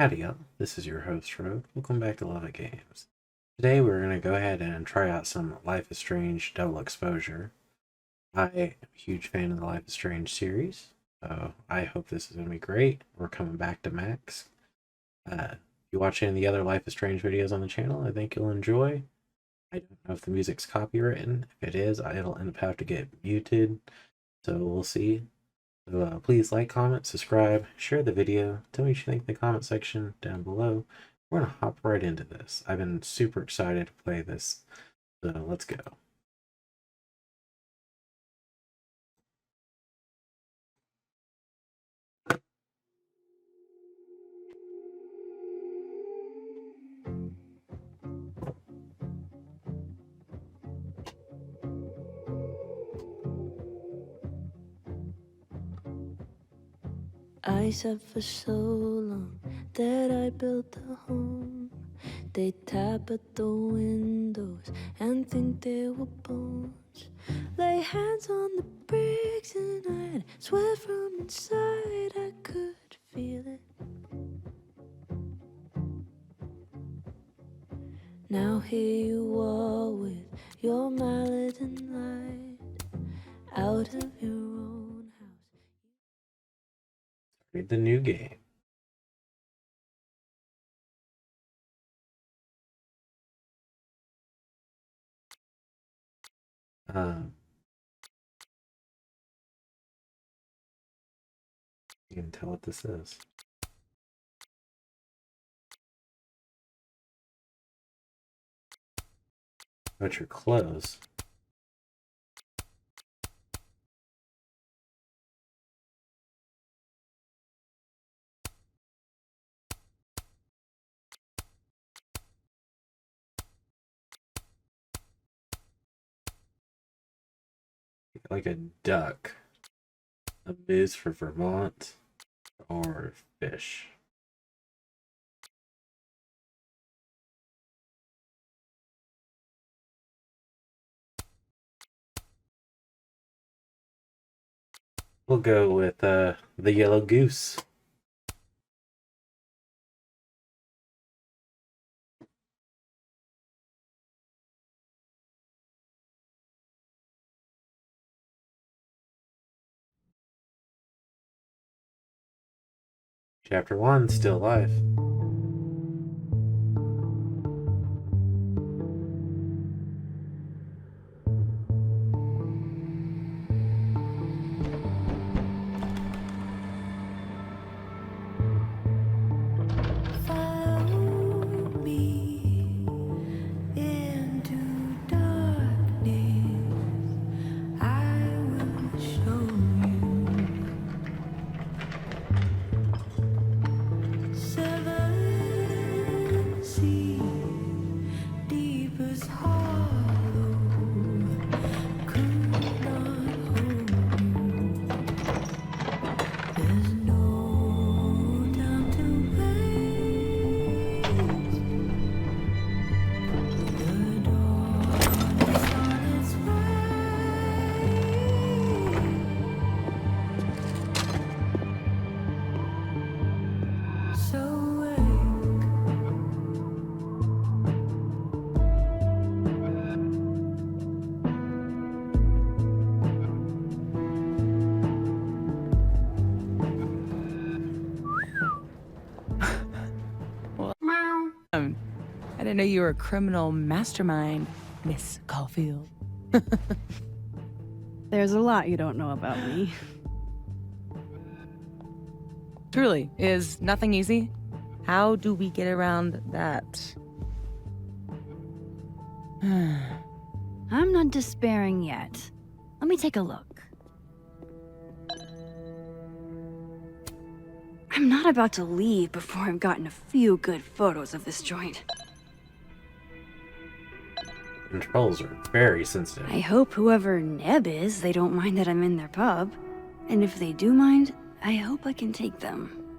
Howdy All, this is your host Rogue. Welcome back to Lovettgamez. Today we're going to go ahead and try out some Life is Strange double exposure. I am a huge fan of the Life is Strange series, so I hope this is going to be great. We're coming back to Max. If you watch any of the other Life is Strange videos on the channel, I think you'll enjoy. I don't know if the music's copywritten. If it is, it'll end up having to get muted, so we'll see. So please like, comment, subscribe, share the video, tell me what you think in the comment section down below. We're going to hop right into this. I've been super excited to play this, so let's go. I said for so long that I built a home. They tap at the windows and think they were bones. Lay hands on the bricks and I'd swear from inside I could feel it. Now here you are with your mallet and light out of your own house. Read the new game. You can tell what this is. About your clothes. Like a duck. A moose for Vermont. Or fish. We'll go with the yellow goose. Chapter 1, Still Life. I didn't know you were a criminal mastermind, Miss Caulfield. There's a lot you don't know about me. Truly, is nothing easy? How do we get around that? I'm not despairing yet. Let me take a look. I'm not about to leave before I've gotten a few good photos of this joint. Controls are very sensitive. I hope whoever Neb is, they don't mind that I'm in their pub. And if they do mind, I hope I can take them.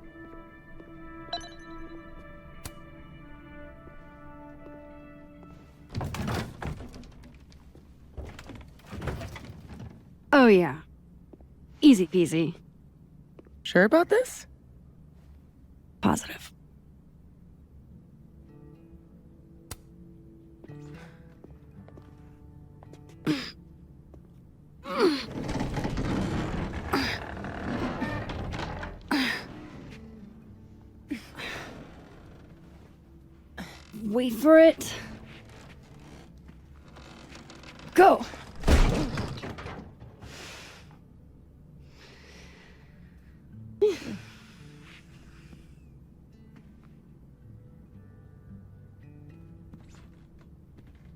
Oh yeah. Easy peasy. Sure about this? Positive. Wait for it. Go!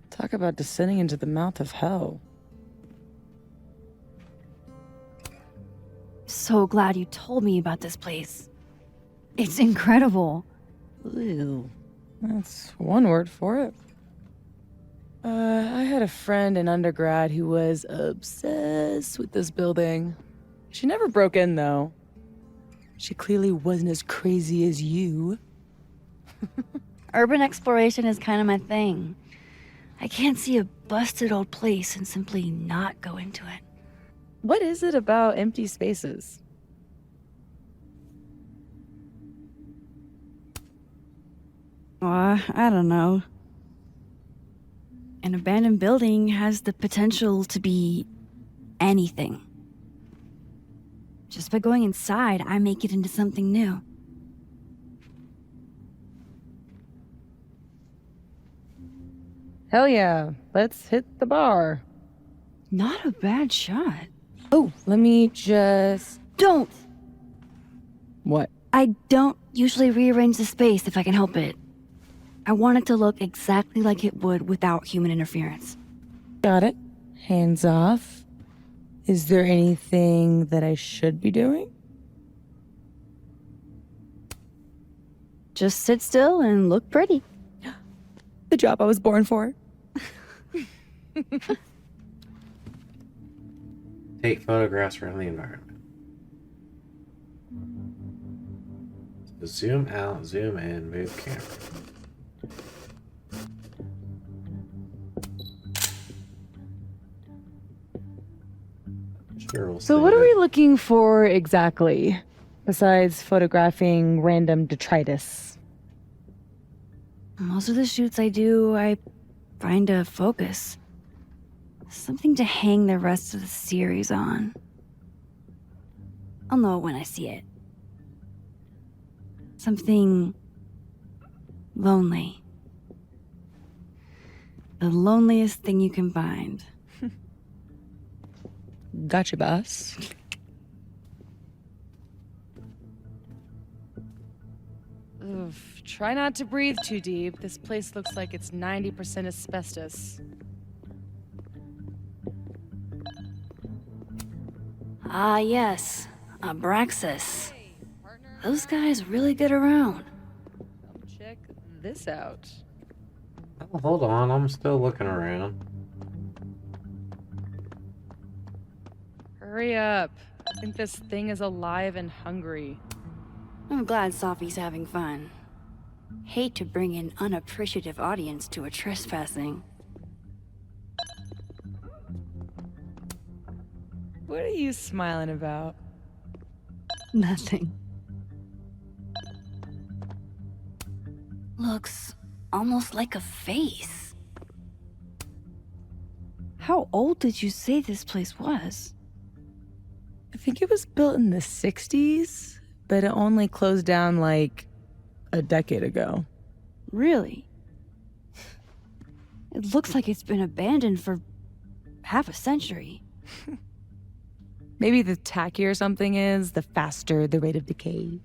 Talk about descending into the mouth of hell. So glad you told me about this place. It's incredible. Ew. That's one word for it. I had a friend in undergrad who was obsessed with this building. She never broke in, though. She clearly wasn't as crazy as you. Urban exploration is kind of my thing. I can't see a busted old place and simply not go into it. What is it about empty spaces? I don't know. An abandoned building has the potential to be anything. Just by going inside, I make it into something new. Hell yeah, let's hit the bar. Not a bad shot. Oh, let me just... Don't! What? I don't usually rearrange the space if I can help it. I want it to look exactly like it would without human interference. Got it. Hands off. Is there anything that I should be doing? Just sit still and look pretty. The job I was born for. Take photographs around the environment. So zoom out, zoom in, move camera. Sure, we'll So see what are that. we looking for exactly? Besides photographing random detritus. Most of the shoots I do, I find a focus. Something to hang the rest of the series on. I'll know it when I see it. Something lonely. The loneliest thing you can find. Gotcha, boss. Oof, try not to breathe too deep. This place looks like it's 90% asbestos. Ah, yes. Abraxas. Those guys really get around. Come check this out. Oh, hold on, I'm still looking around. Hurry up. I think this thing is alive and hungry. I'm glad Sophie's having fun. Hate to bring an unappreciative audience to a trespassing. What are you smiling about? Nothing. Looks almost like a face. How old did you say this place was? I think it was built in the 60s, but it only closed down like a decade ago. Really? It looks like it's been abandoned for half a century. Maybe the tackier something is, the faster the rate of decay.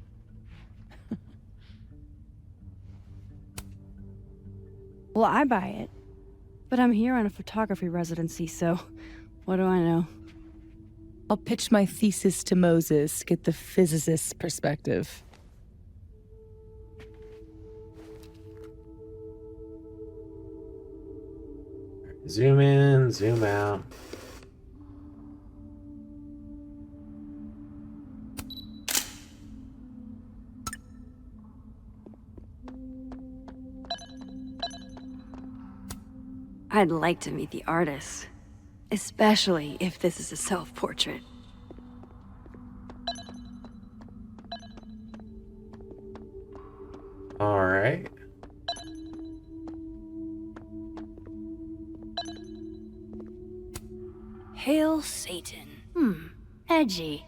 Well, I buy it. But I'm here on a photography residency, so what do I know? I'll pitch my thesis to Moses, get the physicist's perspective. Zoom in, zoom out. I'd like to meet the artist. Especially if this is a self-portrait. All right. Hail Satan. Edgy.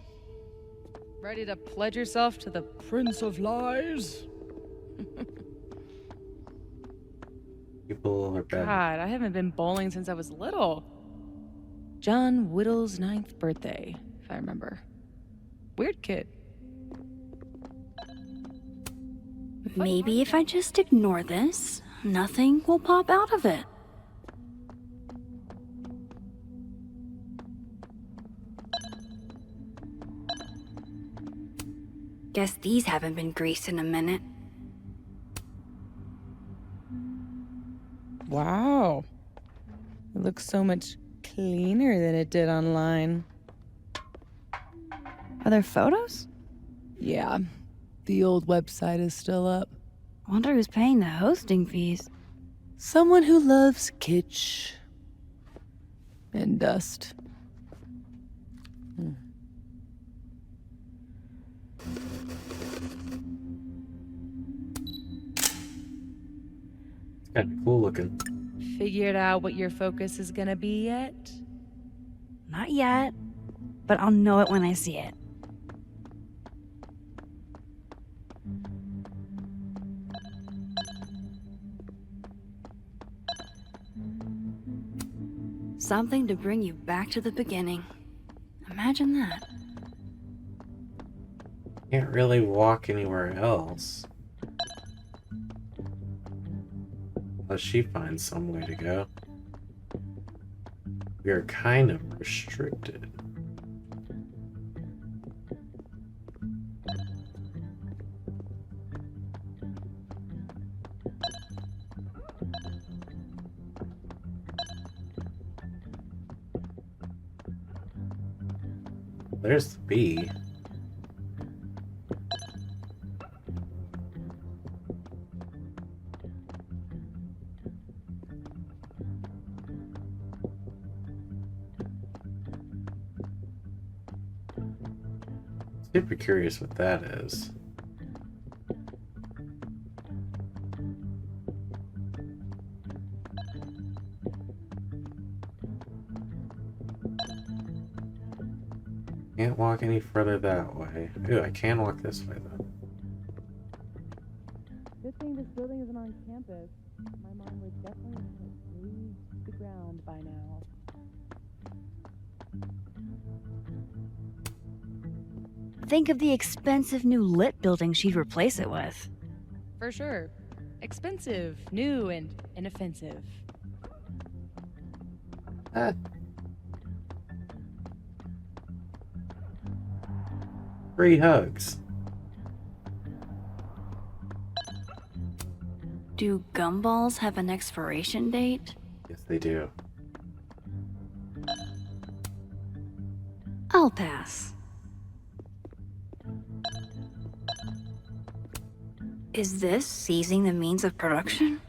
Ready to pledge yourself to the Prince of Lies? People are bad. God, I haven't been bowling since I was little. John Whittle's 9th birthday, if I remember. Weird kid. Maybe if I just ignore this, nothing will pop out of it. Guess these haven't been greased in a minute. Wow. It looks so much cleaner than it did online. Are there photos? Yeah, the old website is still up. Wonder who's paying the hosting fees. Someone who loves kitsch and dust. It's kind of cool looking. Figured out what your focus is gonna be yet? Not yet, but I'll know it when I see it. Something to bring you back to the beginning. Imagine that. Can't really walk anywhere else. Unless she finds some way to go. We are kind of restricted. There's the bee. Super curious what that is. Can't walk any further that way. Ooh, I can walk this way though. Good thing this building isn't on campus. My mom would definitely have razed the ground by now. Think of the expensive new lit building she'd replace it with. For sure. Expensive, new, and inoffensive. Free hugs. Do gumballs have an expiration date? Yes, they do. I'll pass. Is this seizing the means of production?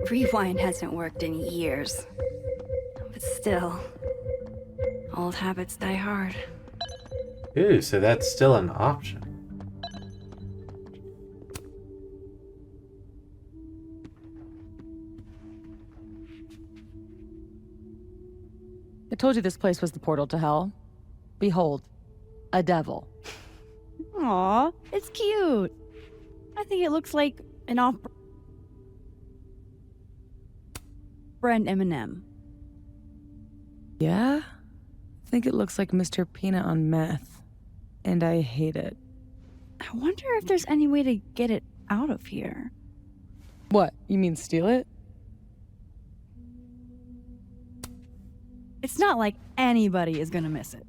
Rewind hasn't worked in years. But still, old habits die hard. Ooh, so that's still an option. I told you this place was the portal to hell. Behold, a devil. Aw, it's cute. I think it looks like an off-brand M&M. Yeah? I think it looks like Mr. Peanut on meth. And I hate it. I wonder if there's any way to get it out of here. What, you mean steal it? It's not like anybody is gonna miss it.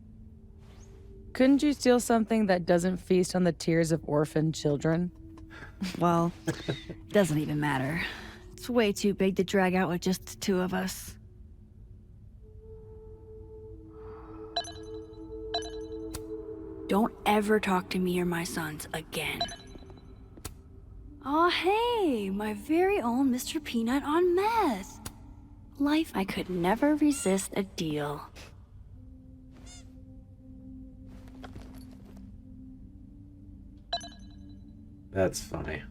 Couldn't you steal something that doesn't feast on the tears of orphaned children? Well, doesn't even matter. It's way too big to drag out with just the two of us. Don't ever talk to me or my sons again. Aw, hey, my very own Mr. Peanut on meth. Life I could never resist a deal. That's funny.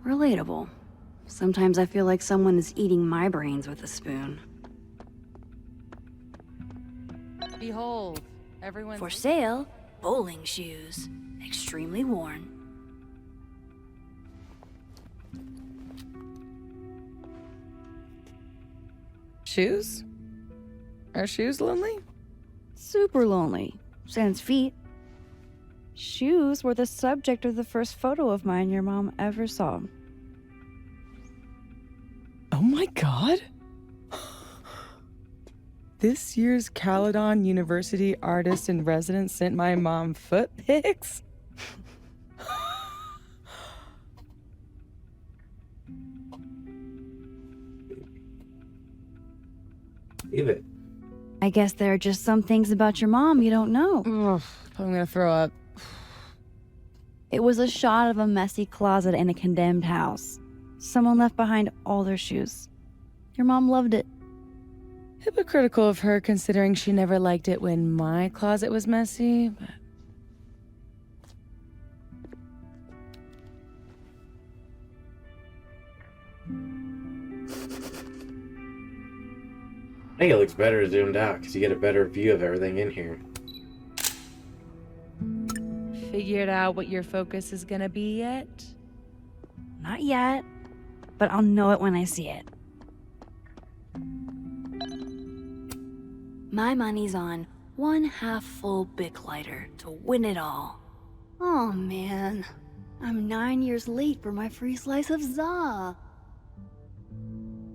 Relatable. Sometimes I feel like someone is eating my brains with a spoon. Behold, everyone's... For sale, bowling shoes. Extremely worn. Shoes? Are shoes lonely? Super lonely. Sans feet. Shoes were the subject of the first photo of mine your mom ever saw. Oh my god! This year's Caledon University artist in residence sent my mom foot pics? Leave it. I guess there are just some things about your mom you don't know. Ugh, I'm gonna throw up. It was a shot of a messy closet in a condemned house. Someone left behind all their shoes. Your mom loved it. Hypocritical of her, considering she never liked it when my closet was messy, but... I think it looks better zoomed out because you get a better view of everything in here. Figured out what your focus is gonna be yet? Not yet, but I'll know it when I see it. My money's on one half-full Bic lighter to win it all. Oh man, I'm 9 years late for my free slice of za.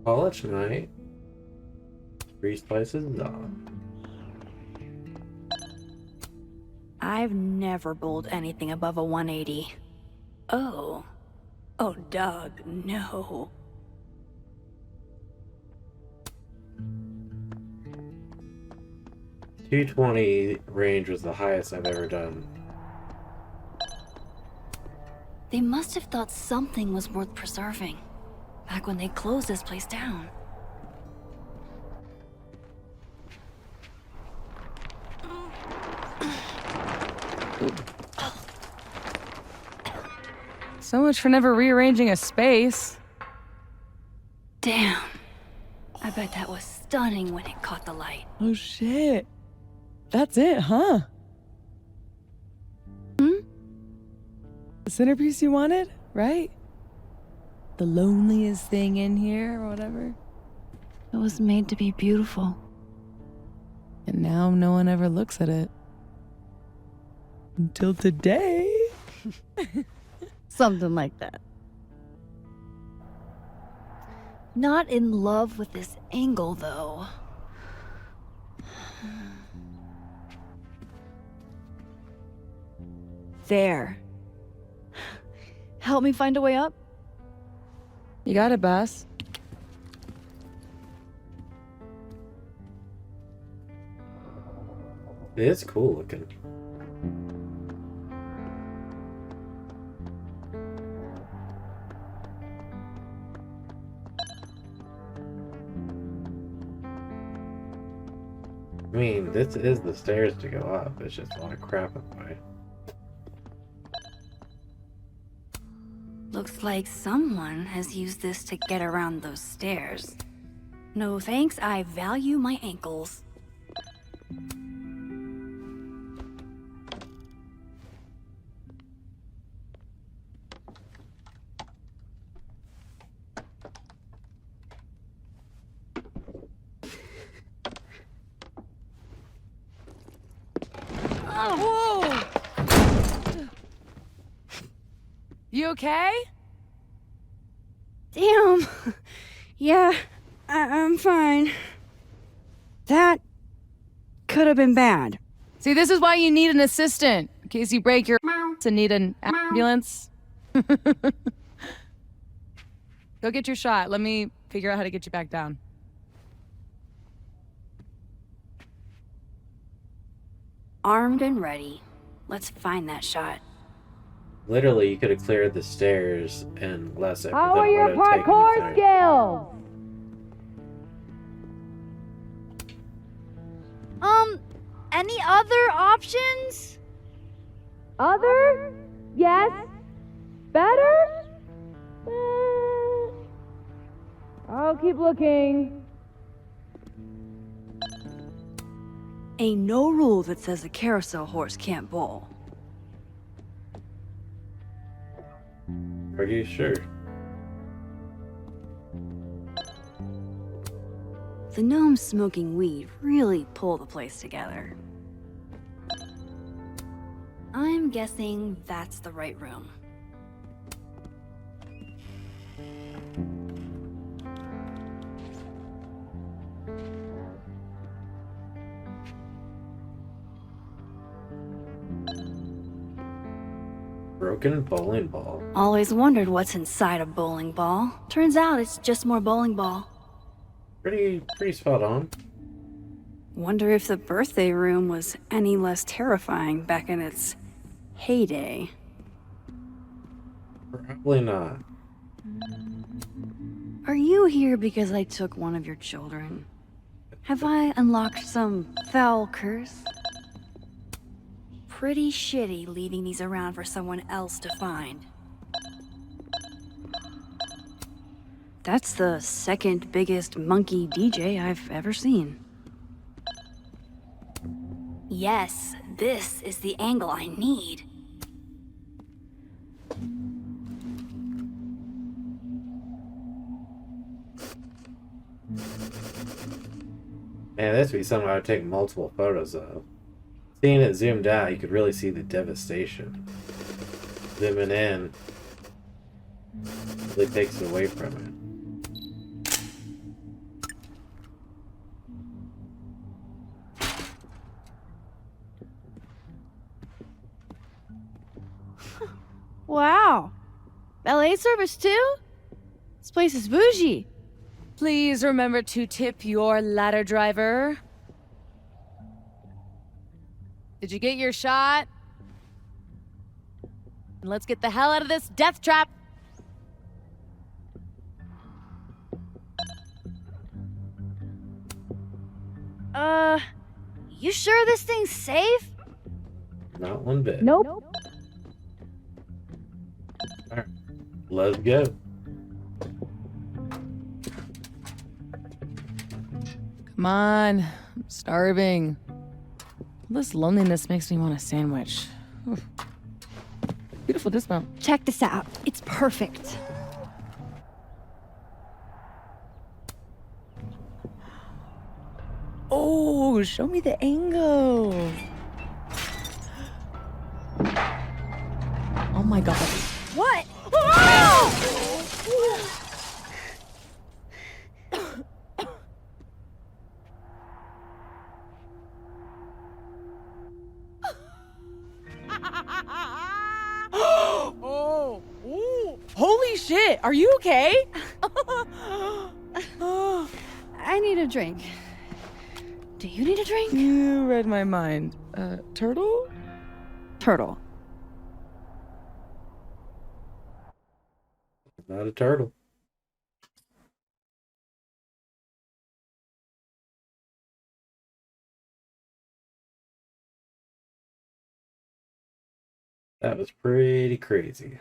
College night. 3 slices off. I've never bowled anything above a 180. Oh, Doug, no. .220 range was the highest I've ever done. They must have thought something was worth preserving, back when they closed this place down. So much for never rearranging a space. Damn. I bet that was stunning when it caught the light. Oh shit. That's it, huh? Hmm? The centerpiece you wanted, right? The loneliest thing in here, or whatever. It was made to be beautiful. And now no one ever looks at it. Until today. Something like that. Not in love with this angle, though. There. Help me find a way up? You got it, boss. It is cool looking. I mean, this is the stairs to go up. It's just a lot of crap in the way. Looks like someone has used this to get around those stairs. No thanks, I value my ankles. Whoa! You okay? Damn. Yeah, I'm fine. That could have been bad. See, this is why you need an assistant. In case you break your and need an ambulance. Go get your shot. Let me figure out how to get you back down. Armed and ready. Let's find that shot. Literally, you could have cleared the stairs in less effort How than are it your would have taken to parkour clear. skills? Any other options? Other? Yes. Better? I'll keep looking. Ain't no rule that says a carousel horse can't bowl. Are you sure? The gnomes smoking weed really pull the place together. I'm guessing that's the right room. Broken bowling ball. Always wondered what's inside a bowling ball. Turns out it's just more bowling ball. Pretty spot on. Wonder if the birthday room was any less terrifying back in its heyday. Probably not. Are you here because I took one of your children? Have I unlocked some foul curse? Pretty shitty leaving these around for someone else to find. That's the second biggest monkey DJ I've ever seen. Yes, this is the angle I need. Man, this would be something I would take multiple photos of. Seeing it zoomed out, you could really see the devastation. Zooming in really takes it away from it. Wow. Ballet service too? This place is bougie. Please remember to tip your ladder driver. Did you get your shot? Let's get the hell out of this death trap. You sure this thing's safe? Not one bit. Nope. Alright, let's go. Come on, I'm starving. This loneliness makes me want a sandwich. Oof. Beautiful dismount. Check this out. It's perfect. Oh, show me the angle. Oh my god. What? Oh, ooh. Holy shit, are you okay? I need a drink. Do you need a drink? You read my mind. Turtle? Turtle. Not a turtle. That was pretty crazy.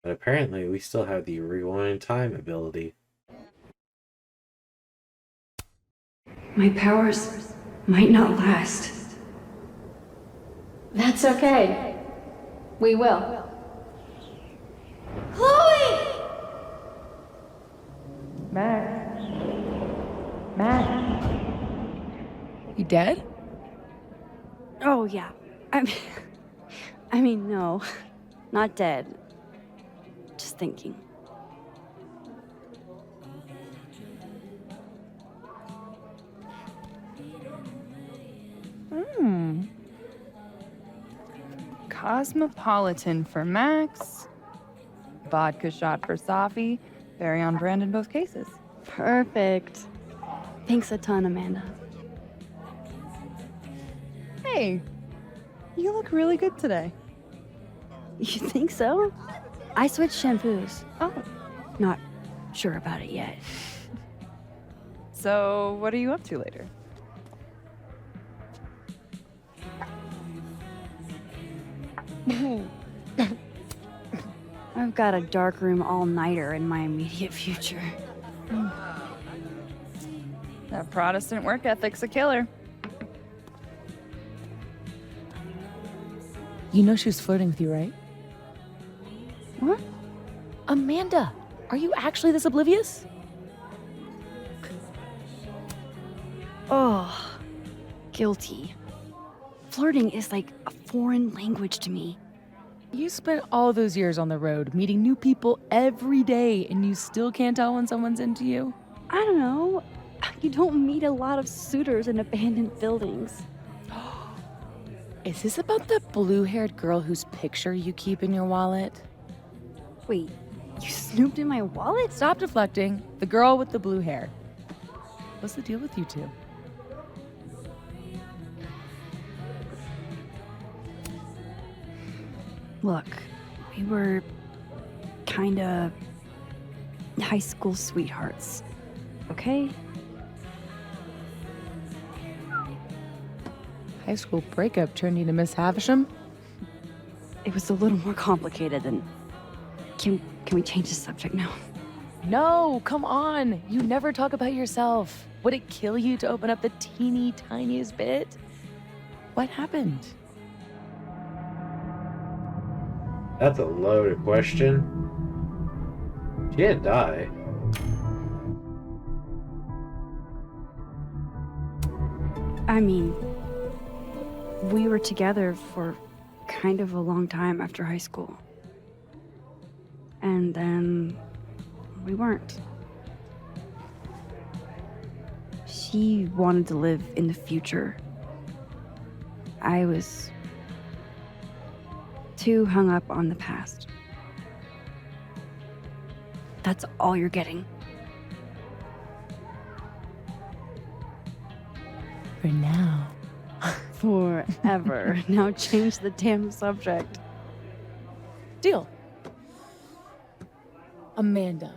But apparently we still have the rewind time ability. My powers might not last. That's okay. We will. Chloe! Max. Max. You dead? Oh, yeah. I mean, no. Not dead. Just thinking. Cosmopolitan for Max. Vodka shot for Safi. Very on brand in both cases. Perfect. Thanks a ton, Amanda. Hey, you look really good today. You think so? I switched shampoos. Oh. Not sure about it yet. So, what are you up to later? I've got a darkroom all-nighter in my immediate future. That Protestant work ethic's a killer. You know she was flirting with you, right? What? Amanda, are you actually this oblivious? Oh, guilty. Flirting is like a foreign language to me. You spent all those years on the road, meeting new people every day, and you still can't tell when someone's into you? I don't know. You don't meet a lot of suitors in abandoned buildings. Is this about the blue-haired girl whose picture you keep in your wallet? Wait, you snooped in my wallet? Stop deflecting. The girl with the blue hair. What's the deal with you two? Look, we were kinda high school sweethearts, okay? High school breakup turned you to Miss Havisham? It was a little more complicated than... Can we change the subject now? No, come on. You never talk about yourself. Would it kill you to open up the teeny tiniest bit? What happened? That's a loaded question. She didn't die. I mean, we were together for kind of a long time after high school. And then we weren't. She wanted to live in the future. I was too hung up on the past. That's all you're getting. For now. Forever. Now change the damn subject. Deal. Amanda,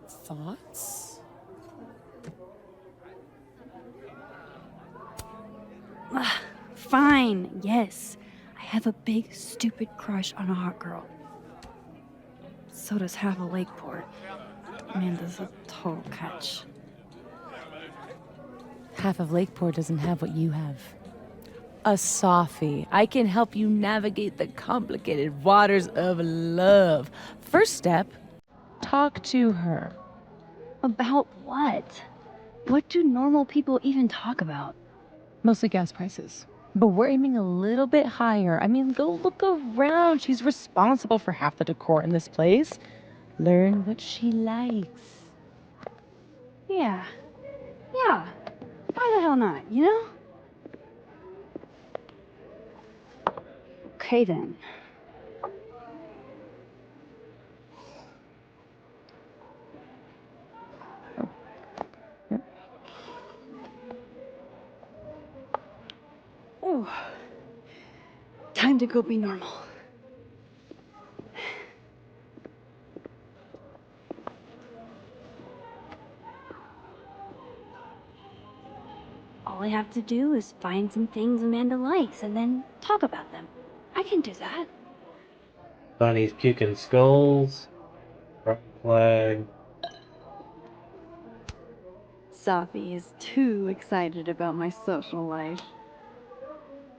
thoughts? Fine, yes. I have a big, stupid crush on a hot girl. So does half of Lakeport. Amanda's a total catch. Half of Lakeport doesn't have what you have. A softie. I can help you navigate the complicated waters of love. First step, talk to her. About what? What do normal people even talk about? Mostly gas prices. But we're aiming a little bit higher. I mean, go look around. She's responsible for half the decor in this place. Learn what she likes. Yeah. Yeah. Why the hell not, you know? Okay then. Oh. Time to go be normal. All I have to do is find some things Amanda likes and then talk about them. I can do that. Bunnies puking skulls. Rock flag. Sophie is too excited about my social life.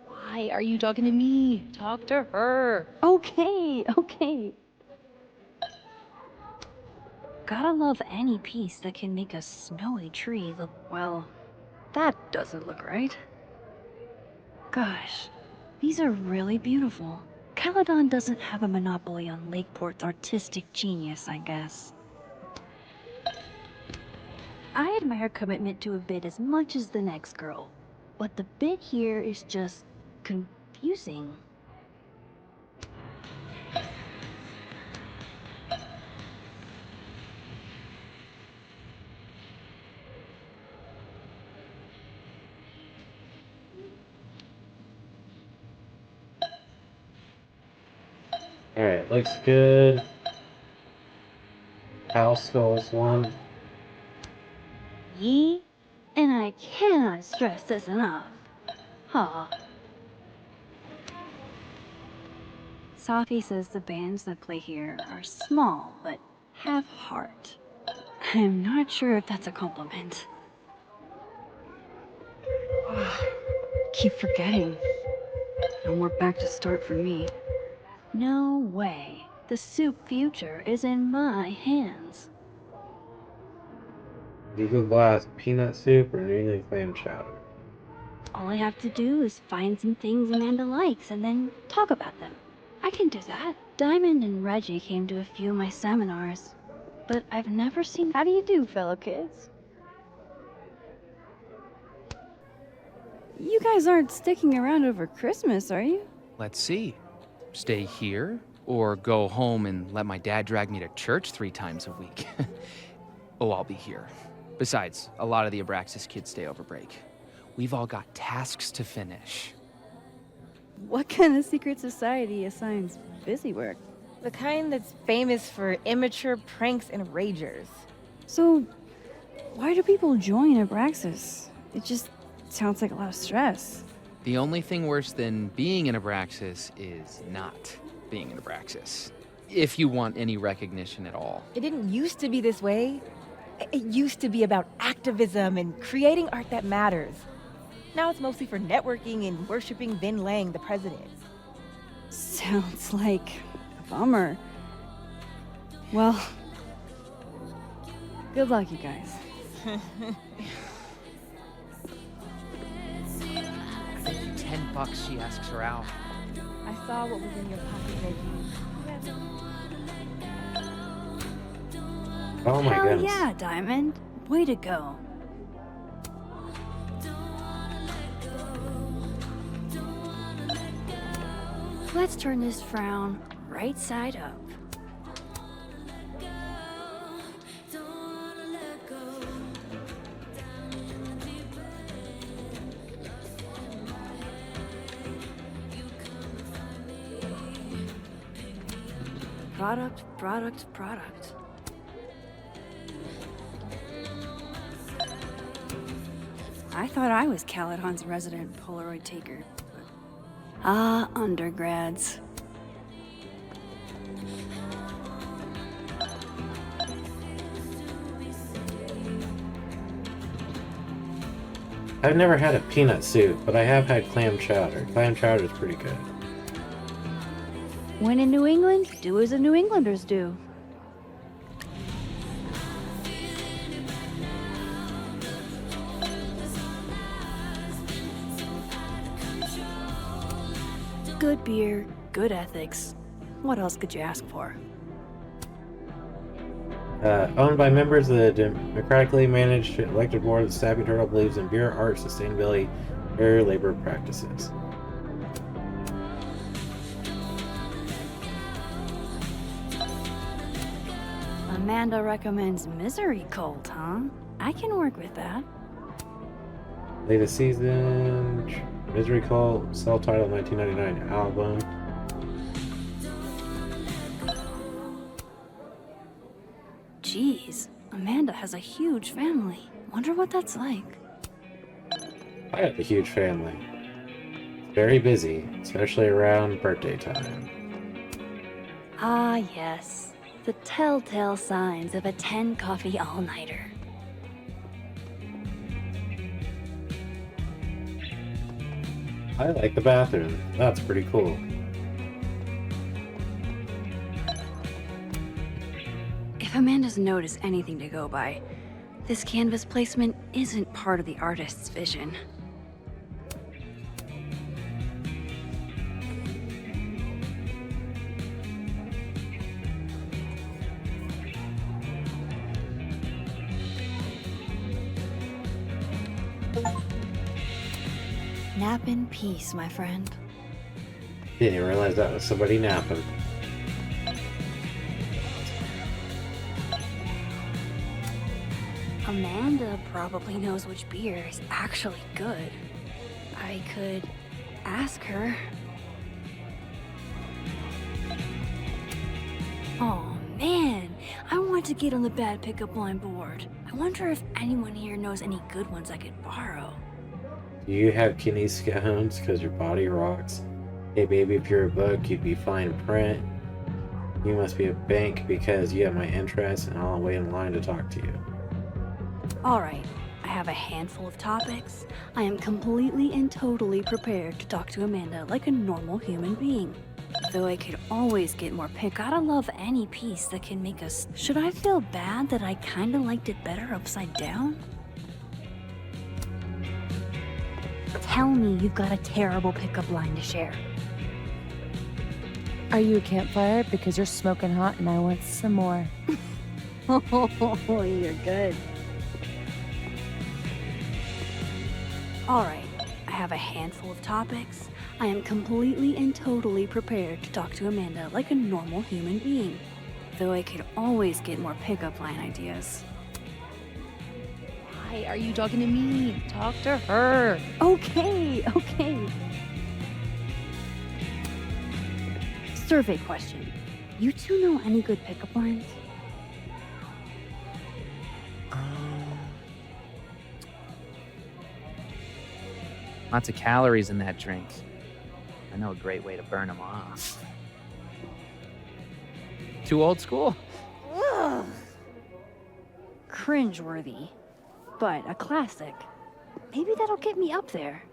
Why are you talking to me? Talk to her. Okay. Gotta love any piece that can make a snowy tree look, well, that doesn't look right. Gosh, these are really beautiful. Caledon doesn't have a monopoly on Lakeport's artistic genius, I guess. I admire commitment to a bit as much as the next girl, but the bit here is just confusing. Alright, looks good. House goals one. Ye? And I cannot stress this enough. Huh. Safi says the bands that play here are small, but have heart. I'm not sure if that's a compliment. Keep forgetting. And we're back to start for me. No way. The soup future is in my hands. Eagle Blast peanut soup or New England clam chowder? All I have to do is find some things Amanda likes and then talk about them. I can do that. Diamond and Reggie came to a few of my seminars, but I've never seen... How do you do, fellow kids? You guys aren't sticking around over Christmas, are you? Let's see. Stay here, or go home and let my dad drag me to church 3 times a week. Oh, I'll be here. Besides, a lot of the Abraxas kids stay over break. We've all got tasks to finish. What kind of secret society assigns busy work? The kind that's famous for immature pranks and ragers. So, why do people join Abraxas? It just sounds like a lot of stress. The only thing worse than being an Abraxas is not being an Abraxas. If you want any recognition at all. It didn't used to be this way. It used to be about activism and creating art that matters. Now it's mostly for networking and worshiping Vin Lang, the president. Sounds like a bummer. Well, good luck, you guys. I bet you $10 she asks her out. I saw what was in your pocket, Reggie. Oh my Hell goodness. yeah, Diamond. Way to go. Let's turn this frown right side up. Product, product, product. I thought I was Caledon's resident Polaroid taker. Ah, undergrads. I've never had a peanut soup, but I have had clam chowder. Clam chowder is pretty good. When in New England, do as the New Englanders do. Good beer, good ethics. What else could you ask for? Owned by members of the democratically managed elected board, the Snapping Turtle believes in beer, art, sustainability, fair labor practices. Amanda recommends Misery Cult, huh? I can work with that. Latest season, Misery Cult, self-titled 1999 album. Jeez, Amanda has a huge family. Wonder what that's like. I have a huge family. Very busy, especially around birthday time. Ah, yes. The telltale signs of a 10 coffee all-nighter. I like the bathroom. That's pretty cool. If Amanda's note is anything to go by, this canvas placement isn't part of the artist's vision. Nap in peace, my friend. Didn't realize that was somebody napping. Amanda probably knows which beer is actually good. I could ask her. Oh man, I want to get on the bad pickup line board. I wonder if anyone here knows any good ones I could borrow. Do you have kidney stones because your body rocks? Hey baby, if you're a book, you'd be fine print. You must be a bank because you have my interest and I'll wait in line to talk to you. Alright, I have a handful of topics. I am completely and totally prepared to talk to Amanda like a normal human being. Though I could always get more pick, gotta love any piece that can make us. Should I feel bad that I kinda liked it better upside down? Tell me you've got a terrible pickup line to share. Are you a campfire? Because you're smoking hot and I want some more. Oh, you're good. Alright, I have a handful of topics. I am completely and totally prepared to talk to Amanda like a normal human being. Though I could always get more pickup line ideas. Why are you talking to me? Talk to her. Okay. Survey question. You two know any good pickup lines? Lots of calories in that drink. I know a great way to burn them off. Too old school? Ugh. Cringeworthy, but a classic. Maybe that'll get me up there.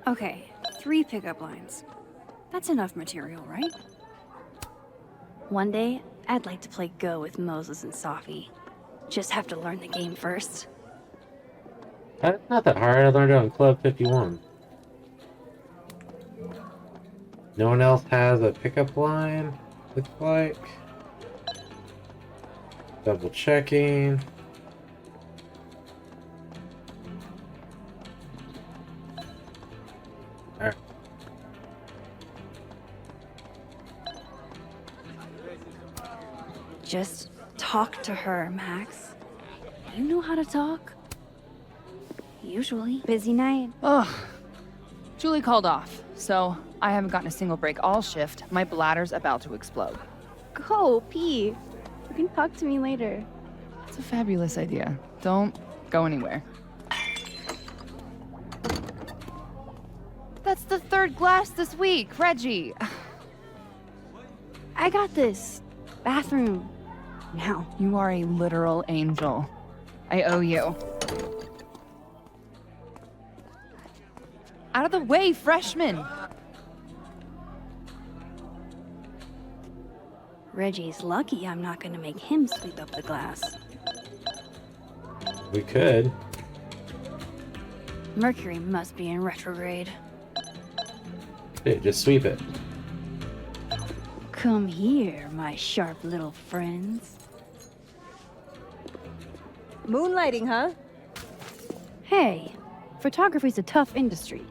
Okay, 3 pickup lines. That's enough material, right? One day, I'd like to play Go with Moses and Safi. Just have to learn the game first. That's not that hard. I learned it on Club 51. No one else has a pickup line, looks like. Double checking. Alright. Just talk to her, Max. You know how to talk? Usually. Busy night. Ugh. Julie called off, so I haven't gotten a single break all shift. My bladder's about to explode. Go pee. You can talk to me later. It's a fabulous idea. Don't go anywhere. That's the 3rd glass this week, Reggie. I got this. Bathroom. Now. You are a literal angel. I owe you. Out of the way, freshman! Reggie's lucky I'm not gonna make him sweep up the glass. We could. Mercury must be in retrograde. Hey, just sweep it. Come here, my sharp little friends. Moonlighting, huh? Hey, photography's a tough industry.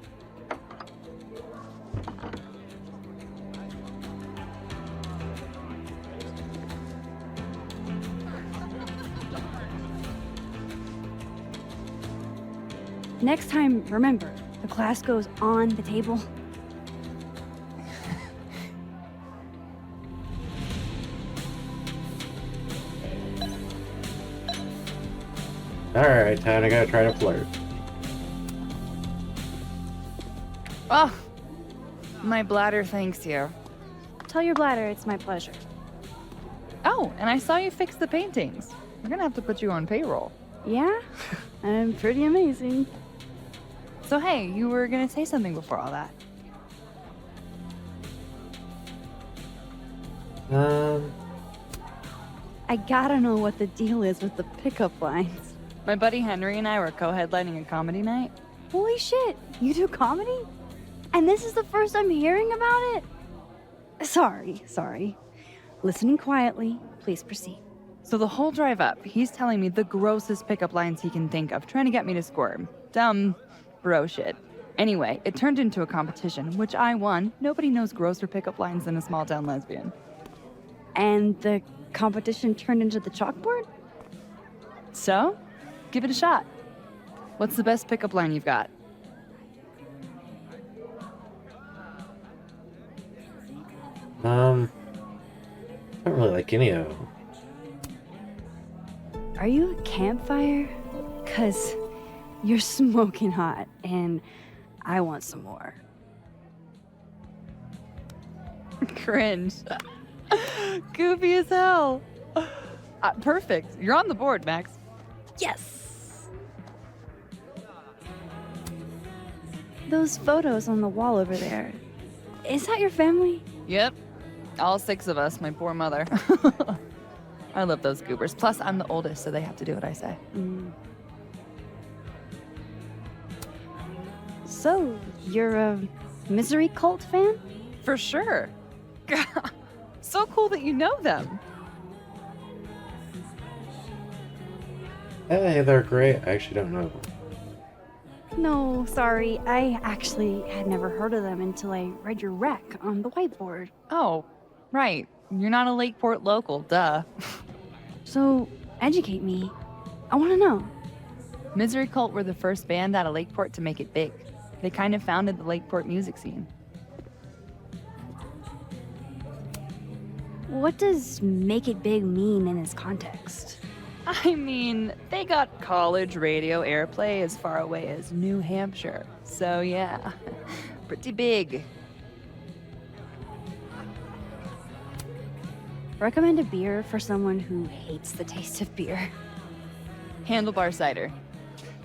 Next time, remember, the glass goes on the table. Alright, time to go try to flirt. Oh, my bladder thanks you. Tell your bladder it's my pleasure. Oh, and I saw you fix the paintings. We're gonna have to put you on payroll. Yeah? I'm pretty amazing. So hey, you were gonna say something before all that. I gotta know what the deal is with the pickup lines. My buddy Henry and I were co-headlining a comedy night. Holy shit, you do comedy? And this is the first I'm hearing about it? Sorry. Listening quietly, please proceed. So the whole drive up, he's telling me the grossest pickup lines he can think of, trying to get me to squirm. Dumb bro shit. Anyway, it turned into a competition, which I won. Nobody knows grosser pickup lines than a small town lesbian. And the competition turned into the chalkboard? So, give it a shot. What's the best pickup line you've got? I don't really like any of them. Are you a campfire? 'Cause you're smoking hot, and I want some more. Cringe. Goofy as hell. Perfect. You're on the board, Max. Yes! Those photos on the wall over there. Is that your family? Yep. All 6 of us, my poor mother. I love those goobers. Plus, I'm the oldest, so they have to do what I say. So, you're a Misery Cult fan? For sure. So cool that you know them. Hey, they're great. I actually don't know them. No, sorry. I actually had never heard of them until I read your rec on the whiteboard. Oh, right. You're not a Lakeport local, duh. So, educate me. I want to know. Misery Cult were the first band out of Lakeport to make it big. They kind of founded the Lakeport music scene. What does make it big mean in this context? I mean, they got college radio airplay as far away as New Hampshire. So yeah, pretty big. Recommend a beer for someone who hates the taste of beer. Handlebar cider.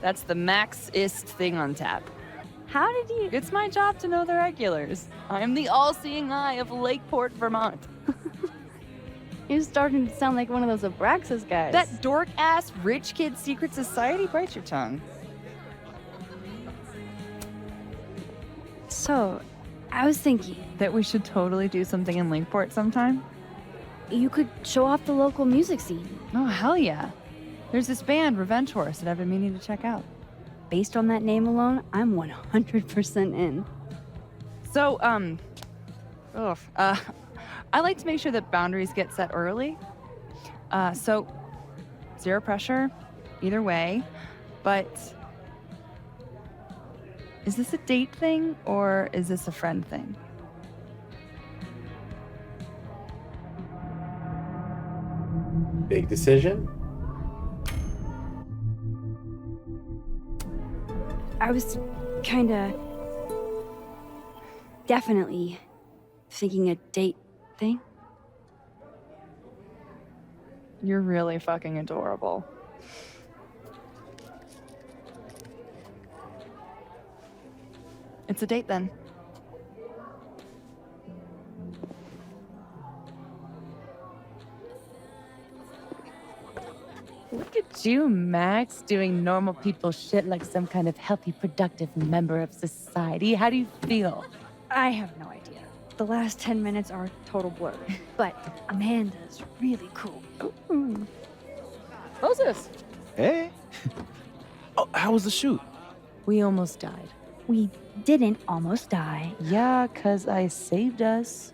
That's the max-ist thing on tap. How did you... It's my job to know the regulars. I'm the all-seeing eye of Lakeport, Vermont. You're starting to sound like one of those Abraxas guys. That dork-ass rich kid secret society bites your tongue. So, I was thinking... That we should totally do something in Lakeport sometime? You could show off the local music scene. Oh, hell yeah. There's this band, Revenge Horse, that I've been meaning to check out. Based on that name alone, I'm 100% in. So, I like to make sure that boundaries get set early. So, zero pressure, either way. But, is this a date thing, or is this a friend thing? Big decision? I was kinda... definitely thinking a date thing. You're really fucking adorable. It's a date then. Look at you, Max, doing normal people shit like some kind of healthy, productive member of society. How do you feel? I have no idea. The last 10 minutes are a total blur. But Amanda's really cool. Ooh. Moses! Hey. Oh, how was the shoot? We almost died. We didn't almost die. Yeah, 'cause I saved us.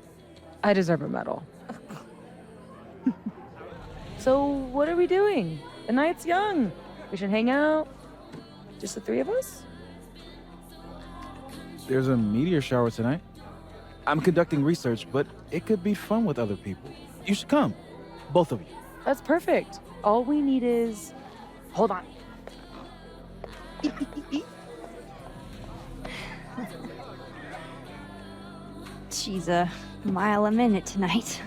I deserve a medal. So, what are we doing? The night's young. We should hang out. Just the 3 of us? There's a meteor shower tonight. I'm conducting research, but it could be fun with other people. You should come. Both of you. That's perfect. All we need is... Hold on. She's a mile a minute tonight.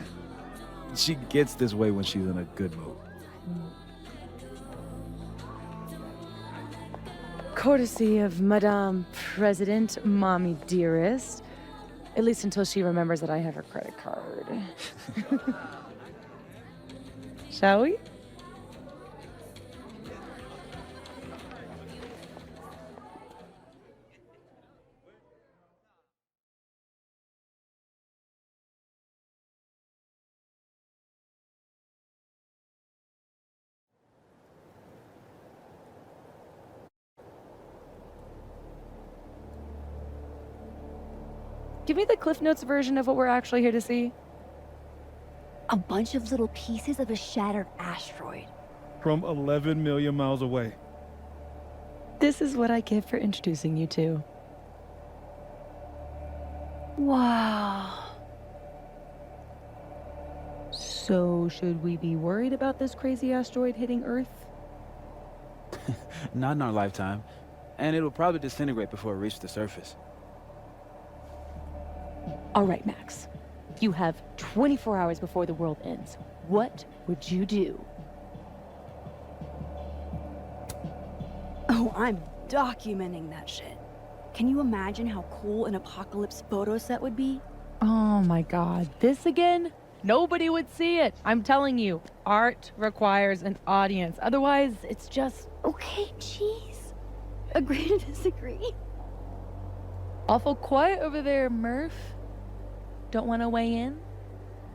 She gets this way when she's in a good mood. Courtesy of Madame President, Mommy Dearest. At least until she remembers that I have her credit card. Shall we? Give me the Cliff Notes version of what we're actually here to see. A bunch of little pieces of a shattered asteroid. From 11 million miles away. This is what I get for introducing you to. Wow. So, should we be worried about this crazy asteroid hitting Earth? Not in our lifetime. And it'll probably disintegrate before it reaches the surface. All right, Max. You have 24 hours before the world ends. What would you do? Oh, I'm documenting that shit. Can you imagine how cool an apocalypse photo set would be? Oh my god, this again? Nobody would see it. I'm telling you, art requires an audience. Otherwise, it's just Okay, jeez. Agree to disagree. awful quiet over there, Murph. Don't want to weigh in?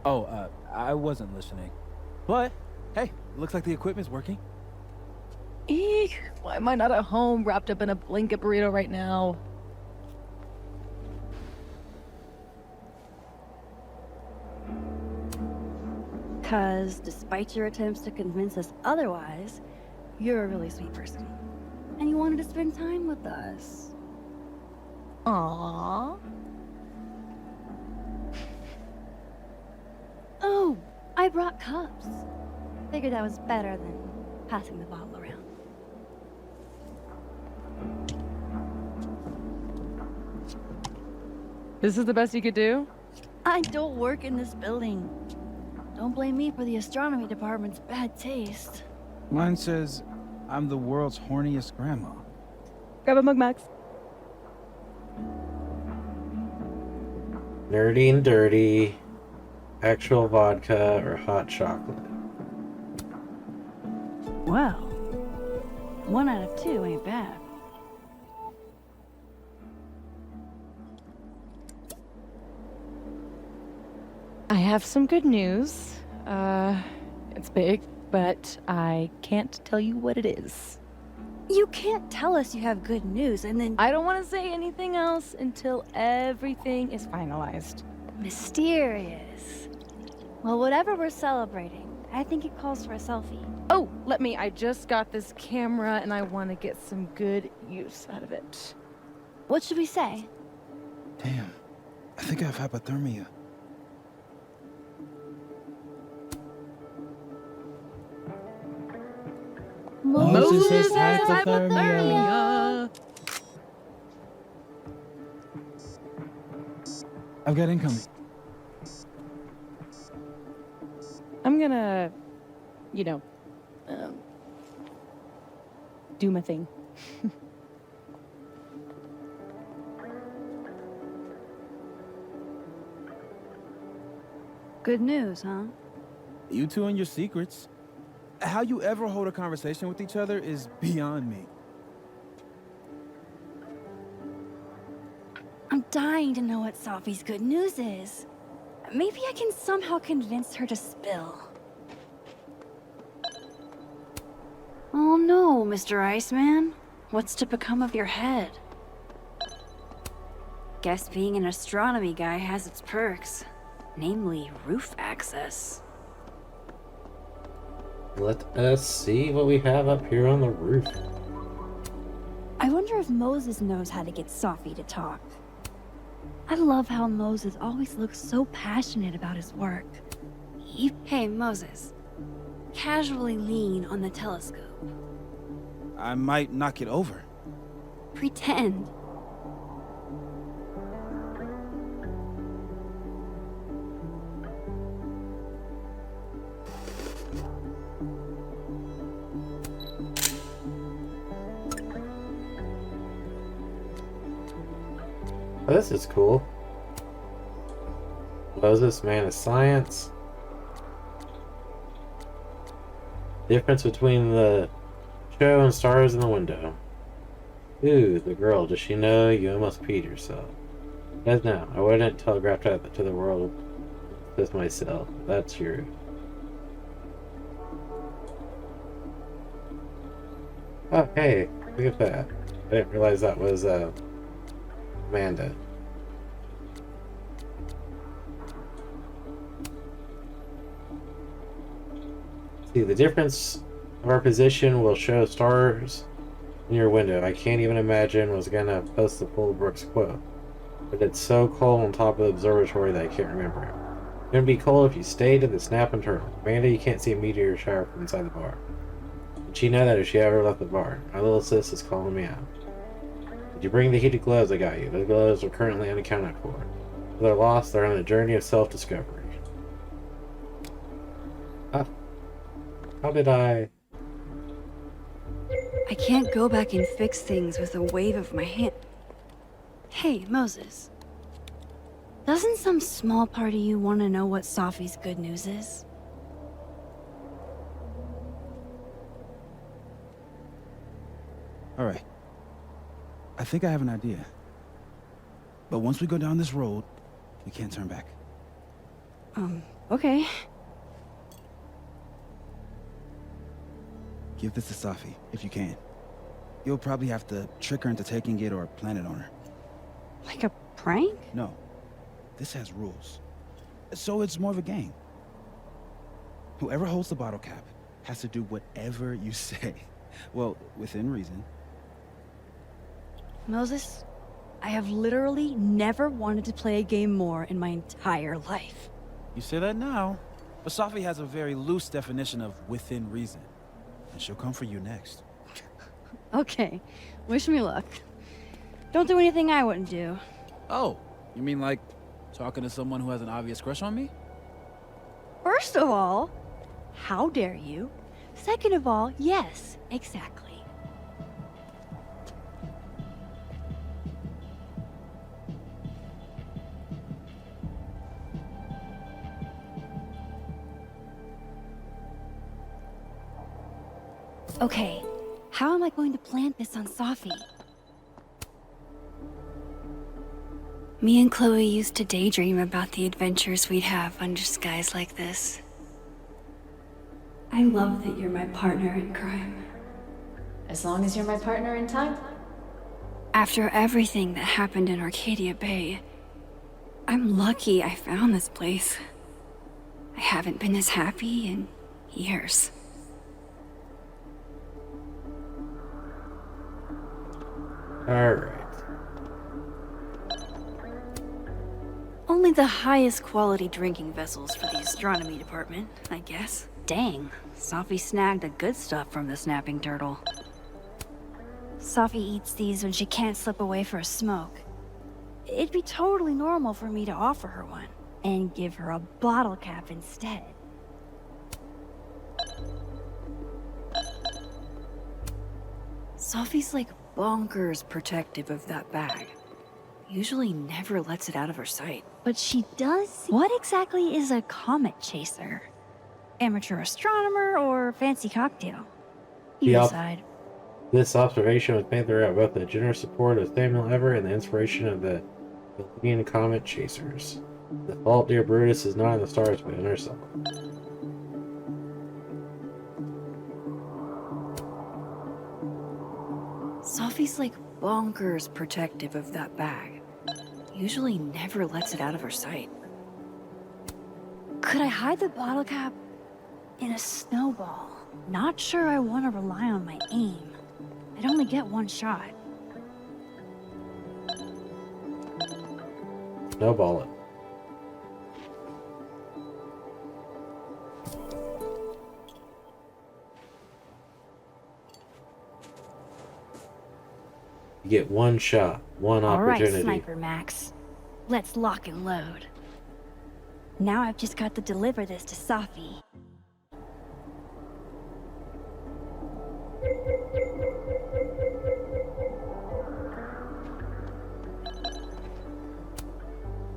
Oh, I wasn't listening. But, hey, looks like the equipment's working. Eek, why am I not at home wrapped up in a blanket burrito right now? Because despite your attempts to convince us otherwise, you're a really sweet person. And you wanted to spend time with us. Aww. Oh, I brought cups. Figured that was better than passing the bottle around. This is the best you could do? I don't work in this building. Don't blame me for the astronomy department's bad taste. Mine says, I'm the world's horniest grandma. Grab a mug, Max. Nerdy and dirty. Actual vodka or hot chocolate. Well, 1 out of 2 ain't bad. I have some good news. It's big, but I can't tell you what it is. You can't tell us you have good news and then... I don't want to say anything else until everything is finalized. Mysterious. Well, whatever we're celebrating, I think it calls for a selfie. Oh, I just got this camera and I want to get some good use out of it. What should we say? Damn, I think I have hypothermia. Moses has hypothermia. I've got incoming. I'm gonna, do my thing. Good news, huh? You two and your secrets. How you ever hold a conversation with each other is beyond me. I'm dying to know what Sophie's good news is. Maybe I can somehow convince her to spill. Oh no, Mr. Iceman. What's to become of your head? Guess being an astronomy guy has its perks. Namely, roof access. Let us see what we have up here on the roof. I wonder if Moses knows how to get Sophie to talk. I love how Moses always looks so passionate about his work. Hey, Moses. Casually lean on the telescope. I might knock it over. Pretend. Oh, this is cool. Moses, man of science. Difference between the show and stars in the window. Ooh, the girl. Does she know you almost peed yourself? As now, I wouldn't telegraph that to the world with myself. That's your... Oh, hey, look at that. I didn't realize that was, Amanda. See, the difference of our position will show stars in your window. I can't even imagine was gonna post the full Brooks quote. But it's so cold on top of the observatory that I can't remember it. It's gonna be cold if you stayed at the Snap and Turtle. Amanda, you can't see a meteor shower from inside the bar. Did she know that if she ever left the bar? My little sis is calling me out. Did you bring the heated gloves I got you? Those gloves are currently unaccounted for. they're lost, they're on a journey of self-discovery. Ah, how did I... I can't go back and fix things with a wave of my hand. Hey, Moses. Doesn't some small part of you want to know what Safi's good news is? All right. I think I have an idea. But once we go down this road, we can't turn back. Okay. Give this to Safi, if you can. You'll probably have to trick her into taking it or plant it on her. Like a prank? No. This has rules. So it's more of a game. Whoever holds the bottle cap has to do whatever you say. Well, within reason. Moses, I have literally never wanted to play a game more in my entire life. You say that now, but Safi has a very loose definition of within reason. And she'll come for you next. Okay, wish me luck. Don't do anything I wouldn't do. Oh, you mean like talking to someone who has an obvious crush on me? First of all, how dare you? Second of all, yes, exactly. Okay, how am I going to plant this on Safi? Me and Chloe used to daydream about the adventures we'd have under skies like this. I love that you're my partner in crime. As long as you're my partner in time. After everything that happened in Arcadia Bay, I'm lucky I found this place. I haven't been as happy in years. Alright. Only the highest quality drinking vessels for the astronomy department, I guess. Dang, Safi snagged the good stuff from the snapping turtle. Safi eats these when she can't slip away for a smoke. It'd be totally normal for me to offer her one, and give her a bottle cap instead. Safi's like bonkers protective of that bag. Usually never lets it out of her sight. But she does. What exactly is a comet chaser? Amateur astronomer or fancy cocktail? You decide. This observation was made throughout both the generous support of Samuel Ever and the inspiration of the Philippine comet chasers. The fault, dear Brutus, is not in the stars but in herself. Safi's like bonkers protective of that bag. Usually never lets it out of her sight. Could I hide the bottle cap in a snowball? Not sure I want to rely on my aim. I'd only get one shot. Snowball it. You get one shot, one opportunity. All right, Sniper Max. Let's lock and load. Now I've just got to deliver this to Safi.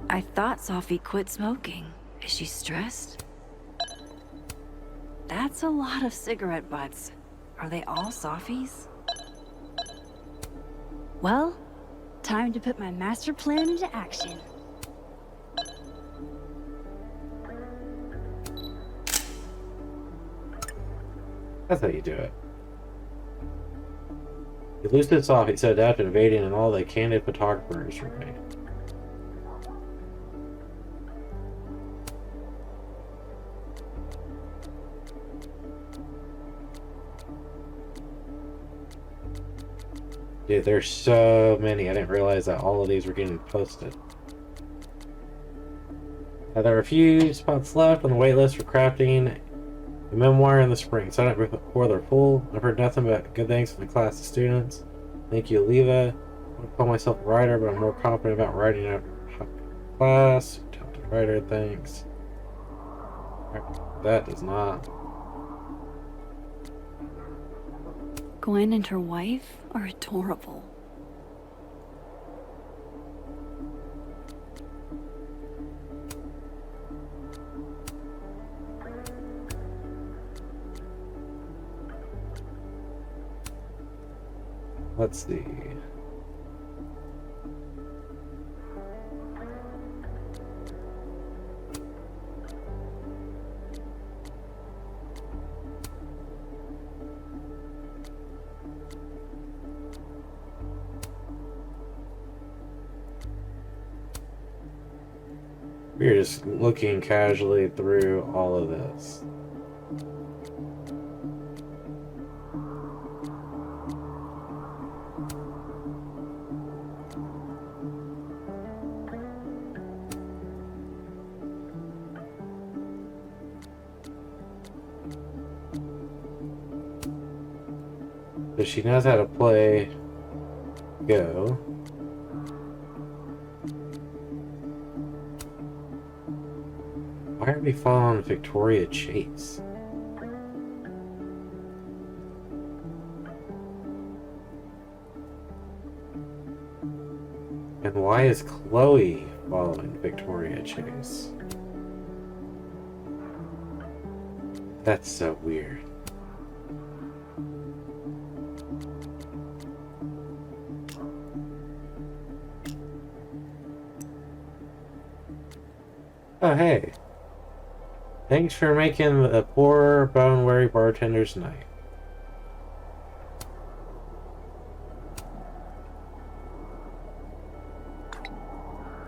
I thought Safi quit smoking. Is she stressed? That's a lot of cigarette butts. Are they all Safi's? Well, time to put my master plan into action. That's how you do it. You lose this off, he set adept at evading and all the candid photographers remain. Dude, there's so many. I didn't realize that all of these were getting posted. There are a few spots left on the waitlist for crafting a memoir in the spring. Sign up before they're full. I've heard nothing but good things from the class of students. Thank you, Oliva. I want to call myself a writer, but I'm more confident about writing after class. Talented writer, thanks. That does not. Gwen and her wife are adorable. Let's see. We're just looking casually through all of this. So she knows how to play Go. Why are we following Victoria Chase? And why is Chloe following Victoria Chase? That's so weird. Oh, hey. Thanks for making the poor bone-weary bartender's night.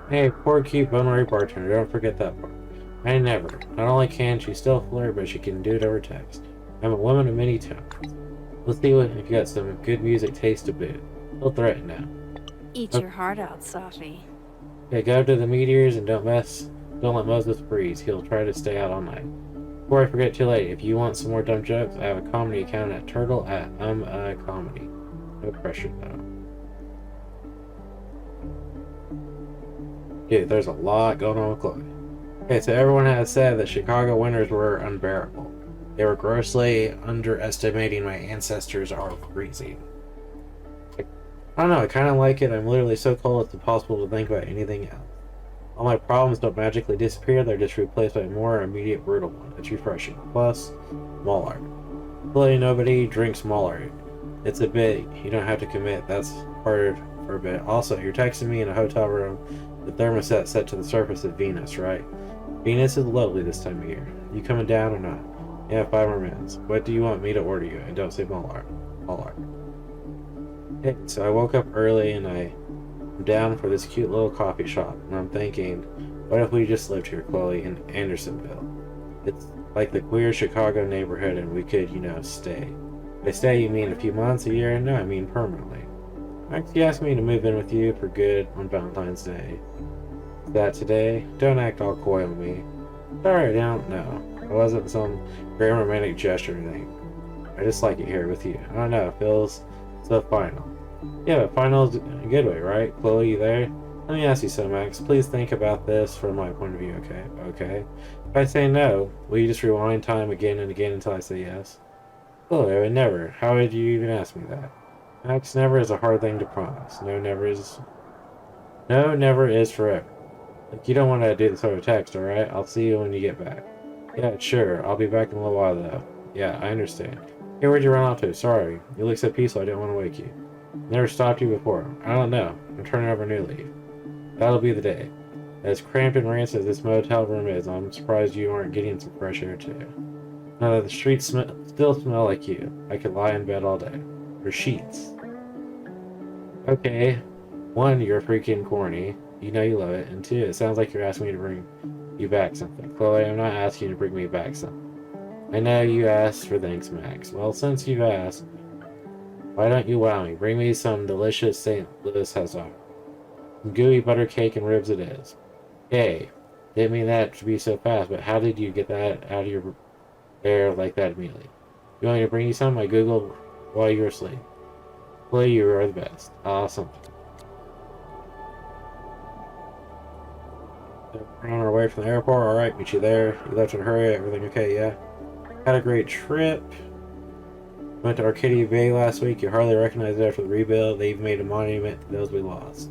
Hey, poor cute bone-weary bartender, don't forget that part. I never. Not only can she still flirt, but she can do it over text. I'm a woman of many talents. Let's see if you got some good music taste to boot. Don't threaten now. Eat your heart out, Sophie. Okay, go to the meteors and don't let Moses freeze. He'll try to stay out all night. Before I forget too late, if you want some more dumb jokes, I have a comedy account at Turtle at Comedy. No pressure though. Dude, there's a lot going on with Chloe. Okay, so everyone has said that Chicago winters were unbearable. They were grossly underestimating my ancestors are freezing. I don't know, I kind of like it. I'm literally so cold it's impossible to think about anything else. All my problems don't magically disappear, they're just replaced by a more immediate brutal one. It's refreshing. Plus, mall art. Clearly nobody drinks mall art. It's a bit, you don't have to commit, that's hard for a bit. Also, you're texting me in a hotel room, the thermostat set to the surface of Venus, right? Venus is lovely this time of year. You coming down or not? Yeah, 5 more minutes. What do you want me to order you? And don't say mall art. Mall art. Hey, so I woke up early and I'm down for this cute little coffee shop, and I'm thinking, what if we just lived here, Chloe, in Andersonville? It's like the queer Chicago neighborhood, and we could, stay. By stay, you mean a few months, a year? No, I mean permanently. Max, you asked me to move in with you for good on Valentine's Day. Is that today? Don't act all coy on me. Sorry, I don't know. It wasn't some grand romantic gesture or anything. I just like it here with you. I don't know, it feels so final. Yeah, but final is a good way, right? Chloe, you there? Let me ask you so, Max. Please think about this from my point of view, okay? Okay? If I say no, will you just rewind time again and again until I say yes? Chloe, I would never. How would you even ask me that? Max, never is a hard thing to promise. No, never is. No, never is forever. Like, you don't want to do this over text, alright? I'll see you when you get back. Yeah, sure. I'll be back in a little while, though. Yeah, I understand. Hey, where'd you run off to? Sorry. You look so peaceful, I didn't want to wake you. Never stopped you before. I don't know. I'm turning over a new leaf. That'll be the day. As cramped and rancid as this motel room is, I'm surprised you aren't getting some fresh air too. Now that the streets still smell like you, I could lie in bed all day. Or sheets. Okay. 1, you're freaking corny. You know you love it. And 2, it sounds like you're asking me to bring you back something. Chloe, I'm not asking you to bring me back something. I know you asked for things, Max. Well, since you've asked, why don't you wow me? Bring me some delicious St. Louis Huzzah. Some gooey butter cake and ribs it is. Hey, didn't mean that to be so fast, but how did you get that out of your hair like that immediately? You want me to bring you some? I googled while you were asleep. Chloe, you are the best. Awesome. We're on our way from the airport. Alright, meet you there. You left in a hurry. Everything okay? Yeah. Had a great trip. Went to Arcadia Bay last week. You hardly recognized it after the rebuild. They even made a monument to those we lost.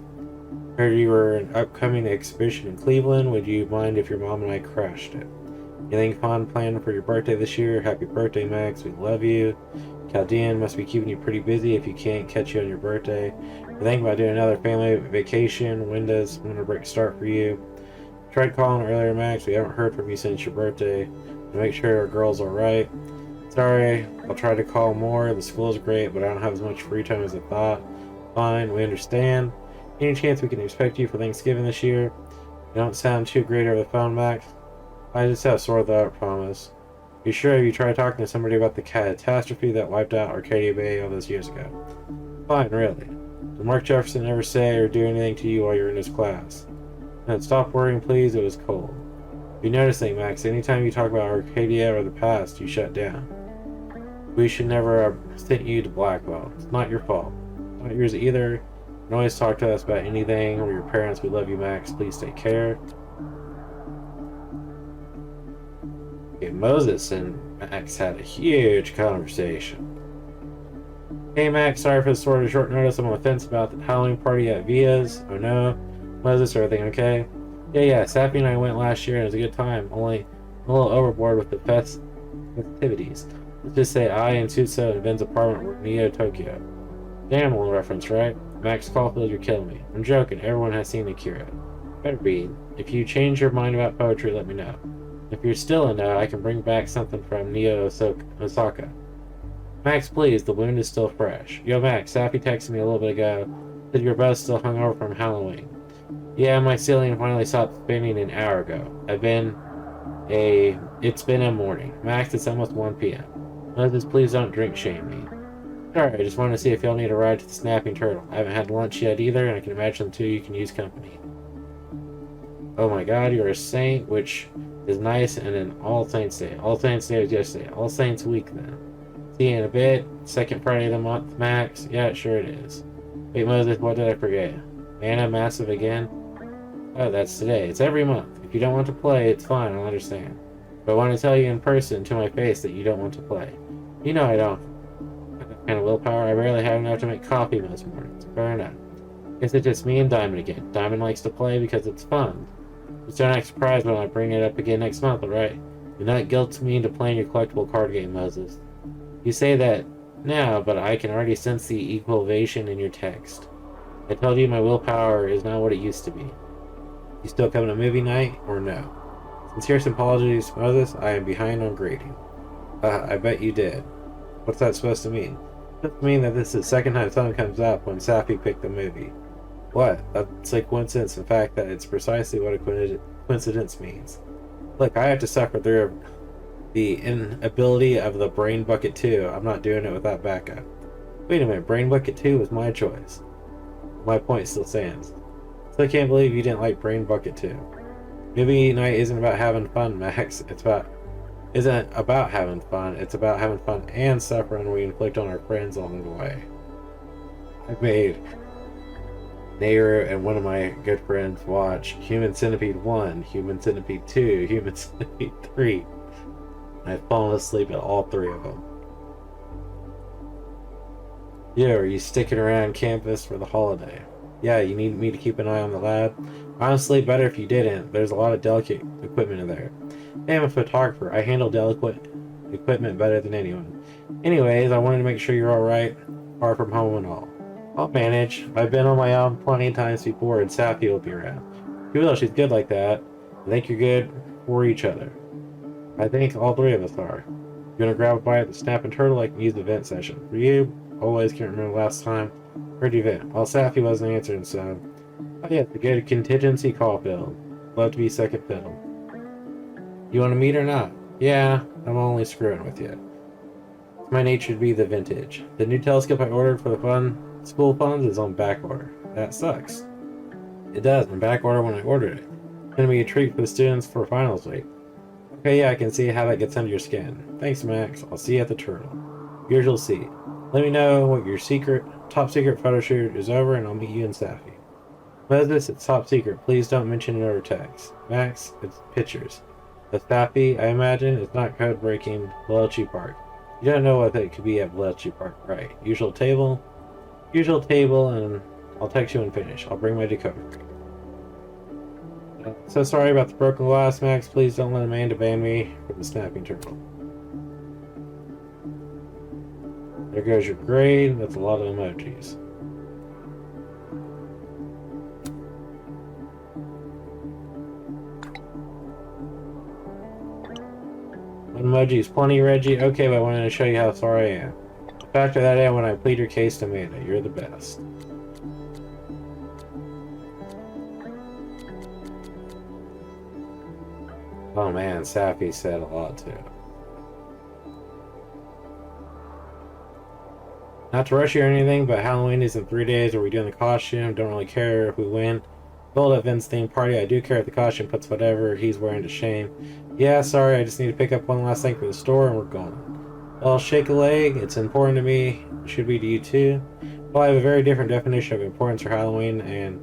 Heard you were an upcoming exhibition in Cleveland. Would you mind if your mom and I crashed it? Anything fun planned for your birthday this year? Happy birthday, Max. We love you. Chaldean must be keeping you pretty busy if you can't catch you on your birthday. We're thinking about doing another family vacation. When does winter break start for you? Tried calling earlier, Max. We haven't heard from you since your birthday. To make sure our girl's alright. Sorry, I'll try to call more. The school's great, but I don't have as much free time as I thought. Fine, we understand. Any chance we can expect you for Thanksgiving this year? You don't sound too great over the phone, Max. I just have sore throat, promise. You sure you tried talking to somebody about the catastrophe that wiped out Arcadia Bay all those years ago? Fine, really. Did Mark Jefferson ever say or do anything to you while you were in his class? And stop worrying, please. It was cold. If you notice anything, Max, anytime you talk about Arcadia or the past, you shut down. We should never have sent you to Blackwell. It's not your fault. Not yours either. You can always talk to us about anything or your parents. We love you, Max. Please take care. Okay, Moses and Max had a huge conversation. Hey Max, sorry for the sort of short notice. I'm on the fence about the Halloween party at Via's. Oh no. Moses, everything okay? Yeah, Sappy and I went last year and it was a good time. Only a little overboard with the festivities. Let's just say I and Suso and Ben's apartment were Neo Tokyo. Damn, little reference, right? Max Caulfield, you're killing me. I'm joking. Everyone has seen Akira. Better be. If you change your mind about poetry, let me know. If you're still in no, I can bring back something from Neo Osaka. Max, please, the wound is still fresh. Yo, Max, Sappy texted me a little bit ago. Said you're both still hungover from Halloween. Yeah, my ceiling finally stopped spinning an hour ago. It's been a morning. Max, it's almost 1 p.m. Moses, please don't drink shame me. Sorry, I just wanted to see if y'all need a ride to the Snapping Turtle. I haven't had lunch yet either, and I can imagine the two of you can use company. Oh my god, you're a saint, which is nice, and an All Saints Day. All Saints Day was yesterday. All Saints Week then. See you in a bit. Second Friday of the month, Max. Yeah, sure it is. Wait, Moses, what did I forget? Mana Massive again? Oh, that's today. It's every month. If you don't want to play, it's fine, I'll understand. But I want to tell you in person, to my face, that you don't want to play. You know I don't have that kind of willpower. I barely have enough to make coffee most mornings. Fair enough. Guess it's just me and Diamond again. Diamond likes to play because it's fun. Just don't act surprised when I bring it up again next month, alright? Do not guilt me into playing your collectible card game, Moses. You say that now, but I can already sense the equalization in your text. I told you my willpower is not what it used to be. You still coming to movie night, or no? Sincere apologies, Moses. I am behind on grading. I bet you did. What's that supposed to mean? It doesn't mean that this is the second time something comes up when Sappy picked the movie. What? That's a coincidence. In fact, that it's precisely what a coincidence means. Look, I have to suffer through the inability of the Brain Bucket 2. I'm not doing it without backup. Wait a minute, Brain Bucket 2 was my choice. My point still stands. Still can't believe you didn't like Brain Bucket 2. Movie night isn't about having fun, Max. Isn't about having fun. It's about having fun and suffering we inflict on our friends along the way. I made Nehru and one of my good friends watch Human Centipede 1, Human Centipede 2, Human Centipede 3. I've fallen asleep at all three of them. Yeah, are you sticking around campus for the holiday? Yeah, you need me to keep an eye on the lab? Honestly, better if you didn't. There's a lot of delicate equipment in there. I'm a photographer. I handle delicate equipment better than anyone. Anyways, I wanted to make sure you're alright, far from home and all. I'll manage. I've been on my own plenty of times before, and Sappy will be around. Even though she's good like that, I think you're good for each other. I think all three of us are. You wanna grab a bite at the Snapping Turtle? I can use the vent session. For you, always can't remember last time. Heard you vent. Well, Sappy wasn't answering, so... Oh yeah, the good contingency call field. Love to be second fiddle. You wanna meet or not? Yeah, I'm only screwing with you. It's my nature to be the vintage. The new telescope I ordered for the school funds is on back order. That sucks. It does, I'm back order when I ordered it. It's gonna be a treat for the students for finals week. Okay, yeah, I can see how that gets under your skin. Thanks, Max. I'll see you at the Turtle. Usual seat. Let me know what your top secret photo shoot is over, and I'll meet you in Sappy. Moses, it's top secret. Please don't mention it over text. Max, it's pictures. The Staffy, I imagine, is not code breaking Bletchley Park. You don't know what it could be at Bletchley Park, right? Usual table, and I'll text you when finished. I'll bring my decoder. So sorry about the broken glass, Max. Please don't let Amanda ban me for the snapping turtle. There goes your grade. That's a lot of emojis. One emoji is plenty, Reggie. Okay, but I wanted to show you how sorry I am. Factor that in when I plead your case to Amanda. You're the best. Oh man, Safi said a lot too. Not to rush you or anything, but Halloween is in 3 days. Are we doing the costume? Don't really care if we win. Build at Vince's theme party. I do care if the costume puts whatever he's wearing to shame. Yeah, sorry, I just need to pick up one last thing from the store and we're going. Well, shake a leg. It's important to me. It should be to you too. Well, I have a very different definition of importance for Halloween and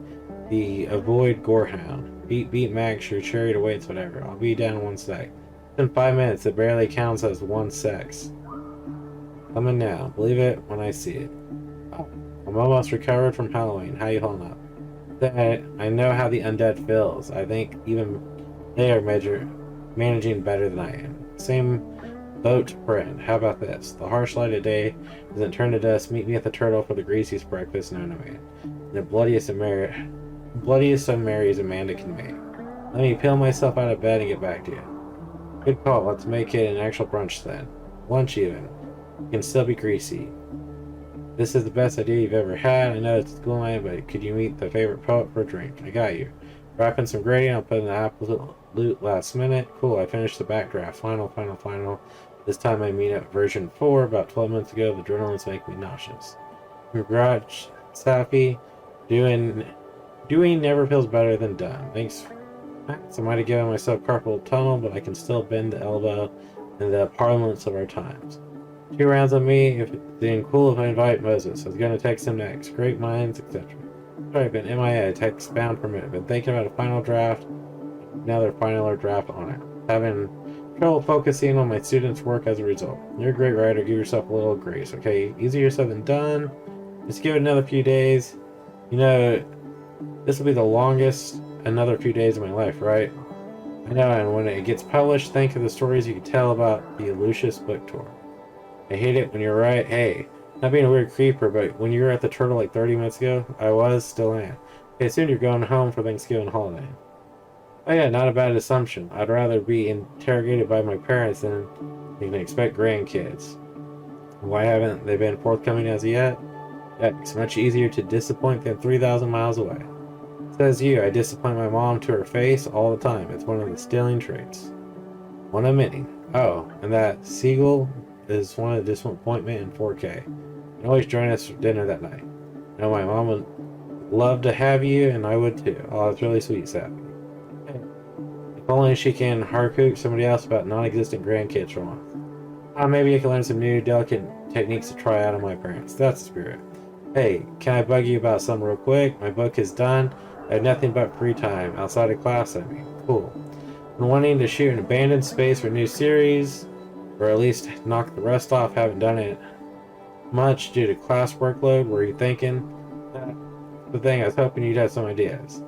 the avoid gorehound. Beat Max, your chariot awaits, whatever. I'll be down in 1 sec. In 5 minutes, it barely counts as 1 sex. Coming now. Believe it when I see it. Oh, I'm almost recovered from Halloween. How you holding up? I know how the undead feels. I think even they are managing better than I am. Same boat, friend. How about this? The harsh light of day doesn't turn to dust. Meet me at the Turtle for the greasiest breakfast known to man. The bloodiest of Marys Amanda can make. Let me peel myself out of bed and get back to you. Good call. Let's make it an actual brunch then. Lunch even. It can still be greasy. This is the best idea you've ever had. I know it's school night, but could you meet the favorite poet for a drink? I got you. Wrapping some grading. I'll put in the absolute last minute. Cool. I finished the backdraft. Final. This time I mean at version 4 about 12 minutes ago. The adrenaline's making me nauseous. Congrats, Safi. Doing never feels better than done. Thanks. I might have given myself carpal tunnel, but I can still bend the elbow in the parliaments of our times. 2 rounds on me. If it's being cool if I invite Moses. I was gonna text him next. Great minds, etc. Sorry, I've been MIA. Text bound for a minute. Been thinking about a final draft. Another final draft on it. Having trouble focusing on my students' work as a result. You're a great writer. Give yourself a little grace, okay? Easier said than done. Just give it another few days. You know, this will be the longest another few days of my life, right? I know, and when it gets published, think of the stories you could tell about the Lucius book tour. I hate it when you're right. Hey, not being a weird creeper, but when you were at the Turtle like 30 minutes ago, I was, still am. Okay, soon you're going home for Thanksgiving holiday. Oh yeah, not a bad assumption. I'd rather be interrogated by my parents than you can expect grandkids. Why haven't they been forthcoming as yet? It's much easier to disappoint than 3,000 miles away. Says you, I disappoint my mom to her face all the time. It's one of the stealing traits. One of many. Oh, and that seagull is one of the disappointment in 4K. You can always join us for dinner that night. I know my mom would love to have you, and I would too. Oh, it's really sweet, Sappy. If only she can harpoon somebody else about non-existent grandkids for once. Maybe I can learn some new, delicate techniques to try out on my parents. That's the spirit. Hey, can I bug you about something real quick? My book is done. I have nothing but free time. Outside of class, I mean. Cool. Been wanting to shoot an abandoned space for a new series, or at least knock the rust off. Haven't done it much due to class workload. Were you thinking? That's the thing, I was hoping you'd have some ideas.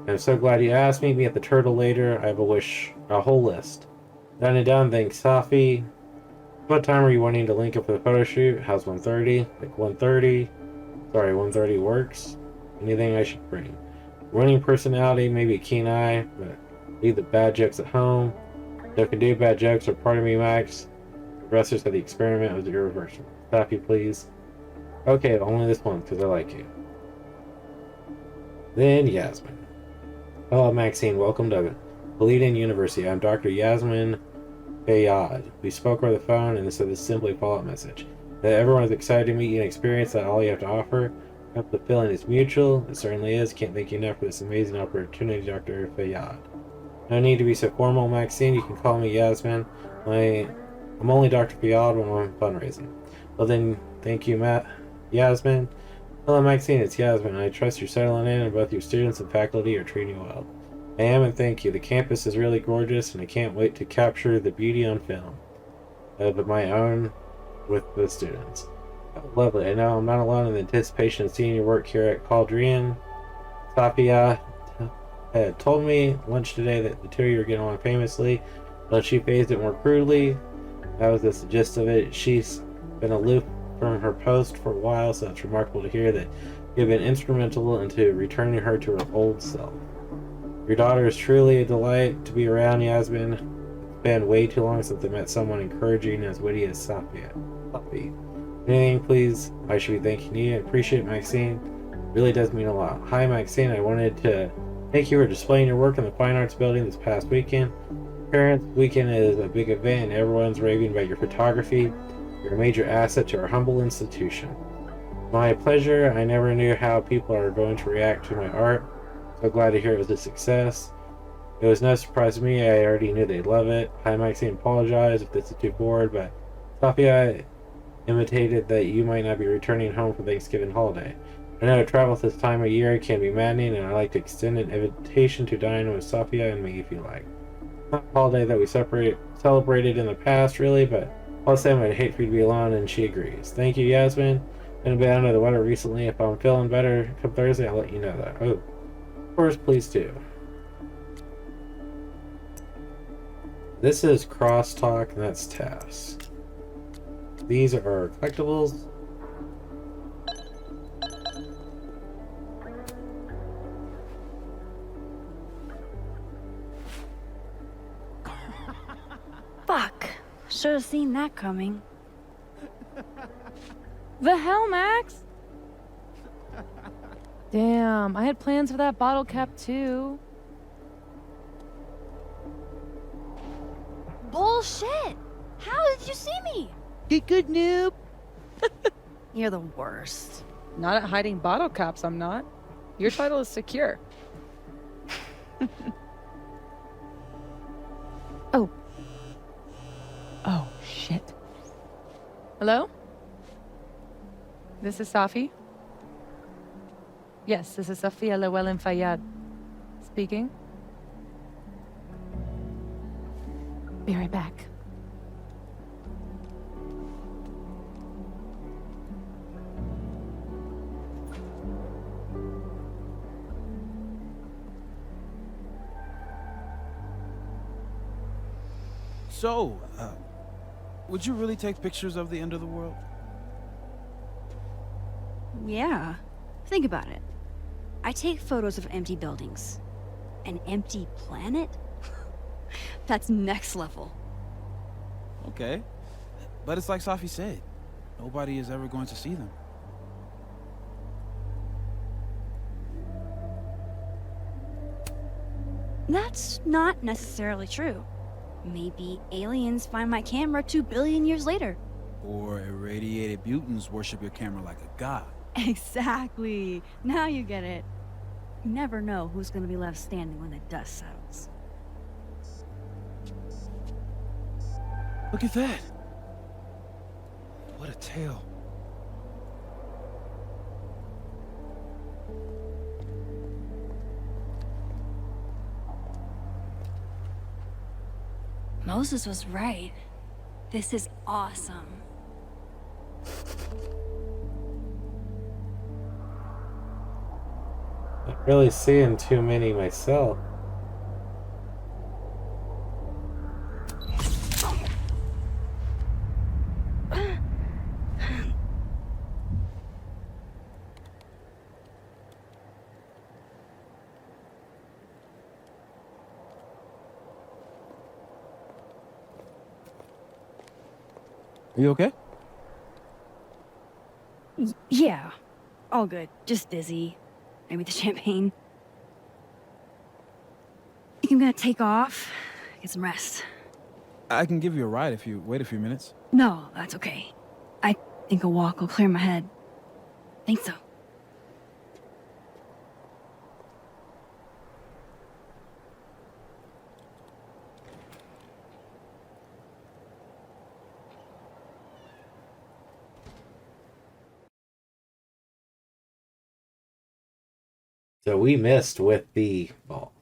I'm so glad you asked me. Meet me at the Turtle later. I have a whole list. Done and done. Thanks, Safi. What time are you wanting to link up for the photo shoot? How's 1:30? Like 1:30? Sorry, 1:30 works. Anything I should bring? Running personality, maybe a keen eye, but leave the bad jokes at home. If can do bad jokes or part of me, Max. The rest of the experiment was irreversible. Safi, please. Okay, only this one, because I like you. Then Yasmin. Hello, Maxine. Welcome to Bleeding University. I'm Dr. Yasmin Bayad. We spoke over the phone and said this simply follow-up message. That everyone is excited to meet you and experience that all you have to offer. I hope the feeling is mutual. It certainly is. Can't thank you enough for this amazing opportunity, Dr. Bayad. No need to be so formal, Maxine. You can call me Yasmin. I'm only Dr. Bayad when I'm fundraising. Well then, thank you, Yasmin. Hello, Maxine. It's Yasmin. I trust you're settling in and both your students and faculty are treating you well. I am, and thank you. The campus is really gorgeous, and I can't wait to capture the beauty on film of my own with the students. Oh, lovely. I know I'm not alone in the anticipation of seeing your work here at Cauldrian. Safia had told me lunch today that the two of you are getting along famously, but she phrased it more crudely. That was the gist of it. She's been aloof from her post for a while, so it's remarkable to hear that you've been instrumental into returning her to her old self. Your daughter is truly a delight to be around, Yasmin. It's been way too long since I met someone encouraging as witty as Safia. Anything, please, I should be thanking you. I appreciate Maxine. It really does mean a lot. Hi, Maxine. I wanted to thank you for displaying your work in the Fine Arts Building this past weekend. Parents Weekend is a big event and everyone's raving about your photography. You're a major asset to our humble institution. My pleasure. I never knew how people are going to react to my art. So glad to hear it was a success. It was no surprise to me. I already knew they'd love it. Hi, Maxine. Apologize if this is too bored, but Safia intimated that you might not be returning home for Thanksgiving holiday. I know travel this time of year can be maddening, and I'd like to extend an invitation to dine with Safia and me if you like. Not a holiday that we celebrated in the past, really, but all the same, I'd hate for you to be alone, and she agrees. Thank you, Yasmin. Been a bit under the weather recently. If I'm feeling better come Thursday, I'll let you know that. Oh, of course, please do. This is crosstalk, and that's tasks. These are collectibles. Fuck. Should have seen that coming. The hell, Max? Damn, I had plans for that bottle cap too. Bullshit! How did you see me? Get good, noob. You're the worst. Not at hiding bottle caps, I'm not. Your title is secure. Oh, shit. Hello? This is Safi? Yes, this is Safia Llewellyn Fayyad. Speaking. Be right back. So, would you really take pictures of the end of the world? Yeah. Think about it. I take photos of empty buildings. An empty planet? That's next level. Okay. But it's like Safi said. Nobody is ever going to see them. That's not necessarily true. Maybe aliens find my camera 2 billion years later. Or irradiated mutants worship your camera like a god. Exactly. Now you get it. You never know who's gonna be left standing when the dust settles. Look at that. What a tale. Moses was right. This is awesome. Not really seeing too many myself. Are you okay? Yeah. All good. Just dizzy. Maybe the champagne. I'm gonna take off. Get some rest. I can give you a ride if you wait a few minutes. No, that's okay. I think a walk will clear my head. Think so. So we missed with the ball.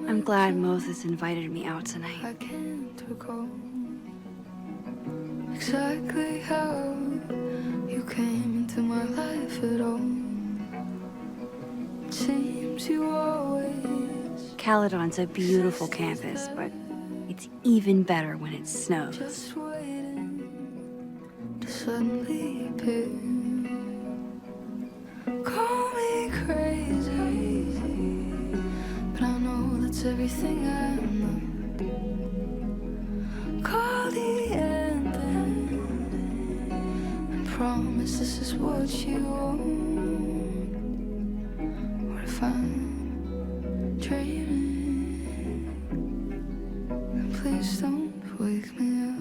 I'm glad Moses invited me out tonight. I can't recall exactly how you came into my life at all. It seems you always Caledon's a beautiful campus, but it's even better when it snows. just waiting to suddenly appear. Call me crazy, but I know that's everything I'm not. Call the end and promise this is what you want. What if I'm dreaming? And please don't wake me up.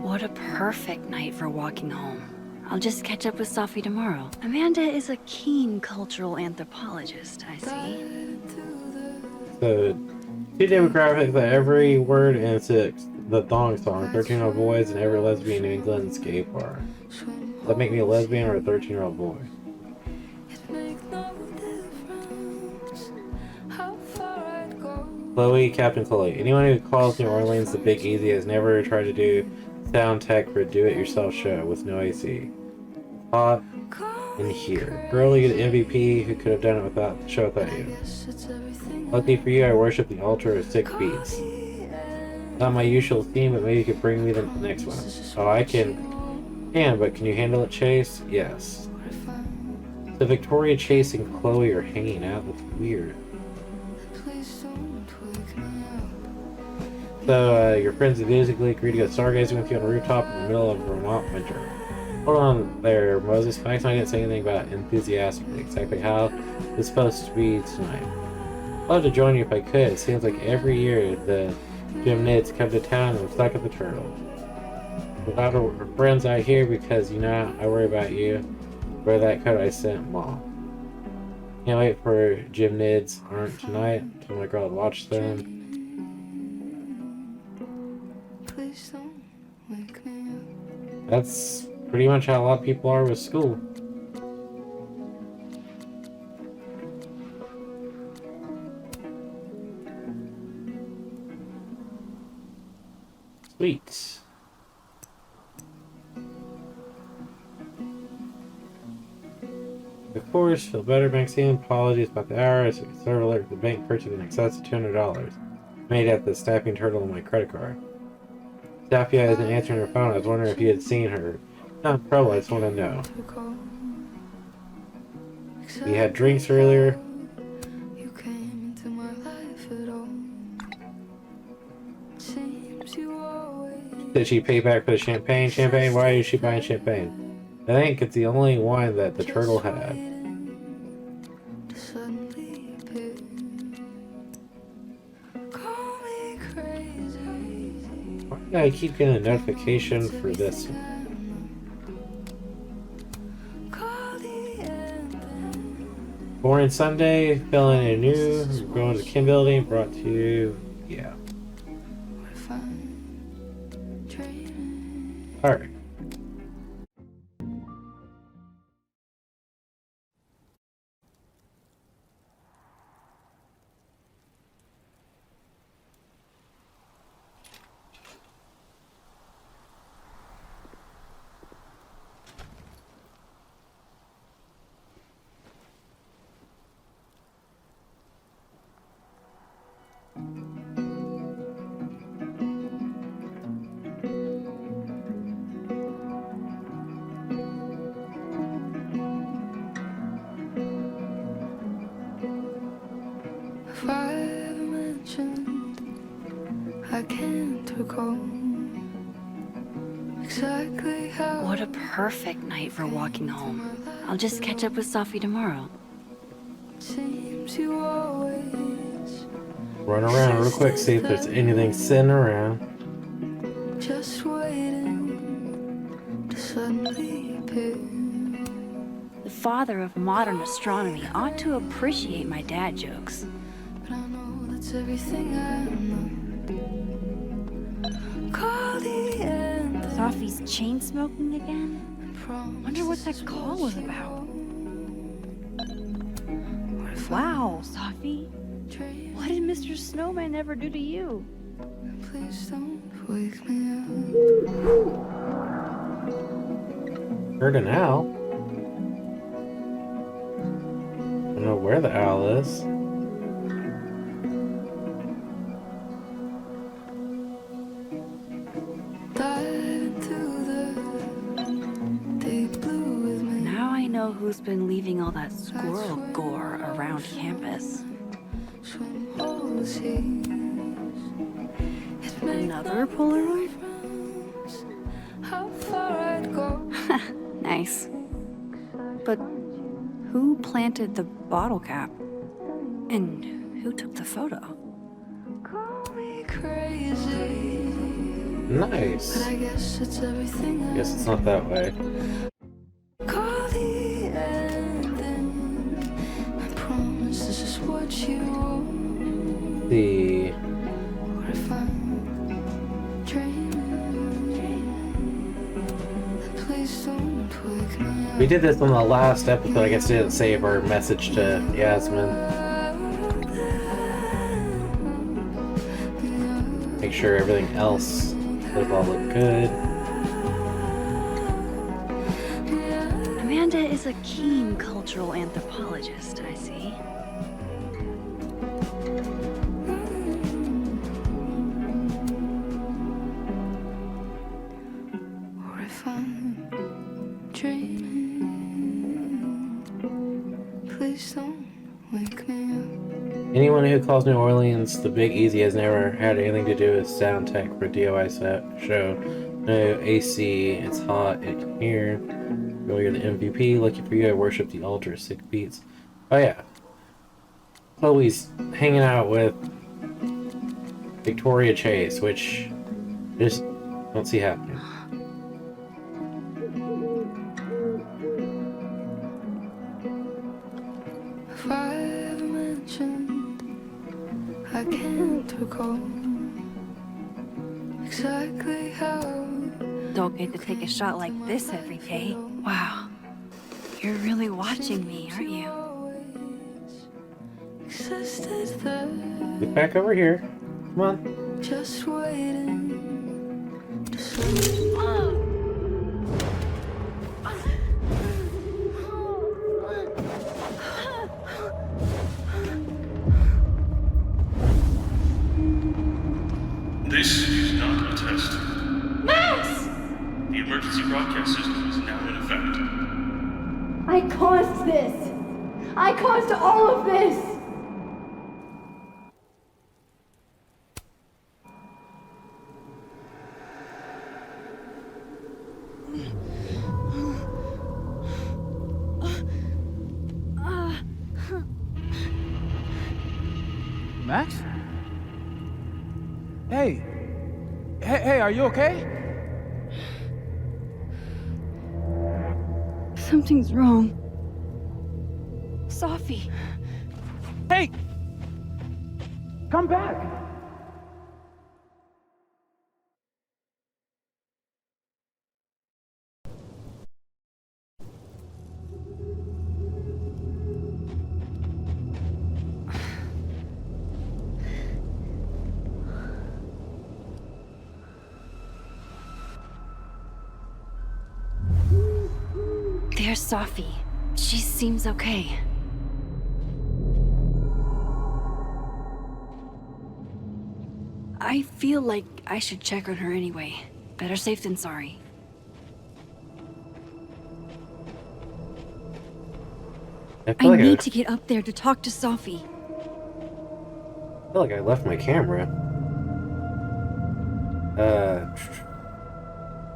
What a perfect night for walking home. I'll just catch up with Sophie tomorrow. Amanda is a keen cultural anthropologist, I see. So, two demographics that every word in the Thong Song, 13-year-old boys and every lesbian in New England gay bar. Does that make me a lesbian or a 13-year-old boy? Chloe, Captain Chloe. Anyone who calls New Orleans the Big Easy has never tried to do sound tech for a do-it-yourself show with no AC. Hot in here. Girl, you get the MVP who could have done it without the show without you. Lucky for you, I worship the altar of sick beats. Not my usual theme, but maybe you could bring me the next one. Oh, I can, but can you handle it, Chase? Yes. So Victoria, Chase, and Chloe are hanging out. That's weird. So, your friends musically agreed to go stargazing with you on a rooftop in the middle of Vermont winter. Hold on there, Moses. Max and I didn't say anything about enthusiastically. Exactly how it's supposed to be tonight. I'd love to join you if I could. It seems like every year the Jim Nids come to town and I'm stuck at the Turtle. Without our friends out here because, you know, I worry about you. Wear that coat I sent Mom. Can't wait for Jim Nids aren't tonight. Tell my girl to watch them. That's pretty much how a lot of people are with school. Sweet. Of course, feel better, Maxine. Apologies about the hour. As a server alert, the bank purchased in excess of $200. Made at the Snapping Turtle on my credit card. Daphia isn't answering her phone. I was wondering if you had seen her. Not in trouble, I just want to know. We had drinks earlier. Did she pay back for the champagne? Champagne? Why is she buying champagne? I think it's the only wine that the turtle had. Why do I keep getting a notification for this one? Born Sunday, filling in new, going to Kim Building, brought to you, yeah. Alright. If I ever mentioned I can't recall What a perfect night for walking home. I'll just catch up with Sophie tomorrow. Run around real quick, see if there's anything sitting around. Just waiting to suddenly appear. The father of modern astronomy ought to appreciate my dad jokes. But I know that's everything I know. Call the end. Sophie's chain smoking again? Wonder what that call was about. Wow, Sophie. What did Mr. Snowman ever do to you? Please don't wake me up. Heard an owl. I don't know where the owl is. Dive into the deep blue with me. Now I know who's been leaving all that squirrel gore around campus. Swim overseas. It makes Another Polaroid? how far I'd go. Nice. But who planted the bottle cap? And who took the photo? Call me crazy. Nice. But I guess it's everything I Guess it's not that way. call the ending. I promise this is what you want. The What if I'm dreaming? Please don't wake me up. we did this on the last episode. I guess we didn't save our message to Yasmin. Make sure everything else does all look good. Amanda is a keen cultural anthropologist, I see. Or if I'm dreaming, please don't wake me up. Anyone who calls New Orleans the Big Easy has never had anything to do with sound tech for DOI show. No AC, it's hot in here. Well, you're the MVP. Lucky for you, I worship the altar of sick beats. Oh yeah. Chloe's hanging out with Victoria Chase, which I just don't see happening. If I ever mentioned, I can't recall exactly how. Don't get to take a shot like this every day. Wow. You're really watching me, aren't you? Existed there, Get back over here. Come on. just waiting to This is not a test. Max! The emergency broadcast system is now in effect. I caused this! I caused all of this! Max? Hey. Hey, are you okay? Something's wrong. Sophie. Hey! Come back! There's Sophie. She seems okay. I feel like I should check on her anyway. Better safe than sorry. I need to get up there to talk to Sophie. I feel like I left my camera.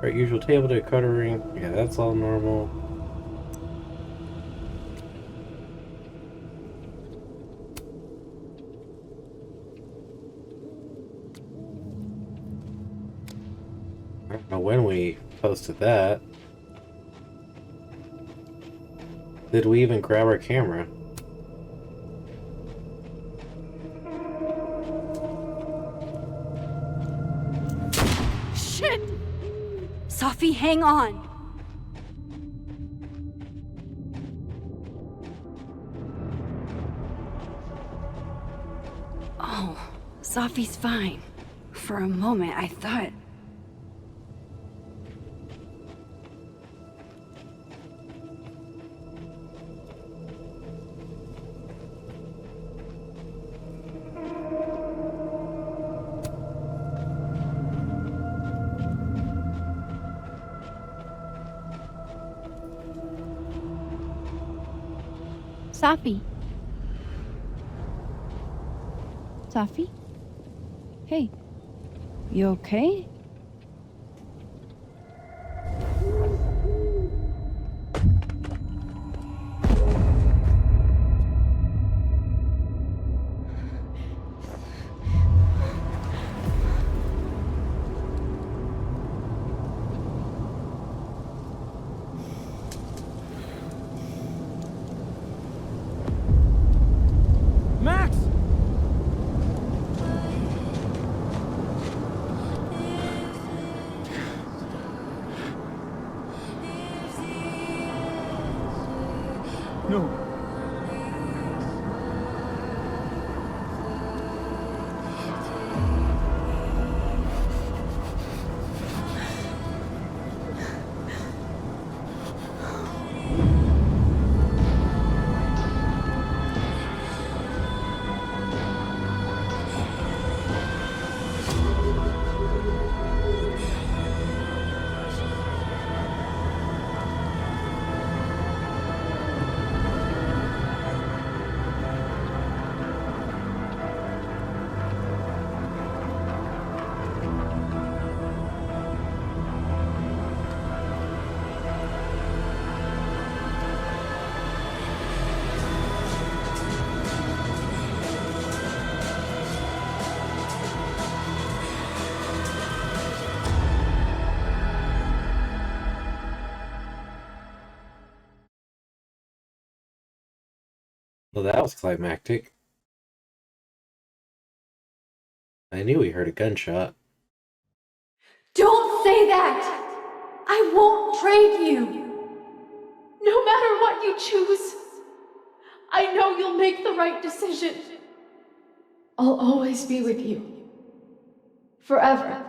Right, usual table decluttering. Yeah, that's all normal. I don't know when we posted that. Did we even grab our camera? Shit! Sophie, hang on! Oh, Sophie's fine. For a moment, I thought... Sophie? Sophie? Hey. You okay? Max! No. Well, that was climactic. I knew we heard a gunshot. Don't say that! I won't trade you! No matter what you choose, I know you'll make the right decision. I'll always be with you. Forever.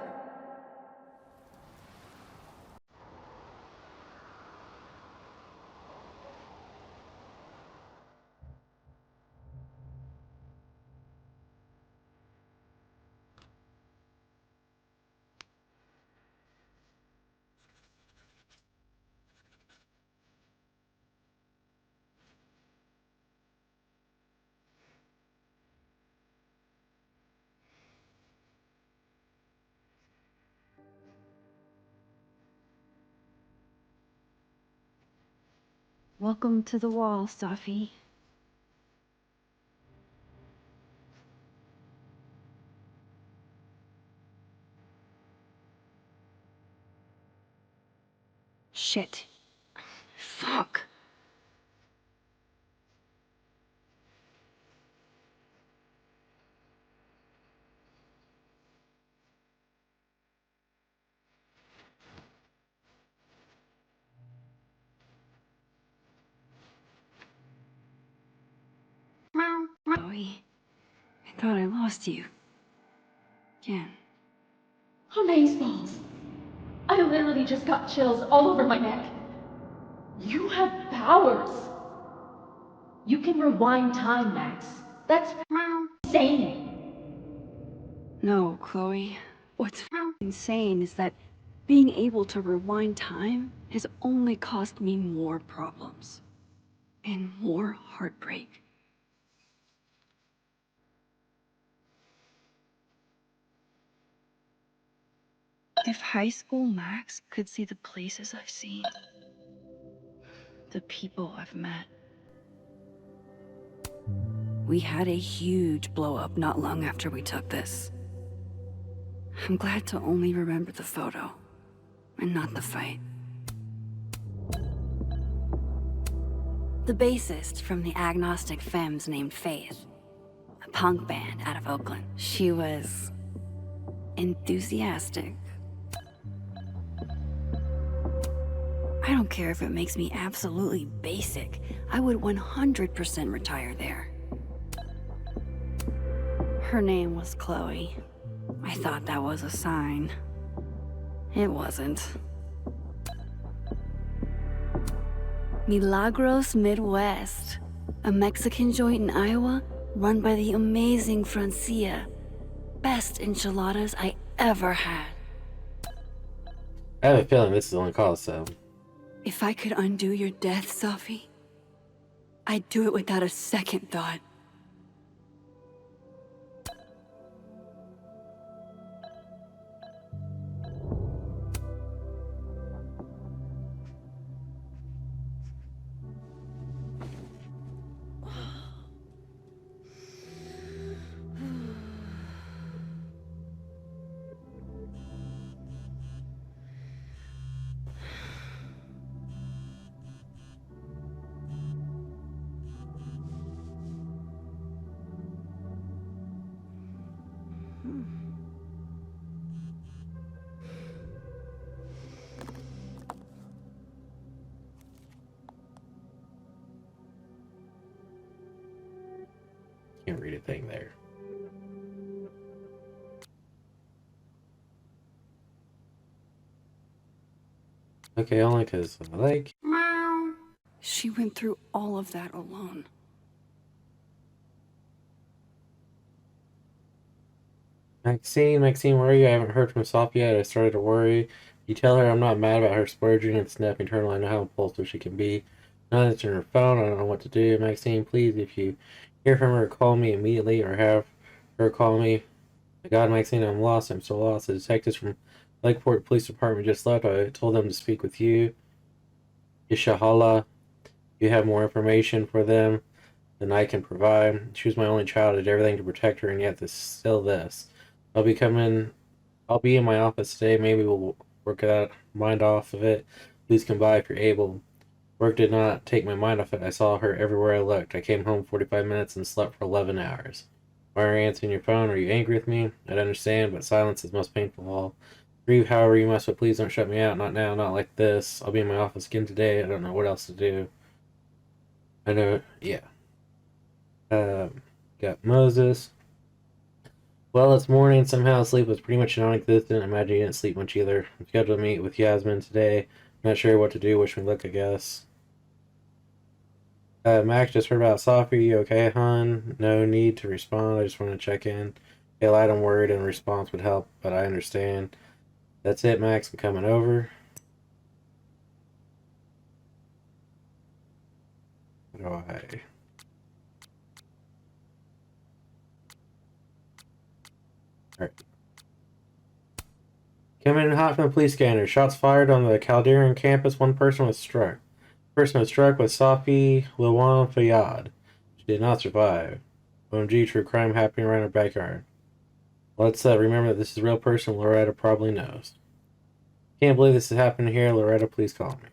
Welcome to the wall, Sophie. Shit. Fuck. Chloe, I thought I lost you. Again. Amazeballs. I literally just got chills all over my neck. You have powers. You can rewind time, Max. That's insane. No, Chloe. What's insane is that being able to rewind time has only caused me more problems. And more heartbreak. If high school Max could see the places I've seen, the people I've met. We had a huge blow up not long after we took this. I'm glad to only remember the photo and not the fight. The bassist from the agnostic femmes named Faith, a punk band out of Oakland. She was enthusiastic. I don't care if it makes me absolutely basic. I would 100% retire there. Her name was Chloe. I thought that was a sign. It wasn't. Milagros Midwest, a Mexican joint in Iowa run by the amazing Francia. Best enchiladas I ever had. I have a feeling this is only called so. If I could undo your death, Safi, I'd do it without a second thought. Can't read a thing there. Okay, only because I like. She went through all of that alone. Maxine, where are you? I haven't heard from Sophie yet. I started to worry. You tell her I'm not mad about her splurging and snapping turtle. I know how impulsive she can be. Not answering her phone. I don't know what to do. Maxine, please, if you hear from her, call me immediately or have her call me. My God, Maxine, I'm lost. I'm so lost. The detectives from Lakeport Police Department just left. I told them to speak with you. Ishahala, you have more information for them than I can provide. She was my only child. I did everything to protect her, and yet this still this. I'll be in my office today. Maybe we'll work that mind off of it. Please come by if you're able. Work did not take my mind off it. I saw her everywhere I looked. I came home 45 minutes and slept for 11 hours. Why are you answering your phone? Are you angry with me? I don't understand, but silence is most painful of all. Grieve however you must, but please don't shut me out. Not now, not like this. I'll be in my office again today. I don't know what else to do. I know, yeah. Got Moses. Well, it's morning. Somehow sleep was pretty much non-existent. I imagine you didn't sleep much either. I'm scheduled to meet with Yasmin today. Not sure what to do. Wish me luck, I guess. Max, just heard about Safi. You okay, hon? No need to respond. I just want to check in. Hey, lad, I'm worried and a response would help, but I understand. That's it, Max. I'm coming over. How do I... Alright. Coming in hot from the police scanner. Shots fired on the Calderian campus. One person was struck. The person was struck was Safi Lawan Fayyad. She did not survive. OMG, true crime happening right in our backyard. Let's remember that this is a real person. Loretta probably knows. Can't believe this is happening here. Loretta, please call me.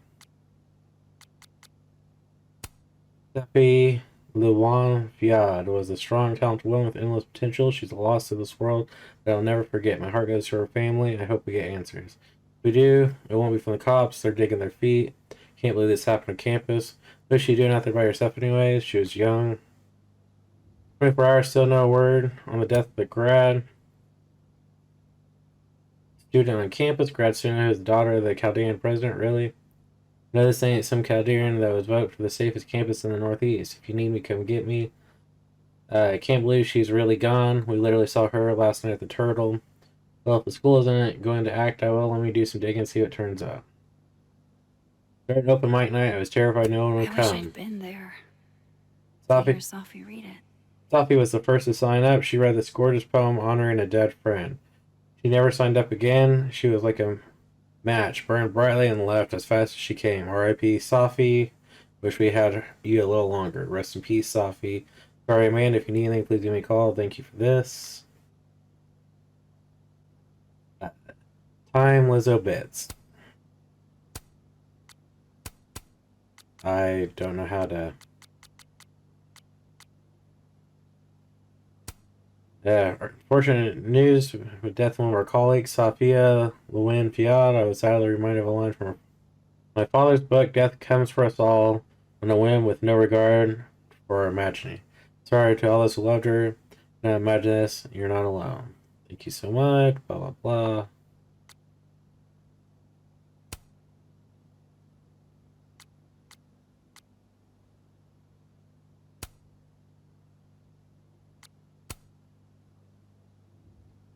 Safi Lawan Fayyad was a strong, talented woman with endless potential. She's a loss to this world that I'll never forget. My heart goes to her family. I hope we get answers. If we do, it won't be from the cops. They're digging their feet. Can't believe this happened on campus. Was she doing nothing by herself anyways? She was young. 24 hours, still no word on the death of the grad student on campus. Grad student who's the daughter of the Chaldean president, really? No, this ain't some Chaldean that was voted for the safest campus in the Northeast. If you need me, come get me. I can't believe she's really gone. We literally saw her last night at the Turtle. Well, if the school isn't going to act out well, let me do some digging and see what turns out. Started open mic night. I was terrified no one would come. I wish I'd been there. Sophie read it. Sophie was the first to sign up. She read this gorgeous poem honoring a dead friend. She never signed up again. She was like a match, burned brightly and left as fast as she came. R.I.P. Safi. Wish we had you a little longer. Rest in peace, Safi. Sorry, Amanda. If you need anything, please give me a call. Thank you for this. Time Lizzo bits. I don't know how to. Unfortunate news with death of one of our colleagues, Safia Lewin Fiat. I was sadly reminded of a line from my father's book, Death Comes for Us All on a whim with no regard for our imagining. Sorry to all those who loved her. Now imagine this, you're not alone. Thank you so much, blah, blah, blah.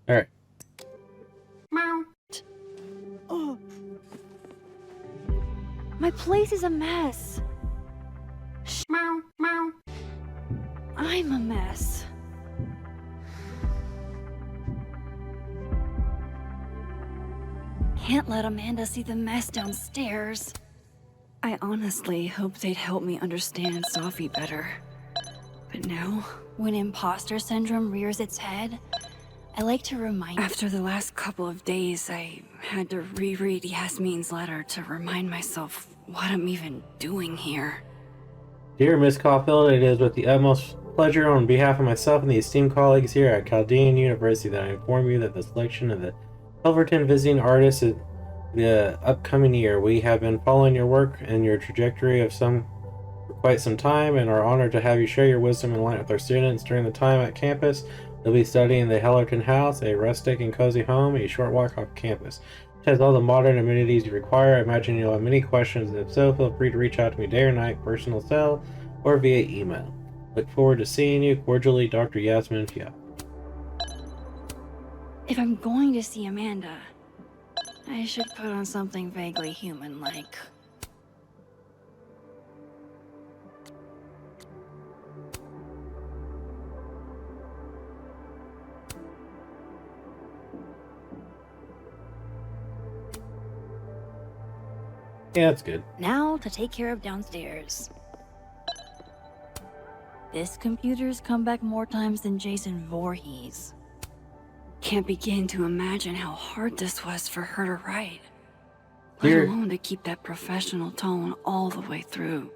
Alright. Meow. Oh. My place is a mess. Meow, meow. I'm a mess. Can't let Amanda see the mess downstairs. I honestly hoped they'd help me understand Safi better. But now, when imposter syndrome rears its head, I like to remind— After the last couple of days, I had to reread Yasmin's letter to remind myself what I'm even doing here. Dear Miss Caulfield, it is with the utmost pleasure on behalf of myself and the esteemed colleagues here at Chaldean University that I inform you that the selection of the Silverton visiting artist is the upcoming year. We have been following your work and your trajectory for quite some time and are honored to have you share your wisdom and light with our students during the time at campus. They'll be studying the Hellerton House, a rustic and cozy home, a short walk off campus. It has all the modern amenities you require. I imagine you'll have many questions, and if so, feel free to reach out to me day or night, personal cell, or via email. Look forward to seeing you. Cordially, Dr. Yasmin Fiat. If I'm going to see Amanda, I should put on something vaguely human-like. Yeah, that's good. Now to take care of downstairs. This computer's come back more times than Jason Voorhees. Can't begin to imagine how hard this was for her to write. Let alone to keep that professional tone all the way through.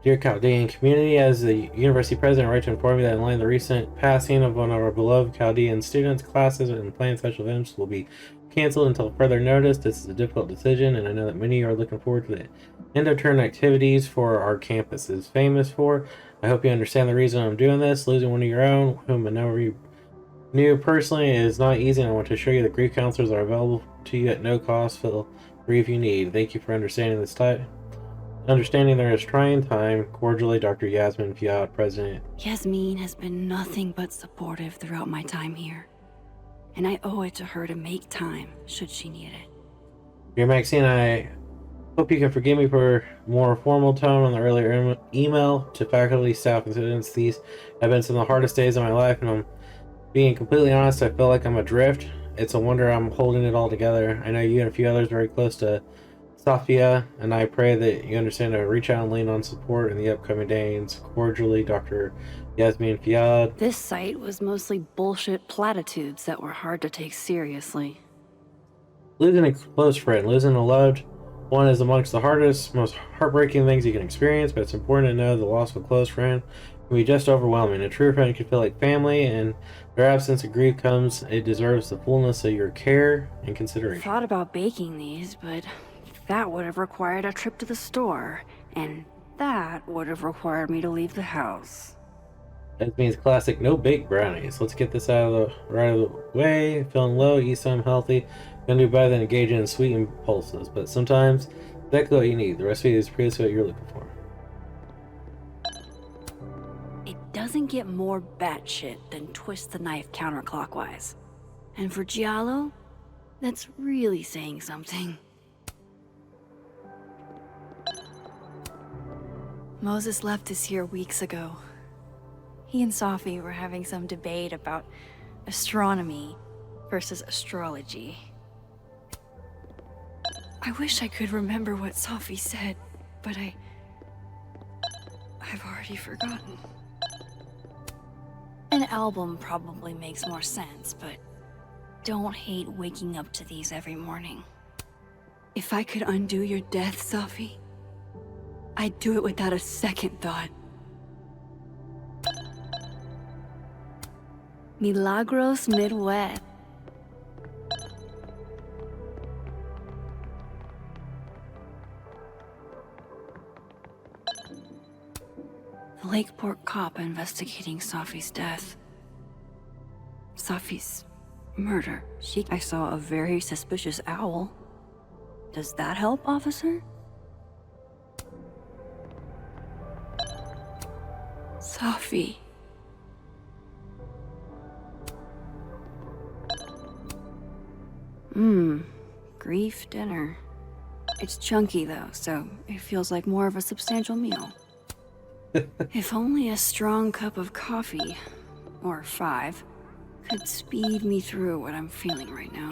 Dear Chaldean community, as the university president, I write to inform you that in line with the recent passing of one of our beloved Chaldean students, classes and planned special events will be canceled until further notice. This is a difficult decision, and I know that many are looking forward to the end-of-term activities for our campus is famous for. I hope you understand the reason I'm doing this. Losing one of your own, whom I never knew personally, is not easy, and I want to show you that grief counselors are available to you at no cost. Feel free if you need. Thank you for understanding this time. Understanding there is trying time. Cordially, Dr. Yasmin Fiat, President. Yasmin has been nothing but supportive throughout my time here. And I owe it to her to make time, should she need it. Dear Maxine, I hope you can forgive me for more formal tone on the earlier email to faculty, staff, and students. These have been some of the hardest days of my life, and I'm being completely honest, I feel like I'm adrift. It's a wonder I'm holding it all together. I know you and a few others very close to Safia, and I pray that you understand to reach out and lean on support in the upcoming days. Cordially, Dr. Yasmin Fiat. This site was mostly bullshit platitudes that were hard to take seriously. Losing a close friend, losing a loved one is amongst the hardest, most heartbreaking things you can experience, but it's important to know the loss of a close friend can be just overwhelming. A true friend can feel like family, and their absence of grief comes, it deserves the fullness of your care and consideration. I thought about baking these, but that would have required a trip to the store, and that would have required me to leave the house. That means classic no bake brownies. Let's get this out of the way. Feeling low, eat something healthy. Gonna do better than engaging in sweet impulses, but sometimes exactly what you need. The recipe is precisely what you're looking for. It doesn't get more batshit than twist the knife counterclockwise. And for Giallo, that's really saying something. Moses left us here weeks ago. He and Safi were having some debate about astronomy versus astrology. I wish I could remember what Sophie said, but I've already forgotten. An album probably makes more sense, but don't hate waking up to these every morning. If I could undo your death, Sophie, I'd do it without a second thought. Milagros Midwest. The Lakeport cop investigating Sophie's death. Sophie's murder. I saw a very suspicious owl. Does that help, officer? Sophie. Grief dinner. It's chunky though, so it feels like more of a substantial meal. If only a strong cup of coffee, or 5, could speed me through what I'm feeling right now.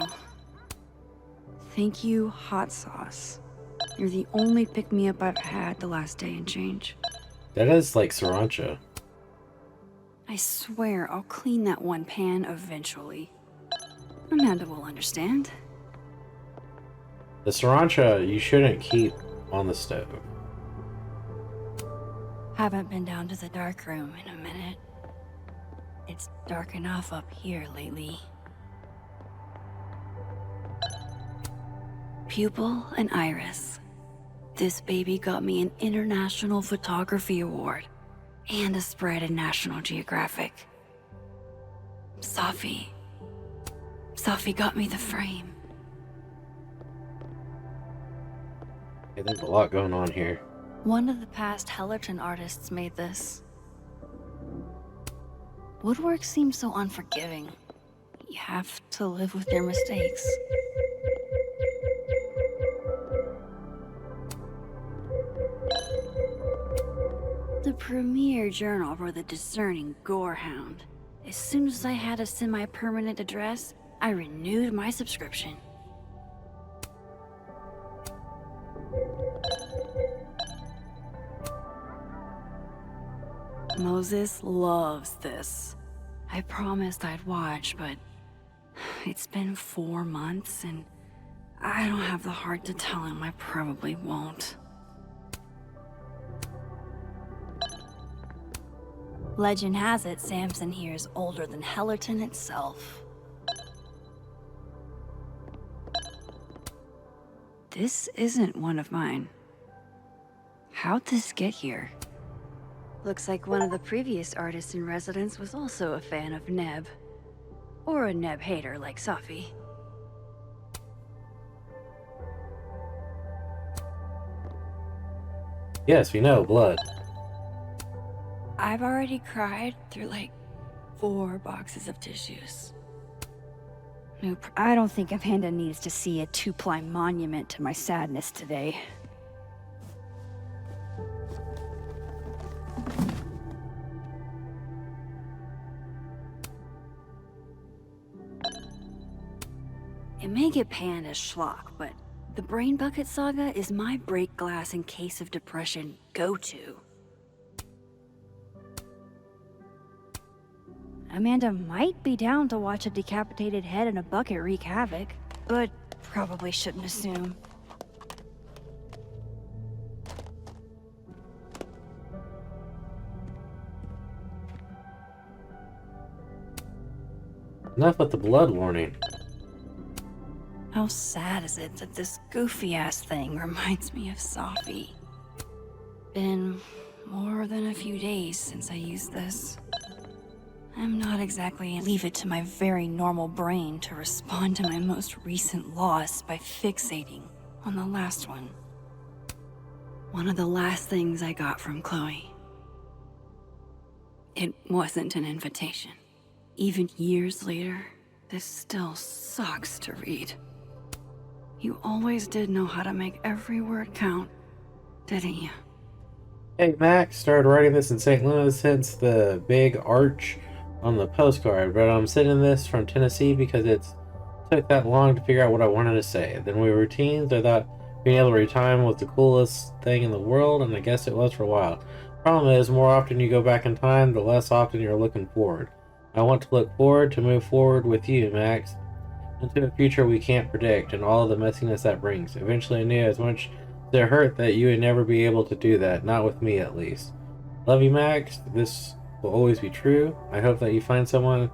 Thank you, hot sauce. You're the only pick-me-up I've had the last day and change. That is like sriracha. I swear I'll clean that one pan eventually. Amanda will understand. The sriracha you shouldn't keep on the stove. Haven't been down to the dark room in a minute. It's dark enough up here lately. Pupil and Iris. This baby got me an International Photography Award and a spread in National Geographic. Sophie got me the frame. Hey, there's a lot going on here. One of the past Hellerton artists made this. Woodwork seems so unforgiving. You have to live with your mistakes. The premier journal for the discerning gorehound. As soon as I had a semi-permanent address, I renewed my subscription. Moses loves this. I promised I'd watch, but it's been 4 months and I don't have the heart to tell him I probably won't. Legend has it Samson here is older than Hellerton itself. This isn't one of mine. How'd this get here? Looks like one of the previous artists in residence was also a fan of Neb. Or a Neb hater like Sophie. Yes, we know, blood. I've already cried through like 4 boxes of tissues. Nope, I don't think Amanda needs to see a 2-ply monument to my sadness today. It may get panned as schlock, but the Brain Bucket Saga is my break glass in case of depression go-to. Amanda might be down to watch a decapitated head in a bucket wreak havoc, but probably shouldn't assume. Enough with the blood warning. How sad is it that this goofy-ass thing reminds me of Sophie? Been more than a few days since I used this. I'm not exactly leave it to my very normal brain to respond to my most recent loss by fixating on the last one. One of the last things I got from Chloe. It wasn't an invitation. Even years later, this still sucks to read. You always did know how to make every word count, didn't you? Hey, Max started writing this in St. Louis since the big arch on the postcard, but I'm sending this from Tennessee because it's took that long to figure out what I wanted to say. Then we were teens. I thought being able to read time was the coolest thing in the world, and I guess it was for a while. Problem is, more often you go back in time, the less often you're looking forward. I want to look forward, to move forward with you, Max, into a future we can't predict, and all the messiness that brings. Eventually I knew as much as it hurt that you would never be able to do that, not with me at least. Love you, Max. This will always be true. I hope that you find someone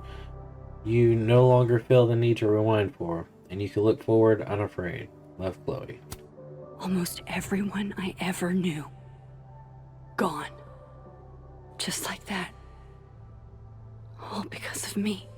you no longer feel the need to rewind for, and you can look forward unafraid. Love, Chloe. Almost everyone I ever knew. Gone. Just like that. All because of me.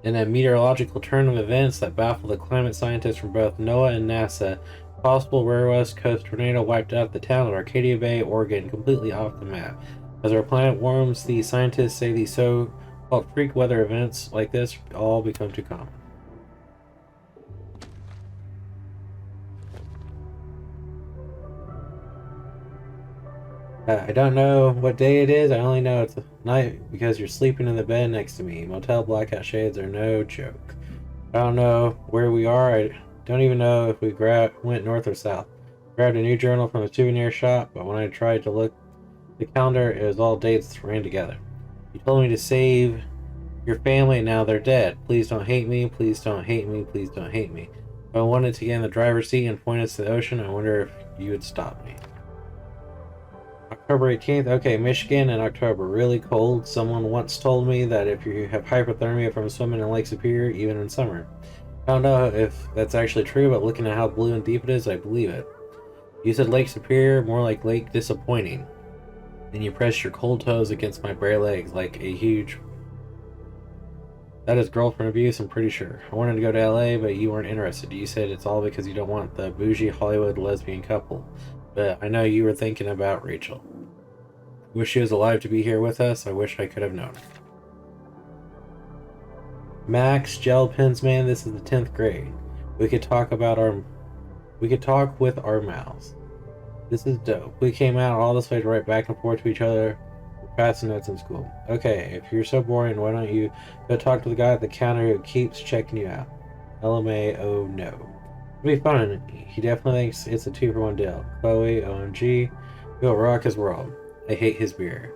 In a meteorological turn of events that baffled the climate scientists from both NOAA and NASA, a possible rare West Coast tornado wiped out the town of Arcadia Bay, Oregon, completely off the map. As our planet warms, the scientists say these so-called freak weather events like this all become too common. I don't know what day it is. I only know it's night because you're sleeping in the bed next to me. Motel blackout shades are no joke. I don't know where we are. I don't even know if we went north or south. Grabbed a new journal from a souvenir shop, but when I tried to look at the calendar, it was all dates ran together. You told me to save your family, and now they're dead. Please don't hate me. Please don't hate me. Please don't hate me. If I wanted to get in the driver's seat and point us to the ocean, I wonder if you would stop me. October 18th. Okay, Michigan in October. Really cold. Someone once told me that if you have hypothermia from swimming in Lake Superior, even in summer. I don't know if that's actually true, but looking at how blue and deep it is, I believe it. You said Lake Superior, more like Lake Disappointing. Then you pressed your cold toes against my bare legs like a huge... That is girlfriend abuse, I'm pretty sure. I wanted to go to LA, but you weren't interested. You said it's all because you don't want the bougie Hollywood lesbian couple. But I know you were thinking about Rachel. Wish she was alive to be here with us. I wish I could have known. Max, gel pens, man, this is the 10th grade. We could talk with our mouths. This is dope. We came out all this way to write back and forth to each other. We're passing notes in school. Okay, if you're so boring, why don't you go talk to the guy at the counter who keeps checking you out? LMAO, no. It'll be fun. He definitely thinks it's a 2-for-1 deal. Chloe, OMG, he'll rock his world. I hate his beer.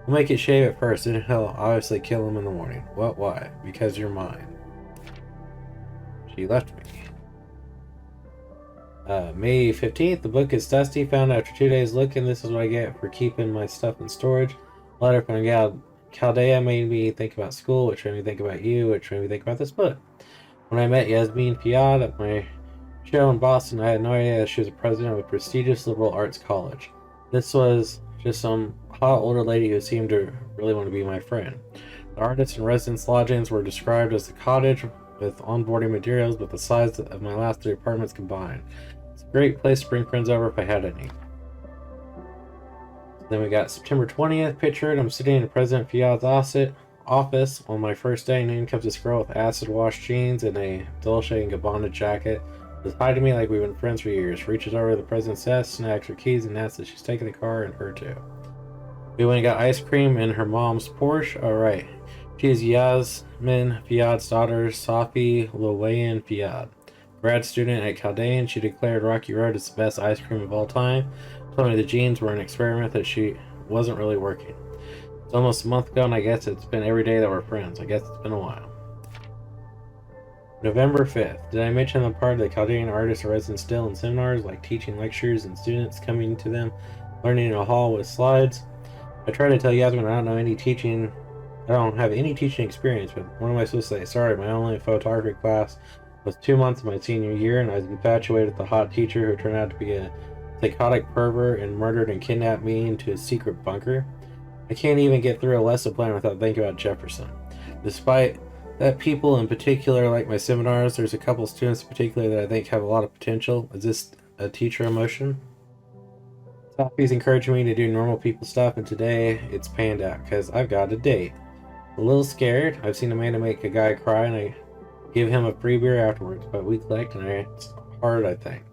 We'll make it shave at first, then he'll obviously kill him in the morning. What? Why? Because you're mine. She left me. May 15th, the book is dusty. Found after 2 days looking. This is what I get for keeping my stuff in storage. Letter from Chaldea made me think about school, which made me think about you, which made me think about this book. When I met Yasmin Fiad at my show in Boston, I had no idea that she was a president of a prestigious liberal arts college. This was just some hot older lady who seemed to really want to be my friend. The artist and residence lodgings were described as the cottage with onboarding materials, but the size of my last 3 apartments combined. It's a great place to bring friends over if I had any. Then we got September 20th, pictured. I'm sitting in President Fiat's office on my first day, and in comes this girl with acid wash jeans and a Dolce & Gabbana jacket. Says hi to me like we've been friends for years. Reaches over to the president's desk, snags her keys, and asks if she's taking the car and her too. We went and got ice cream in her mom's Porsche. Alright. She is Yasmin Fiad's daughter, Safi Lowayan Fiad. Grad student at Chaldean, she declared Rocky Road is the best ice cream of all time. Told me the jeans were an experiment that she wasn't really working. It's almost a month ago, and I guess it's been every day that we're friends. I guess it's been a while. November 5th. Did I mention the part of the Chaldean artists are resident still in seminars, like teaching lectures and students coming to them, learning in a hall with slides? I try to tell Yasmin I don't have any teaching experience, but what am I supposed to say? Sorry, my only photography class was 2 months of my senior year, and I was infatuated with the hot teacher who turned out to be a psychotic pervert and murdered and kidnapped me into a secret bunker. I can't even get through a lesson plan without thinking about Jefferson. Despite that, people in particular like my seminars, there's a couple students in particular that I think have a lot of potential. Is this a teacher emotion? Sophie's encouraging me to do normal people stuff, and today it's panned out because I've got a date. A little scared. I've seen Amanda make a guy cry, and I give him a free beer afterwards, but we collect, and it's hard, I think.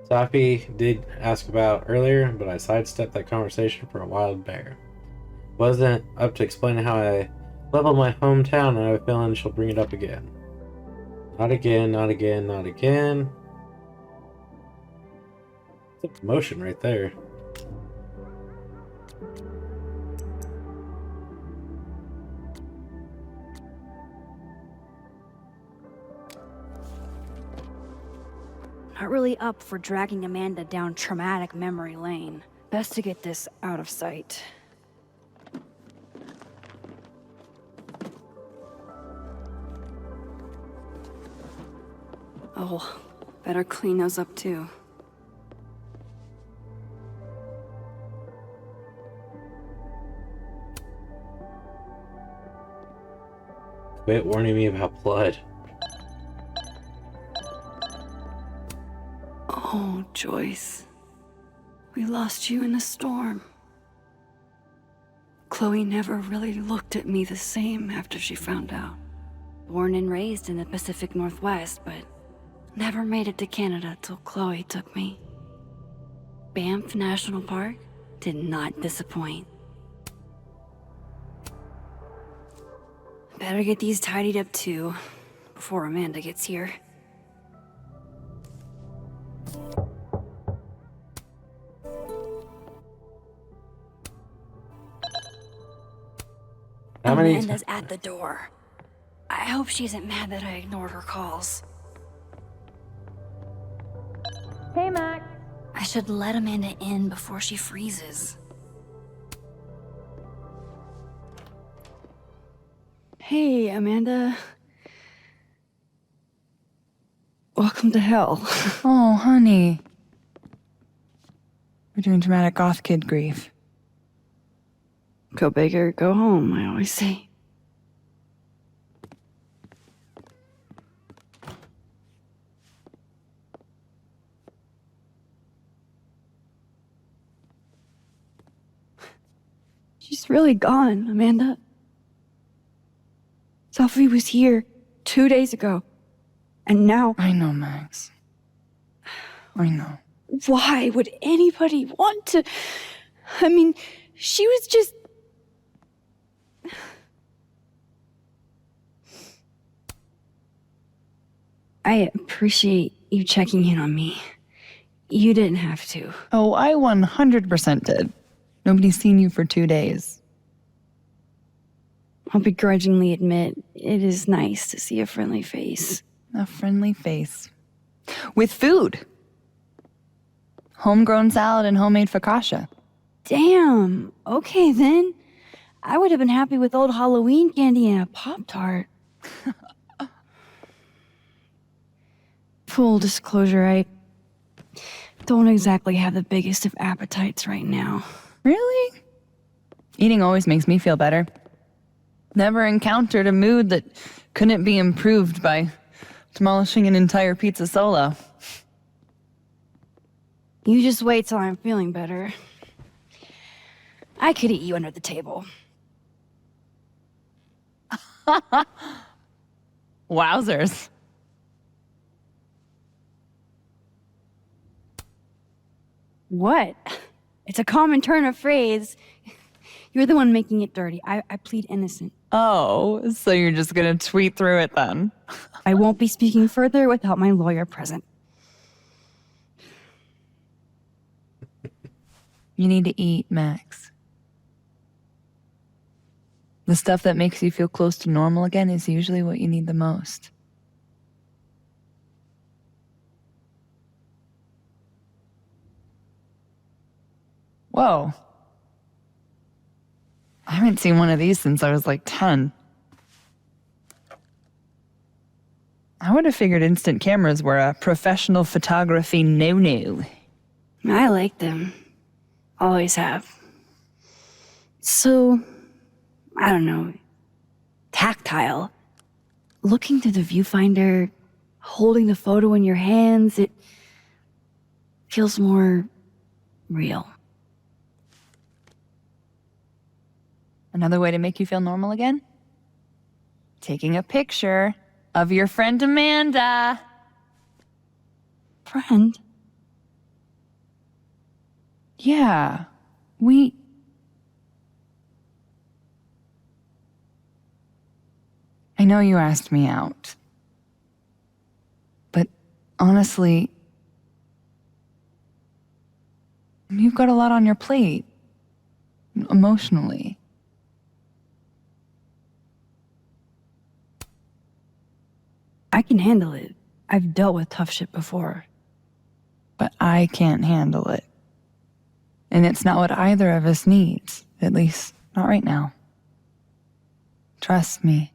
Sophie did ask about earlier, but I sidestepped that conversation for a wild bear. Wasn't up to explaining how I leveled my hometown, and I have a feeling she'll bring it up again. Not again, not again, not again. It's a promotion right there. Not really up for dragging Amanda down traumatic memory lane. Best to get this out of sight. Oh, better clean those up too. Quit warning me about blood. Oh, Joyce. We lost you in a storm. Chloe never really looked at me the same after she found out. Born and raised in the Pacific Northwest, but never made it to Canada till Chloe took me. Banff National Park did not disappoint. Better get these tidied up too, before Amanda gets here. Amanda's at the door. I hope she isn't mad that I ignored her calls. Hey, Max. I should let Amanda in before she freezes. Hey, Amanda. Welcome to hell. Oh, honey. We're doing dramatic goth kid grief. Go big or go home, I always say. She's really gone, Amanda. Sophie was here 2 days ago. And now... I know, Max. I know. Why would anybody want to... I mean, she was just... I appreciate you checking in on me. You didn't have to. Oh, I 100% did. Nobody's seen you for 2 days. I'll begrudgingly admit, it is nice to see a friendly face. A friendly face. With food. Homegrown salad and homemade focaccia. Damn, okay then. I would have been happy with old Halloween candy and a Pop-Tart. Full disclosure, I don't exactly have the biggest of appetites right now. Really? Eating always makes me feel better. Never encountered a mood that couldn't be improved by demolishing an entire pizza solo. You just wait till I'm feeling better. I could eat you under the table. Wowzers. What? It's a common turn of phrase. You're the one making it dirty. I plead innocent. Oh, so you're just gonna tweet through it then? I won't be speaking further without my lawyer present. You need to eat, Max. The stuff that makes you feel close to normal again is usually what you need the most. Whoa. I haven't seen one of these since I was like 10. I would have figured instant cameras were a professional photography no-no. I like them. Always have. So, I don't know, tactile. Looking through the viewfinder, holding the photo in your hands, it feels more real. Another way to make you feel normal again? Taking a picture of your friend Amanda. Friend? Yeah, I know you asked me out. Honestly, you've got a lot on your plate. Emotionally. I can handle it. I've dealt with tough shit before. But I can't handle it. And it's not what either of us needs. At least, not right now. Trust me.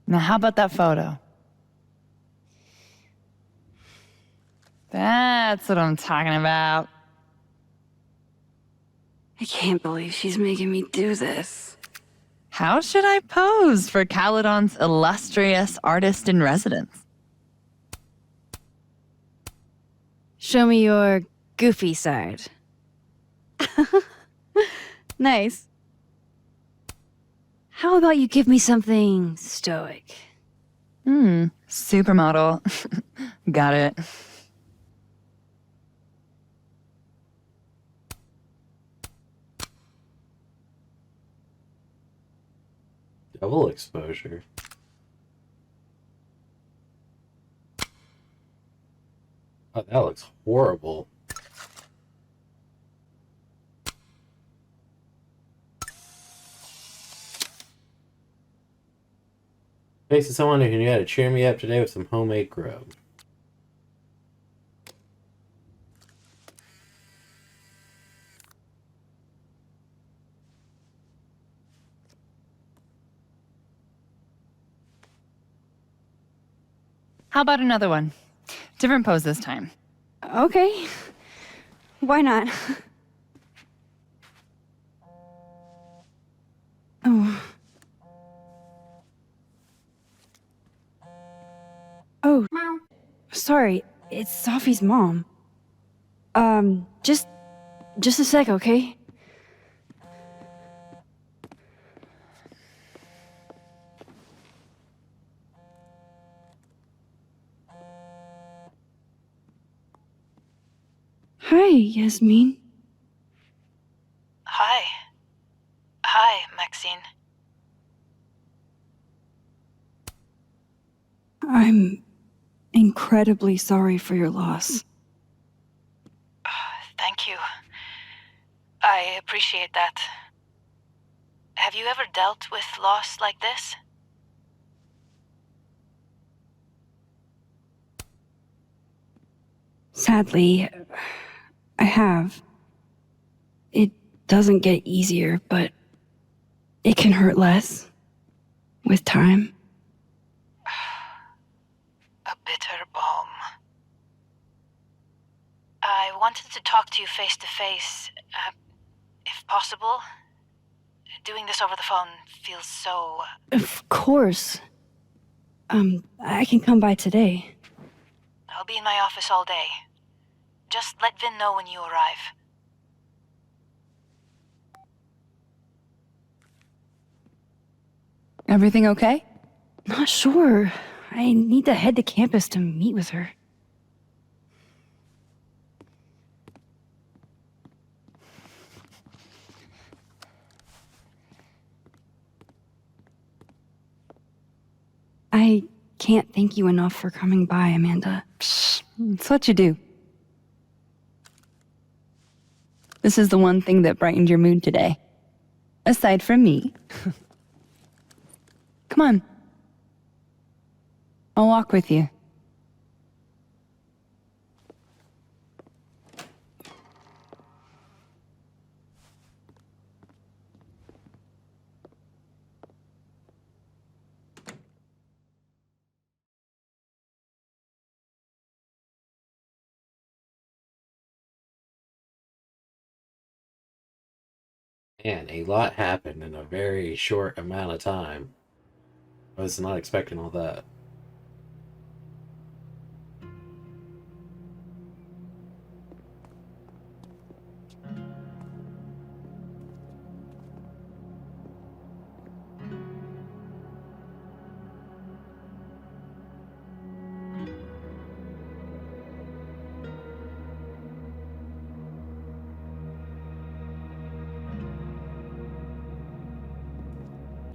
Now, how about that photo? That's what I'm talking about. I can't believe she's making me do this. How should I pose for Caledon's illustrious artist in residence? Show me your goofy side. Nice. How about you give me something stoic? Supermodel. Got it. Double exposure. Oh, that looks horrible. Thanks to someone who knew how to cheer me up today with some homemade grub. How about another one? Different pose this time. Okay. Why not? Oh. Oh. Sorry, it's Sophie's mom. Just a sec, okay? Hi, Yasmin. Hi. Hi, Maxine. I'm incredibly sorry for your loss. Thank you. I appreciate that. Have you ever dealt with loss like this? Sadly, I have. It doesn't get easier, but it can hurt less with time. A bitter balm. I wanted to talk to you face to face, if possible. Doing this over the phone feels so... Of course. I can come by today. I'll be in my office all day. Just let Vin know when you arrive. Everything okay? Not sure. I need to head to campus to meet with her. I can't thank you enough for coming by, Amanda. It's what you do. This is the one thing that brightened your mood today. Aside from me. Come on. I'll walk with you. Man, a lot happened in a very short amount of time. I was not expecting all that.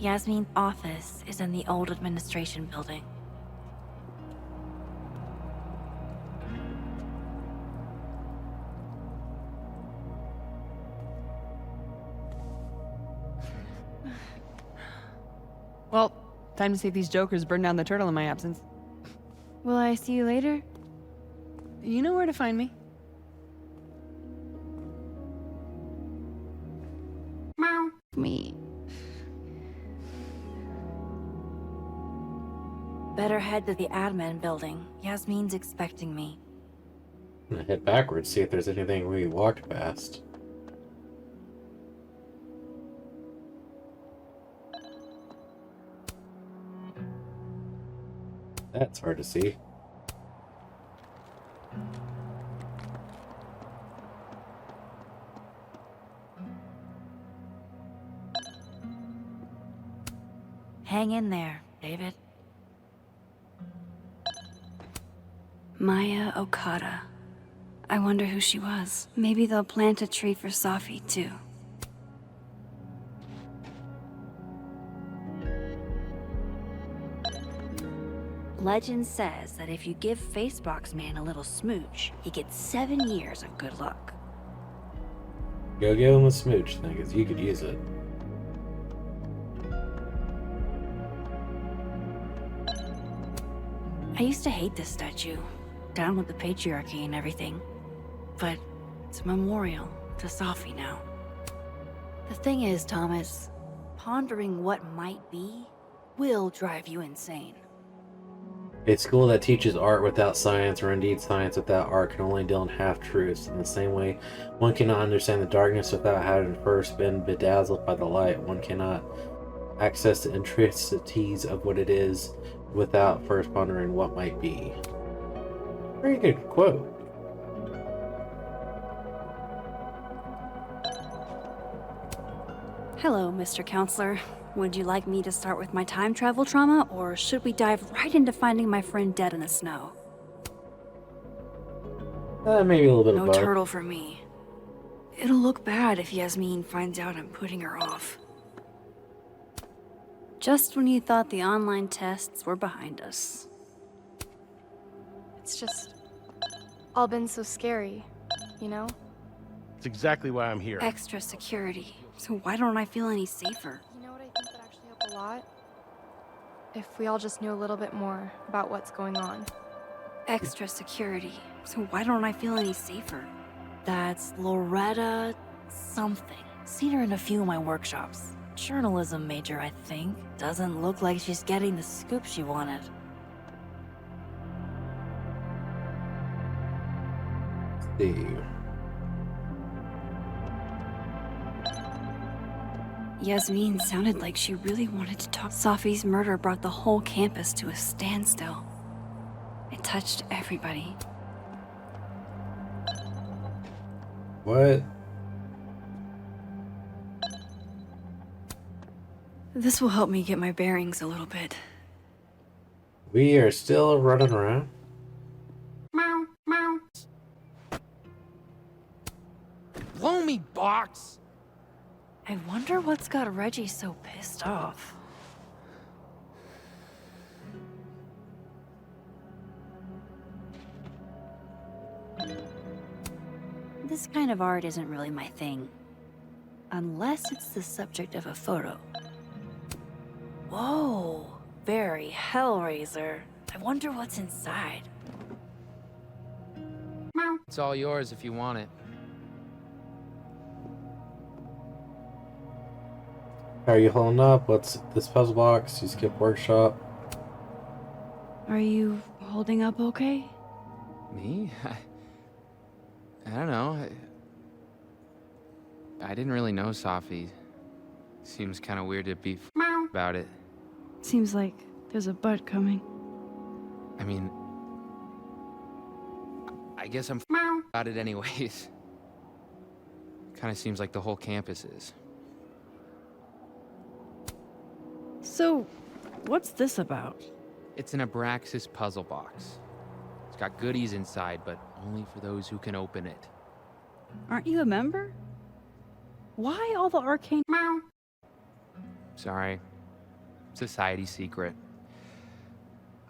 Yasmin's office is in the old administration building. Well, time to see if these jokers burn down the turtle in my absence. Will I see you later? You know where to find me. Meow. Me. Better head to the admin building. Yasmin's expecting me. I'm gonna head backwards, see if there's anything we walked past. That's hard to see. Hang in there, David. Maya Okada. I wonder who she was. Maybe they'll plant a tree for Safi, too. Legend says that if you give Facebox Man a little smooch, he gets 7 years of good luck. Go give him a smooch thing, because you could use it. I used to hate this statue. Down with the patriarchy and everything. But it's a memorial to Safi now. The thing is, Thomas, pondering what might be will drive you insane. A school that teaches art without science, or indeed science without art, can only deal in half-truths. In the same way, one cannot understand the darkness without having first been bedazzled by the light. One cannot access the intricacies of what it is without first pondering what might be. Very good quote. Hello, Mr. Counselor. Would you like me to start with my time travel trauma, or should we dive right into finding my friend dead in the snow? Maybe a little bit of No both. turtle for me. It'll look bad if Yasmin finds out I'm putting her off. Just when you thought the online tests were behind us. It's just all been so scary, you know? It's exactly why I'm here. Extra security. So why don't I feel any safer? You know what I think would actually help a lot? If we all just knew a little bit more about what's going on. Extra security. So why don't I feel any safer? That's Loretta something. Seen her in a few of my workshops. Journalism major, I think. Doesn't look like she's getting the scoop she wanted. See. Yasmin sounded like she really wanted to talk. Safi's murder brought the whole campus to a standstill. It touched everybody. What? This will help me get my bearings a little bit. We are still running around. Meow, meow. Blow me, box! I wonder what's got Reggie so pissed off. This kind of art isn't really my thing. Unless it's the subject of a photo. Whoa, very Hellraiser. I wonder what's inside. Meow. It's all yours if you want it. How are you holding up? What's this puzzle box? You skipped workshop. Are you holding up okay? Me? I don't know. I didn't really know Safi. Seems kind of weird to be about it. Seems like there's a but coming. I mean, I guess I'm about it anyways. Kind of seems like the whole campus is. So, what's this about? It's an Abraxas puzzle box. It's got goodies inside, but only for those who can open it. Aren't you a member? Why all the arcane? Meow. Sorry. Society secret.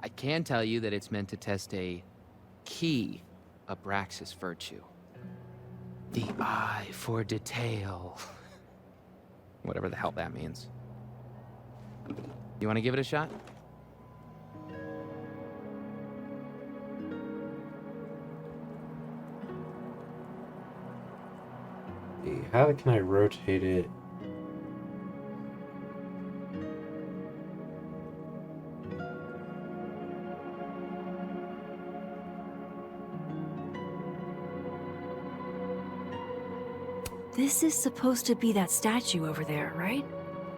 I can tell you that it's meant to test a key Abraxas virtue. The eye for detail. Whatever the hell that means. You want to give it a shot? How can I rotate it? This is supposed to be that statue over there, right?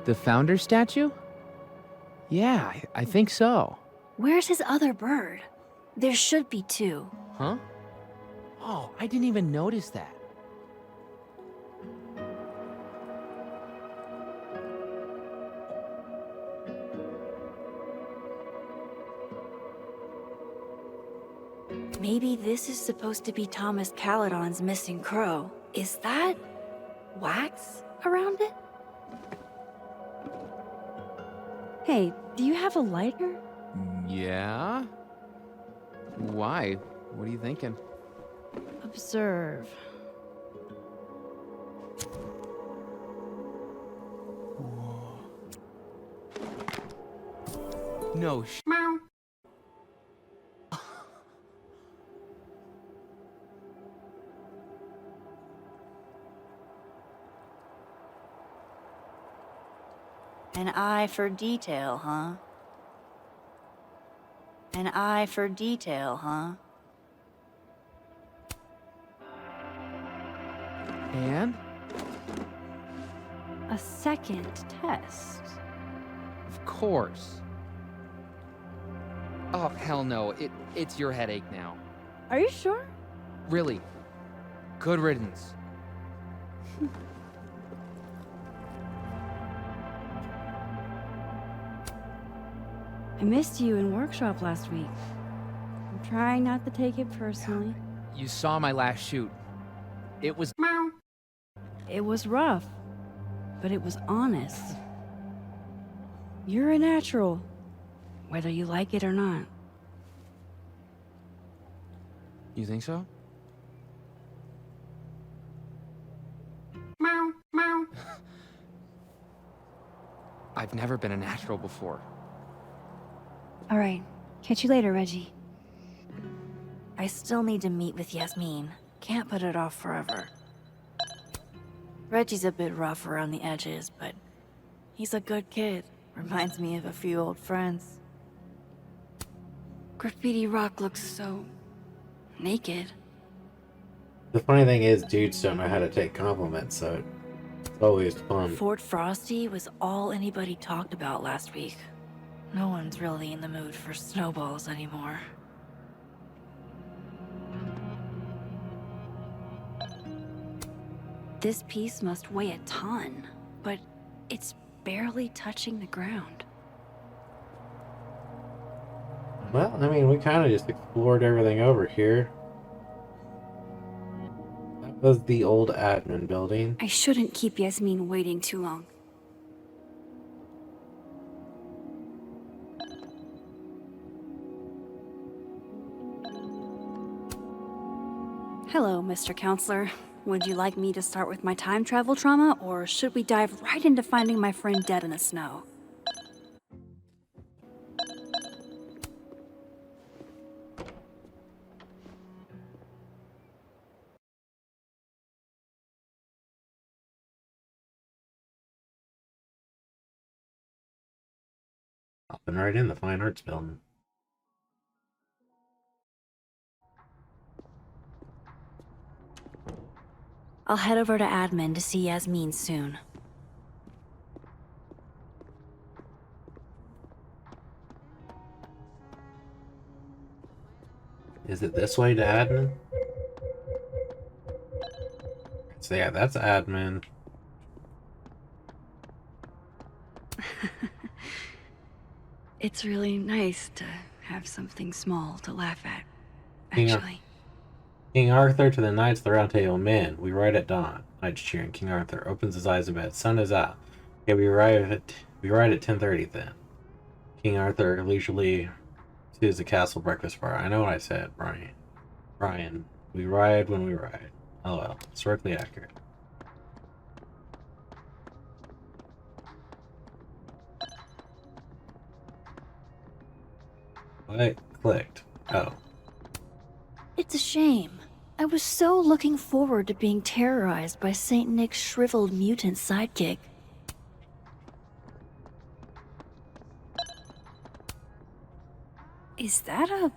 The founder statue? Yeah, I think so. Where's his other bird? There should be two. Huh? Oh, I didn't even notice that. Maybe this is supposed to be Thomas Caledon's missing crow. Is that wax around it? Hey, do you have a lighter? Yeah? Why? What are you thinking? Observe. No Meow. An eye for detail, huh? An eye for detail, huh? And? A second test. Of course. Oh, hell no. It's your headache now. Are you sure? Really. Good riddance. I missed you in workshop last week. I'm trying not to take it personally. You saw my last shoot. It was... Meow. It was rough, but it was honest. You're a natural, whether you like it or not. You think so? Meow, meow. I've never been a natural before. All right, catch you later, Reggie. I still need to meet with Yasmin. Can't put it off forever. Reggie's a bit rough around the edges, but he's a good kid. Reminds me of a few old friends. Graffiti Rock looks so... naked. The funny thing is, dudes don't know how to take compliments, so it's always fun. Fort Frosty was all anybody talked about last week. No one's really in the mood for snowballs anymore. This piece must weigh a ton, but it's barely touching the ground. Well, I mean, we kind of just explored everything over here. That was the old admin building. I shouldn't keep Yasmin waiting too long. Hello, Mr. Counselor. Would you like me to start with my time travel trauma, or should we dive right into finding my friend dead in the snow? Hopping right in the Fine Arts building. I'll head over to admin to see Yasmin soon. Is it this way to admin? So yeah, that's admin. It's really nice to have something small to laugh at, Yeah. actually. King Arthur to the Knights of the Round Table. Men, we ride at dawn. Knights cheering. King Arthur opens his eyes a bit. Sun is out. Okay, we ride at 10:30 then. King Arthur leisurely to the castle breakfast bar. I know what I said, Brian. Brian, we ride when we ride. Oh well, historically accurate. What clicked? Oh. It's a shame. I was so looking forward to being terrorized by Saint Nick's shriveled mutant sidekick. Is that a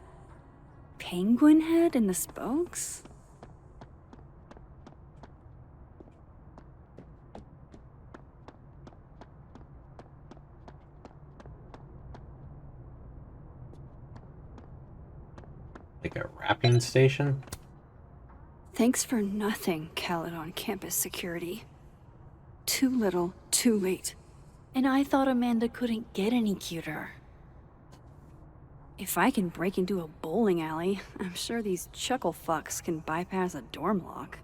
penguin head in the spokes? Like a wrapping station? Thanks for nothing, Caledon campus security. Too little, too late. And I thought Amanda couldn't get any cuter. If I can break into a bowling alley, I'm sure these chuckle fucks can bypass a dorm lock.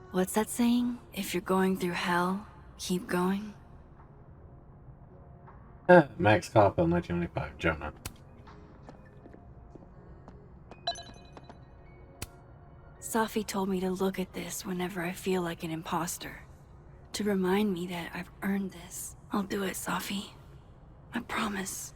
What's that saying? If you're going through hell, keep going? Max Caulfield, 1995, Jonah. Safi told me to look at this whenever I feel like an imposter. To remind me that I've earned this. I'll do it, Safi. I promise.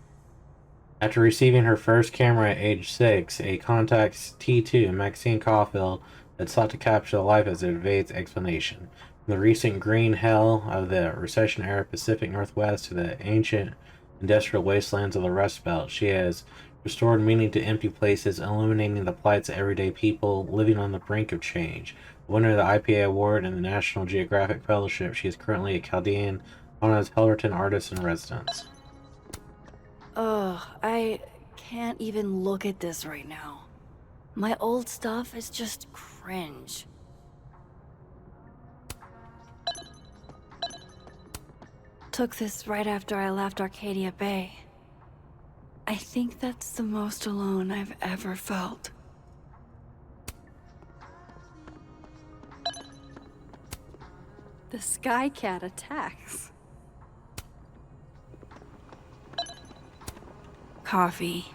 After receiving her first camera at age 6, a Contax T2, Maxine Caulfield had sought to capture the life as it evades explanation. From the recent green hell of the recession-era Pacific Northwest to the ancient industrial wastelands of the Rust Belt, she has restored meaning to empty places, illuminating the plights of everyday people living on the brink of change. Winner of the IPA Award and the National Geographic Fellowship, she is currently a Chaldean Anna's Hellerton artist in residence. Ugh, I can't even look at this right now. My old stuff is just cringe. Took this right after I left Arcadia Bay. I think that's the most alone I've ever felt. The Sky Cat attacks. Coffee,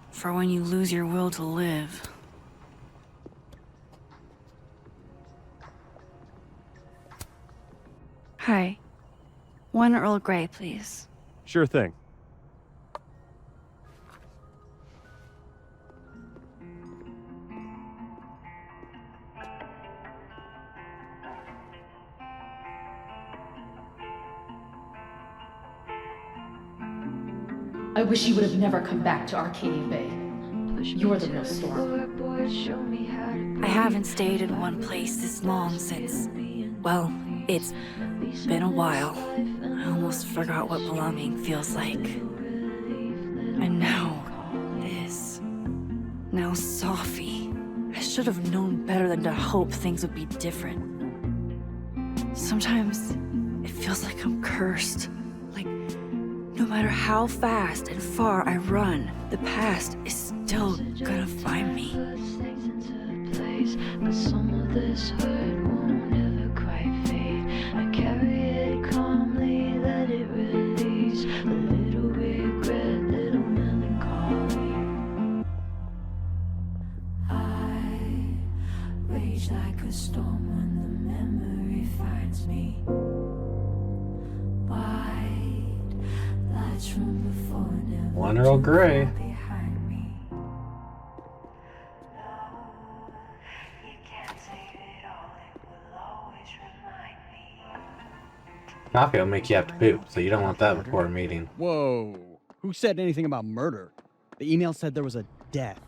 for when you lose your will to live. Hi. One Earl Grey, please. Sure thing. I wish you would have never come back to Arcadia Bay. You're the real storm. I haven't stayed in one place this long since... Well, it's been a while. I almost forgot what belonging feels like. And now, this. Now Safi. I should have known better than to hope things would be different. Sometimes, it feels like I'm cursed. Like, no matter how fast and far I run, the past is still gonna find me. But some of this hurt won't ever quite fade. I carry it calmly, let it release. A little regret, little melancholy. I rage like a storm when the memory finds me. White lights from before never. One Earl Grey. Coffee will make you have to poop, so you don't want that before a meeting. Whoa. Who said anything about murder? The email said there was a death.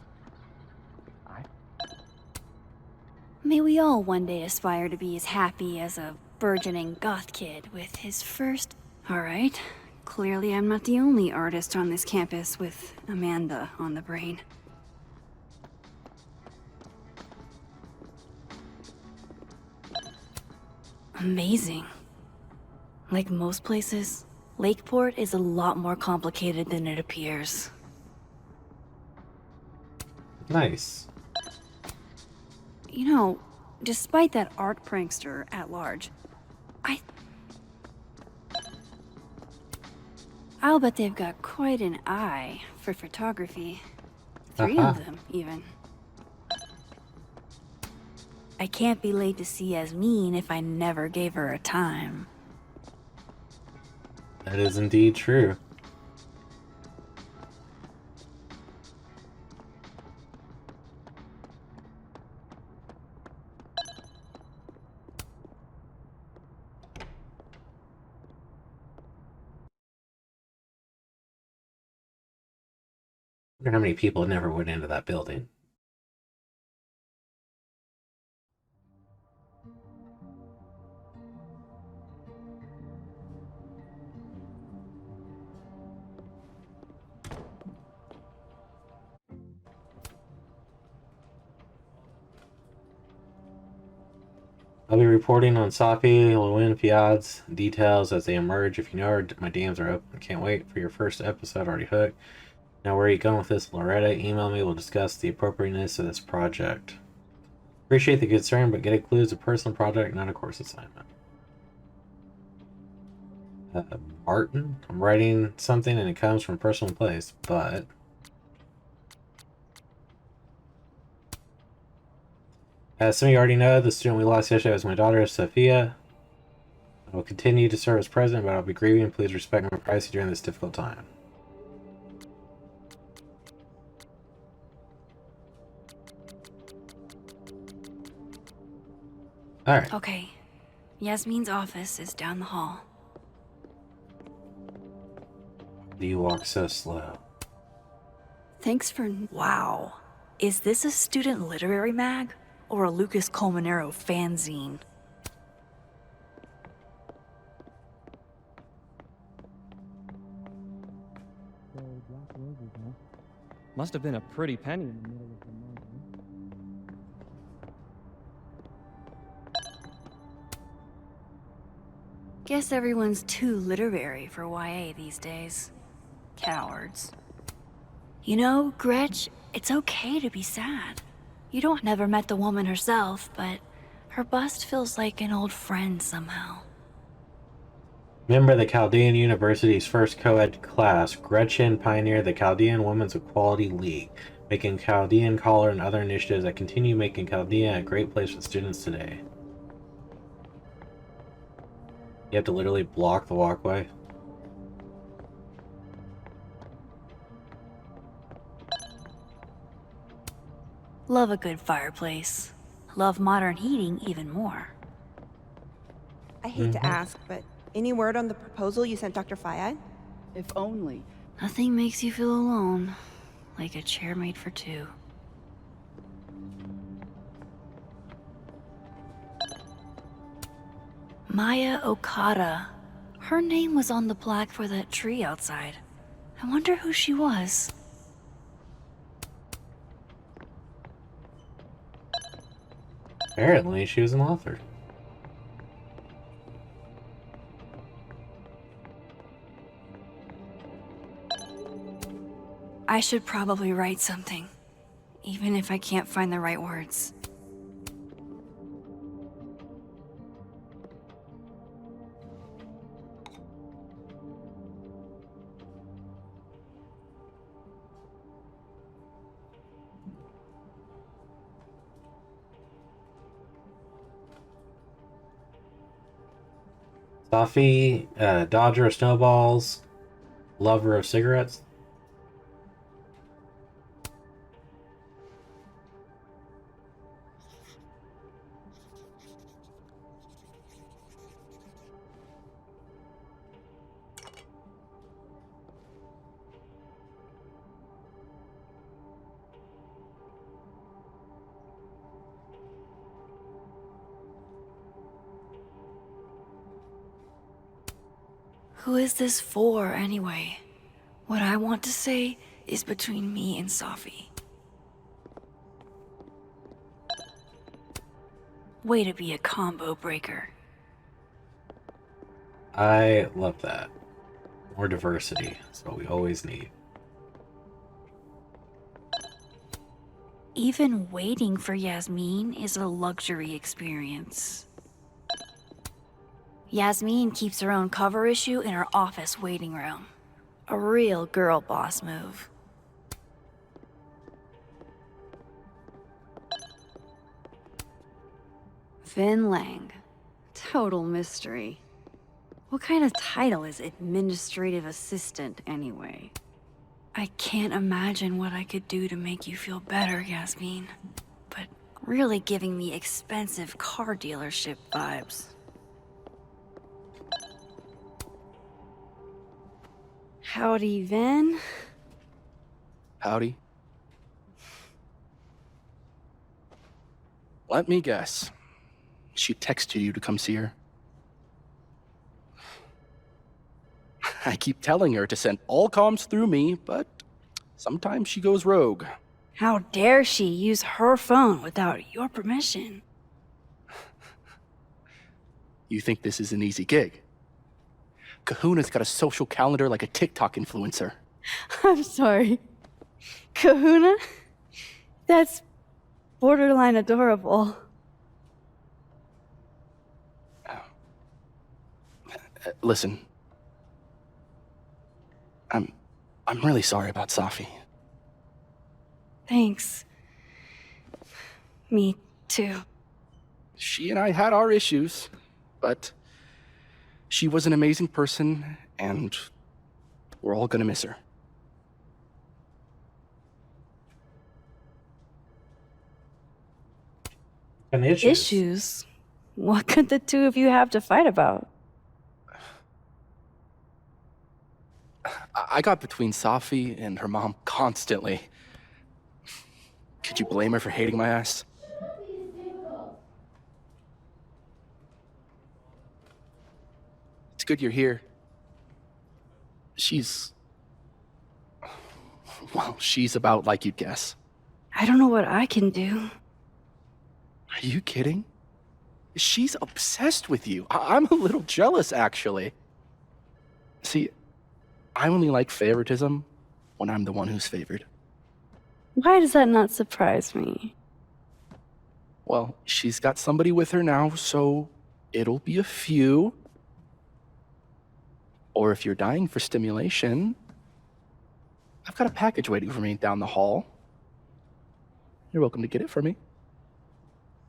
May we all one day aspire to be as happy as a burgeoning goth kid with his first... Alright. Clearly I'm not the only artist on this campus with Amanda on the brain. Amazing. Like most places, Lakeport is a lot more complicated than it appears. Nice. You know, despite that art prankster at large, I'll bet they've got quite an eye for photography. 3 of them, even. I can't be laid to see as mean if I never gave her a time. That is indeed true. I wonder how many people never went into that building. I'll be reporting on Safi, Lewin, Fiad's details as they emerge. If you know her, my DMs are open. Can't wait for your first episode. Already hooked. Now, where are you going with this, Loretta? Email me. We'll discuss the appropriateness of this project. Appreciate the concern, but get a clue. It's a personal project, not a course assignment. Martin? I'm writing something and it comes from a personal place, but... As some of you already know, the student we lost yesterday was my daughter, Sophia. I will continue to serve as president, but I'll be grieving. Please respect my privacy during this difficult time. Alright. Okay. Yasmin's office is down the hall. Do you walk so slow? Thanks for... Wow. Is this a student literary mag? Or a Lucas Colmenero fanzine? Must have been a pretty penny in the middle of the month. Guess everyone's too literary for YA these days. Cowards. You know, Gretch, it's okay to be sad. You don't never met the woman herself, but her bust feels like an old friend somehow. Member of the Chaldean University's first co-ed class, Gretchen pioneered the Chaldean Women's Equality League, making Chaldean Collar and other initiatives that continue making Chaldea a great place for students today. You have to literally block the walkway. Love a good fireplace. Love modern heating even more. I hate to ask, but any word on the proposal you sent Dr. Fayad? If only. Nothing makes you feel alone, like a chair made for two. Maya Okada. Her name was on the plaque for that tree outside. I wonder who she was. Apparently, she was an author. I should probably write something, even if I can't find the right words. Safi, dodger of snowballs, lover of cigarettes. Who is this for, anyway? What I want to say is between me and Safi. Way to be a combo breaker. I love that. More diversity is what we always need. Even waiting for Yasmin is a luxury experience. Yasmin keeps her own cover issue in her office waiting room. A real girl boss move. Vin Lang. Total mystery. What kind of title is administrative assistant, anyway? I can't imagine what I could do to make you feel better, Yasmin. But really giving me expensive car dealership vibes. Howdy, Vin. Howdy. Let me guess. She texted you to come see her? I keep telling her to send all comms through me, but sometimes she goes rogue. How dare she use her phone without your permission? You think this is an easy gig? Kahuna's got a social calendar like a TikTok influencer. I'm sorry. Kahuna? That's borderline adorable. Listen. I'm really sorry about Safi. Thanks. Me too. She and I had our issues, but she was an amazing person, and we're all gonna miss her. And issues? Issues? What could the two of you have to fight about? I got between Safi and her mom constantly. Could you blame her for hating my ass? It's good you're here. Well, she's about like you'd guess. I don't know what I can do. Are you kidding? She's obsessed with you. I'm a little jealous, actually. See, I only like favoritism when I'm the one who's favored. Why does that not surprise me? Well, she's got somebody with her now, so it'll be a few. Or if you're dying for stimulation, I've got a package waiting for me down the hall. You're welcome to get it for me.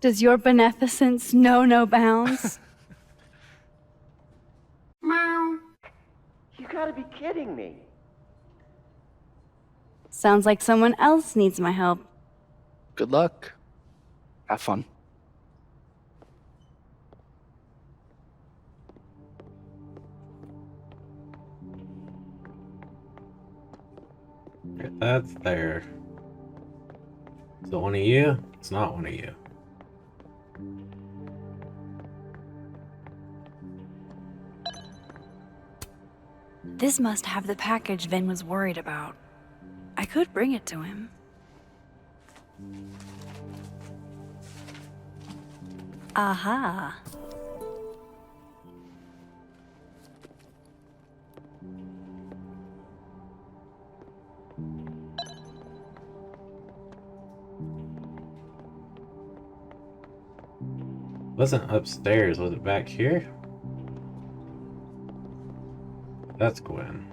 Does your beneficence know no bounds? Meow. You gotta be kidding me. Sounds like someone else needs my help. Good luck. Have fun. That's there. Is it one of you? It's not one of you. This must have the package Vin was worried about. I could bring it to him. Aha. Wasn't upstairs, was it back here? That's Gwen.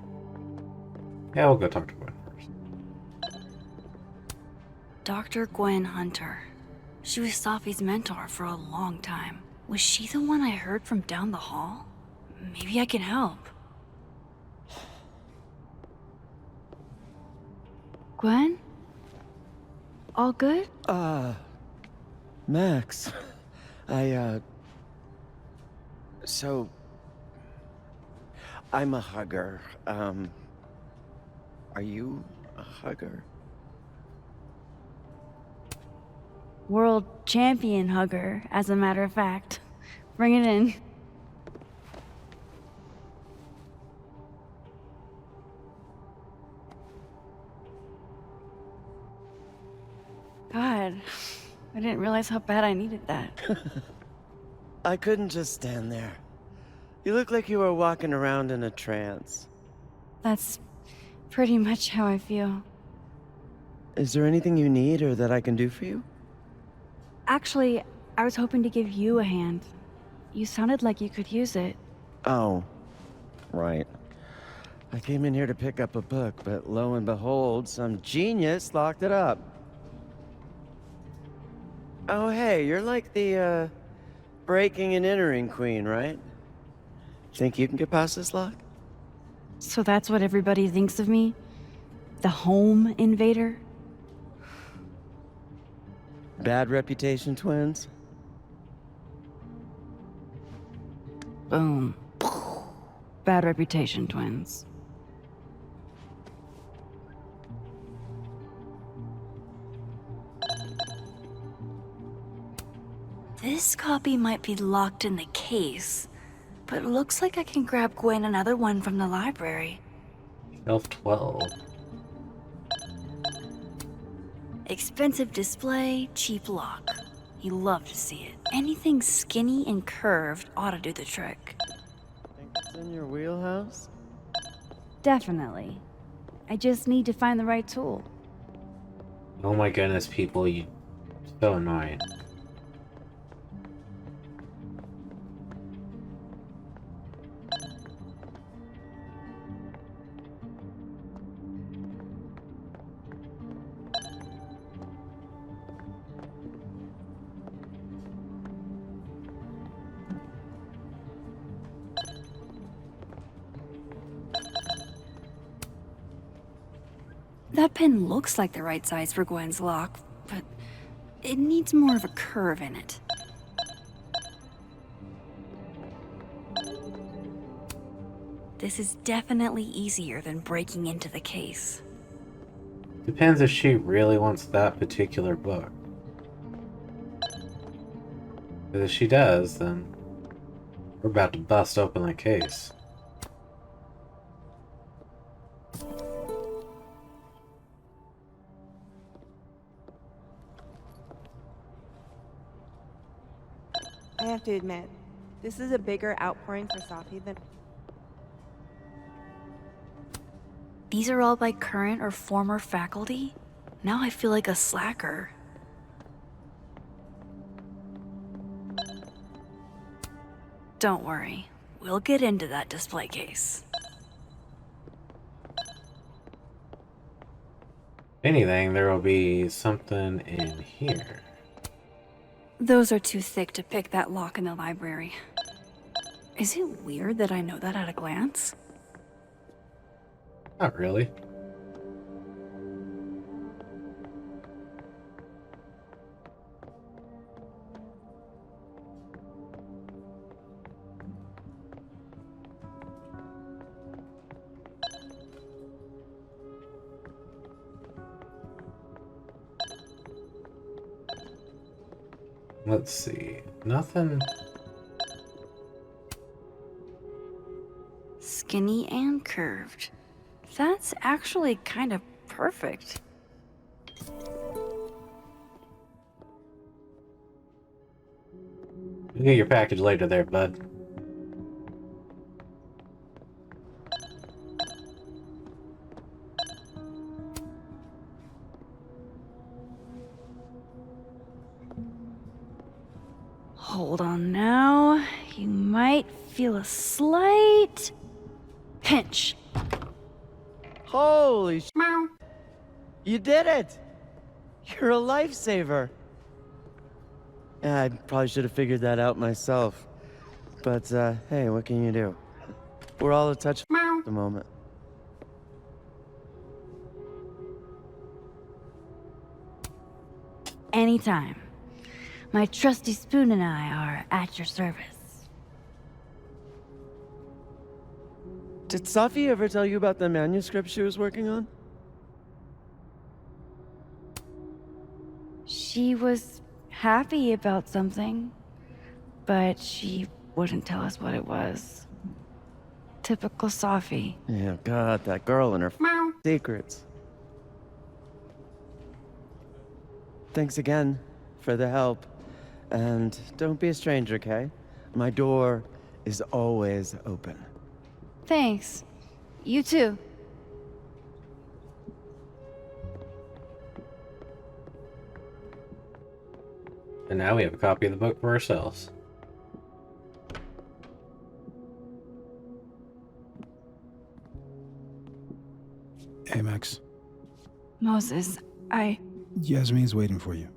Yeah, we'll go talk to Gwen first. Dr. Gwen Hunter. She was Safi's mentor for a long time. Was she the one I heard from down the hall? Maybe I can help. Gwen? All good? Max. So... I'm a hugger. Are you a hugger? World champion hugger, as a matter of fact. Bring it in. God, I didn't realize how bad I needed that. I couldn't just stand there. You look like you were walking around in a trance. That's pretty much how I feel. Is there anything you need or that I can do for you? Actually, I was hoping to give you a hand. You sounded like you could use it. Oh, right. I came in here to pick up a book, but lo and behold, some genius locked it up. Oh, hey, you're like the, breaking and entering queen, right? Think you can get past this lock? So that's what everybody thinks of me? The home invader? Bad reputation, twins? Boom. Bad reputation, twins. This copy might be locked in the case, but it looks like I can grab Gwen another one from the library. Shelf 12. Expensive display, cheap lock. You love to see it. Anything skinny and curved ought to do the trick. Think it's in your wheelhouse? Definitely. I just need to find the right tool. Oh my goodness, people, you so annoying. That pin looks like the right size for Gwen's lock, but it needs more of a curve in it. This is definitely easier than breaking into the case. Depends if she really wants that particular book. Because if she does, then we're about to bust open the case. I have to admit, this is a bigger outpouring for Safi than... These are all by current or former faculty? Now I feel like a slacker. Don't worry, we'll get into that display case. If anything, there will be something in here. Those are too thick to pick that lock in the library. Is it weird that I know that at a glance? Not really. Let's see. Nothing. Skinny and curved. That's actually kind of perfect. You'll get your package later there, bud. Hold on now. You might feel a slight pinch. Holy sh! You did it! You're a lifesaver. Yeah, I probably should have figured that out myself. But, hey, what can you do? We're all a touch at the moment. Anytime. My trusty spoon and I are at your service. Did Safi ever tell you about the manuscript she was working on? She was happy about something, but she wouldn't tell us what it was. Typical Safi. Yeah, God, that girl and her secrets. Thanks again for the help. And don't be a stranger, okay? My door is always open. Thanks. You too. And now we have a copy of the book for ourselves. Hey, Max. Moses, Yasmin's waiting for you.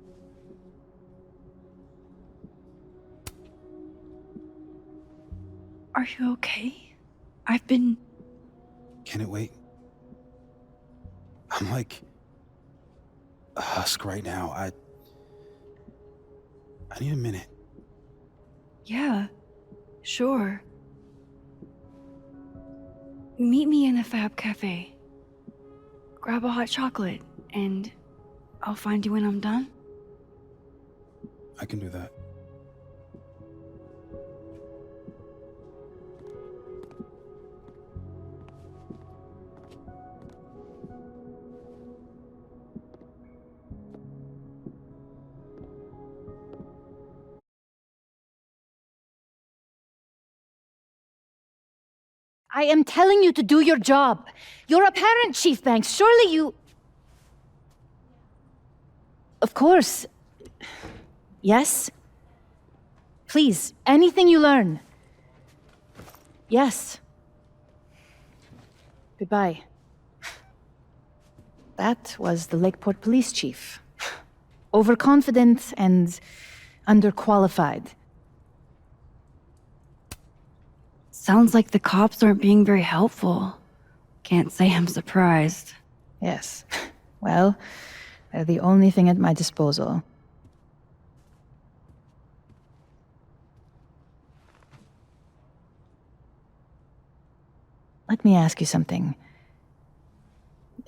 Are you okay? I've been... Can it wait? I'm like a husk right now. I need a minute. Yeah, sure. Meet me in the Fab Cafe. Grab a hot chocolate, and I'll find you when I'm done. I can do that. I am telling you to do your job. You're a parent, Chief Banks. Surely you... Of course. Yes? Please, anything you learn. Yes. Goodbye. That was the Lakeport Police Chief. Overconfident and underqualified. Sounds like the cops aren't being very helpful. Can't say I'm surprised. Yes. Well, they're the only thing at my disposal. Let me ask you something.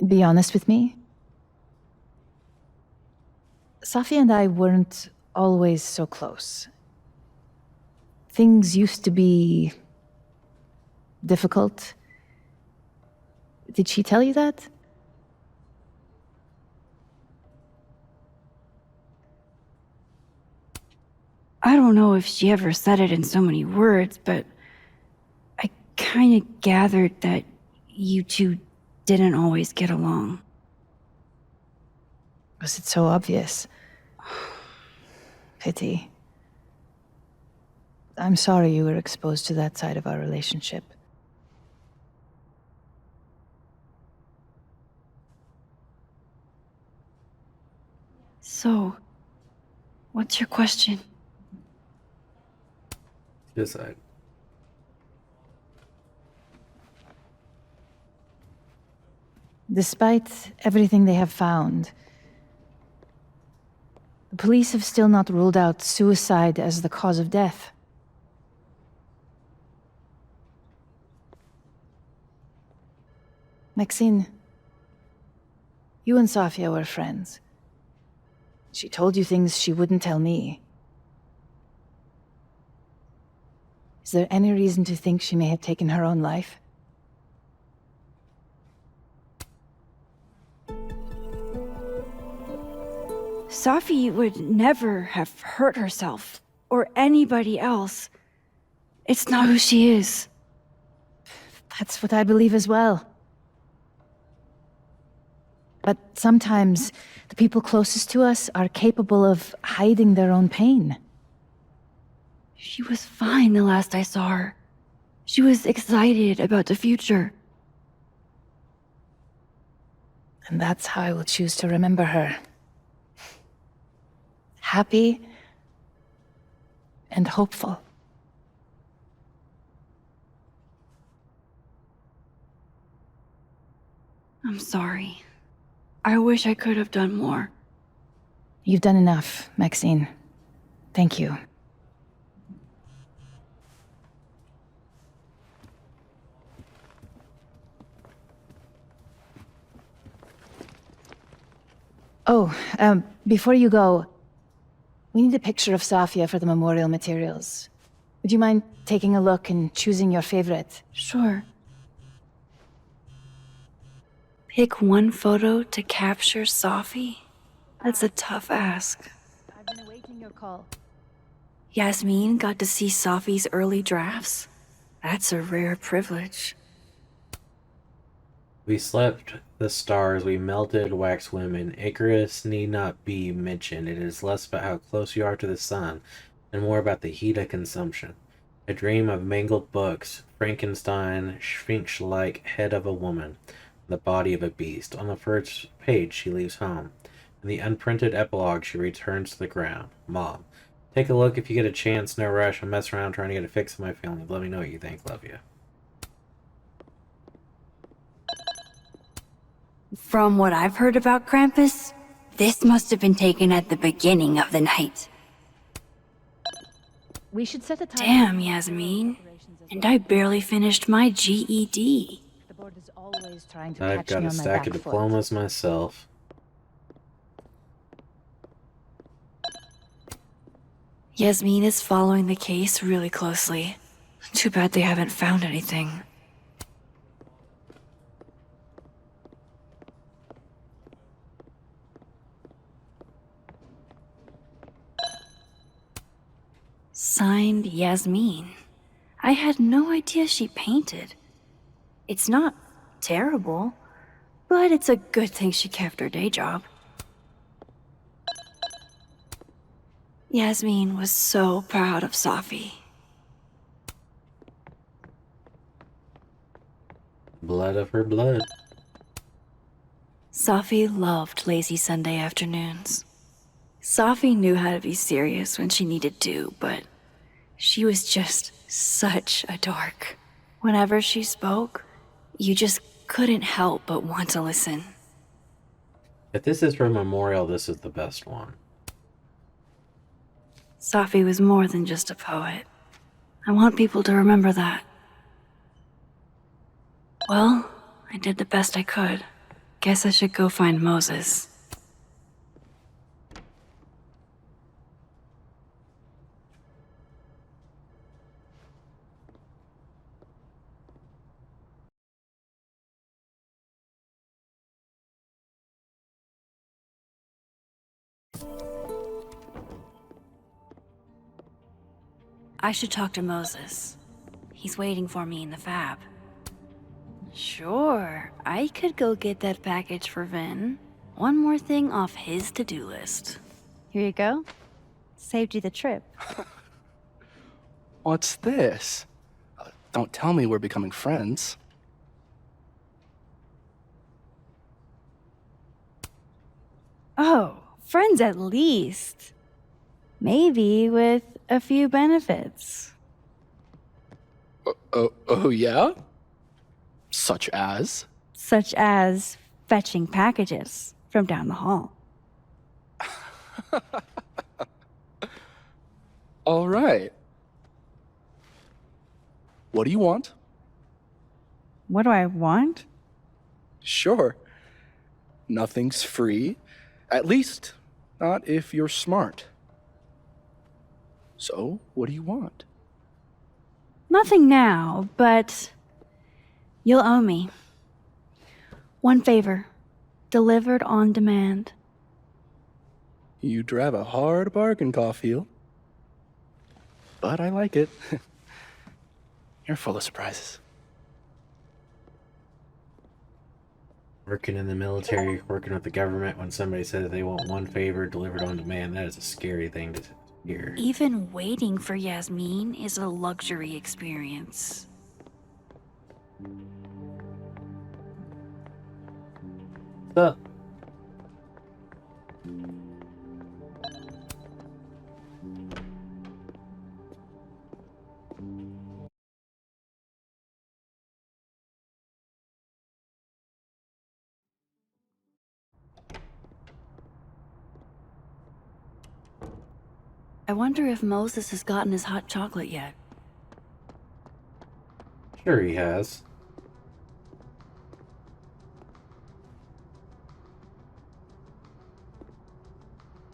Be honest with me. Safi and I weren't always so close. Things used to be difficult. Did she tell you that? I don't know if she ever said it in so many words, but I kind of gathered that you two didn't always get along. Was it so obvious? Pity. I'm sorry you were exposed to that side of our relationship. So, what's your question? Decide. Despite everything they have found, the police have still not ruled out suicide as the cause of death. Maxine, you and Safia were friends. She told you things she wouldn't tell me. Is there any reason to think she may have taken her own life? Safi would never have hurt herself, or anybody else. It's not who she is. That's what I believe as well. But sometimes the people closest to us are capable of hiding their own pain. She was fine the last I saw her. She was excited about the future. And that's how I will choose to remember her. Happy and hopeful. I'm sorry. I wish I could have done more. You've done enough, Maxine. Thank you. Oh, before you go, we need a picture of Safia for the memorial materials. Would you mind taking a look and choosing your favorite? Sure. Pick one photo to capture Safi? That's a tough ask. I've been awaiting your call. Yasmin got to see Safi's early drafts? That's a rare privilege. We slept the stars, we melted wax women. Icarus need not be mentioned. It is less about how close you are to the sun, and more about the heat of consumption. A dream of mangled books, Frankenstein, sphinx-like head of a woman, the body of a beast. On the first page, she leaves home. In the unprinted epilogue, she returns to the ground. Mom, take a look if you get a chance. No rush. I'm messing around trying to get a fix of my feelings. Let me know what you think. Love you. From what I've heard about Krampus, this must have been taken at the beginning of the night. We should set a time. Damn, Yasmin. And I barely finished my GED. The board is always trying to I've catch got me a on my stack back of foot. diplomas myself. Yasmin is following the case really closely. Too bad they haven't found anything. Signed, Yasmin. I had no idea she painted. It's not terrible, but it's a good thing she kept her day job. Yasmin was so proud of Safi. Blood of her blood. Safi loved lazy Sunday afternoons. Safi knew how to be serious when she needed to, but she was just such a dork. Whenever she spoke, you just couldn't help but want to listen. If this is for a memorial, this is the best one. Safi was more than just a poet. I want people to remember that. Well, I did the best I could. Guess I should go find Moses. I should talk to Moses. He's waiting for me in the fab. Sure, I could go get that package for Vin. One more thing off his to-do list. Here you go. Saved you the trip. What's this? Don't tell me we're becoming friends. Oh, friends at least. Maybe with a few benefits. Oh yeah? Such as? Such as fetching packages from down the hall. All right. What do you want? What do I want? Sure. Nothing's free. At least, not if you're smart. So, what do you want? Nothing now, but you'll owe me. One favor, delivered on demand. You drive a hard bargain, Caulfield. But I like it. You're full of surprises. Working in the military, working with the government, when somebody says that they want one favor delivered on demand, that is a scary thing to hear. Even waiting for Yasmin is a luxury experience. What's up? I wonder if Moses has gotten his hot chocolate yet. Sure he has.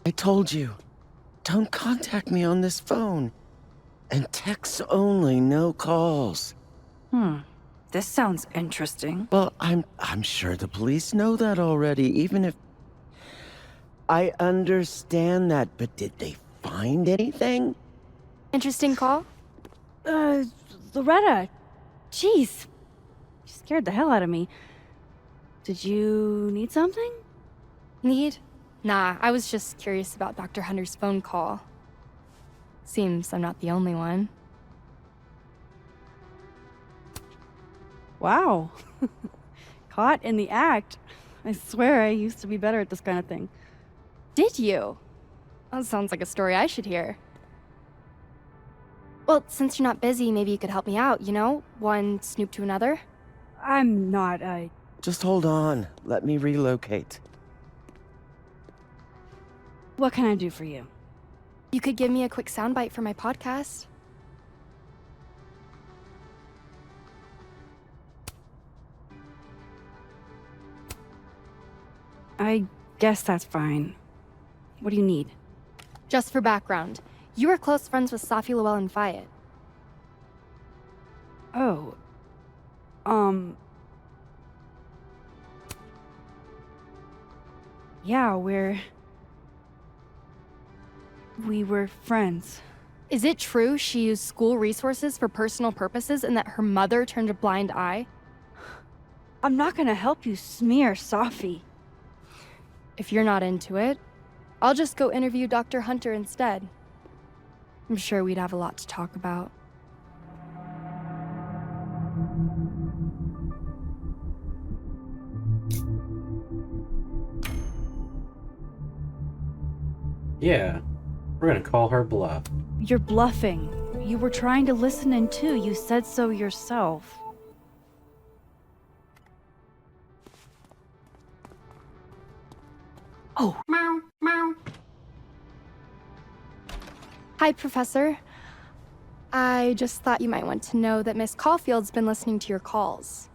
I told you, don't contact me on this phone. And texts only, no calls. This sounds interesting. Well, I'm sure the police know that already, even if... I understand that, but did they find anything? Interesting call? Loretta. Jeez. You scared the hell out of me. Did you need something? Need? Nah, I was just curious about Dr. Hunter's phone call. Seems I'm not the only one. Wow. Caught in the act. I swear I used to be better at this kind of thing. Did you? That sounds like a story I should hear. Well, since you're not busy, maybe you could help me out, you know? One snoop to another? I'm not, Just hold on. Let me relocate. What can I do for you? You could give me a quick soundbite for my podcast. I guess that's fine. What do you need? Just for background, you were close friends with Safi Llewellyn and Fayed. Oh. Yeah, we were friends. Is it true she used school resources for personal purposes and that her mother turned a blind eye? I'm not gonna help you smear Safi. If you're not into it, I'll just go interview Dr. Hunter instead. I'm sure we'd have a lot to talk about. Yeah, we're gonna call her bluff. You're bluffing. You were trying to listen in too. You said so yourself. Oh. Meow, meow. Hi, Professor. I just thought you might want to know that Miss Caulfield's been listening to your calls.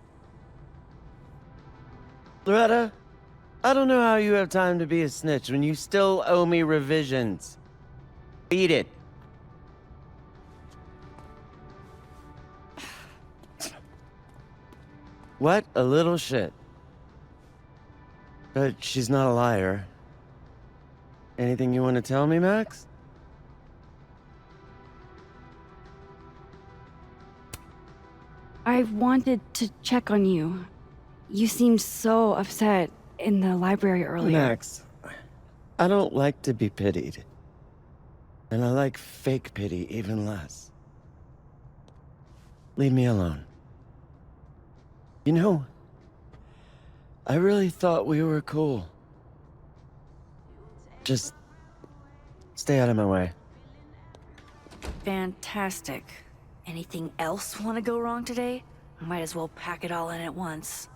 Loretta, I don't know how you have time to be a snitch when you still owe me revisions. Beat it. What a little shit. But she's not a liar. Anything you want to tell me, Max? I wanted to check on you. You seemed so upset in the library earlier. Max, I don't like to be pitied. And I like fake pity even less. Leave me alone. You know, I really thought we were cool. Just stay out of my way. Fantastic. Anything else want to go wrong today? Might as well pack it all in at once.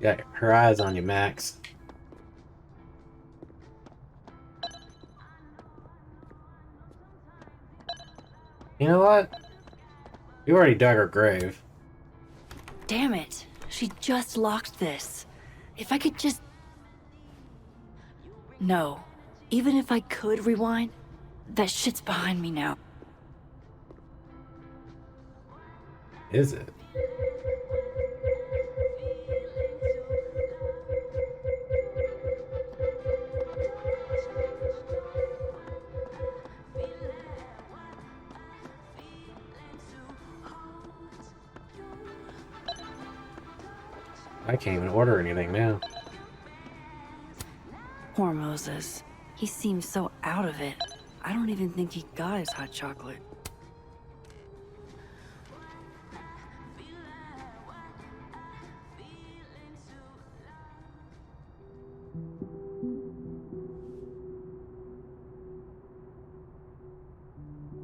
Got her eyes on you, Max. You know what? You already dug her grave. Damn it. She just locked this. If I could just... No. Even if I could rewind, that shit's behind me now. Is it? I can't even order anything now. Poor Moses. He seems so out of it. I don't even think he got his hot chocolate.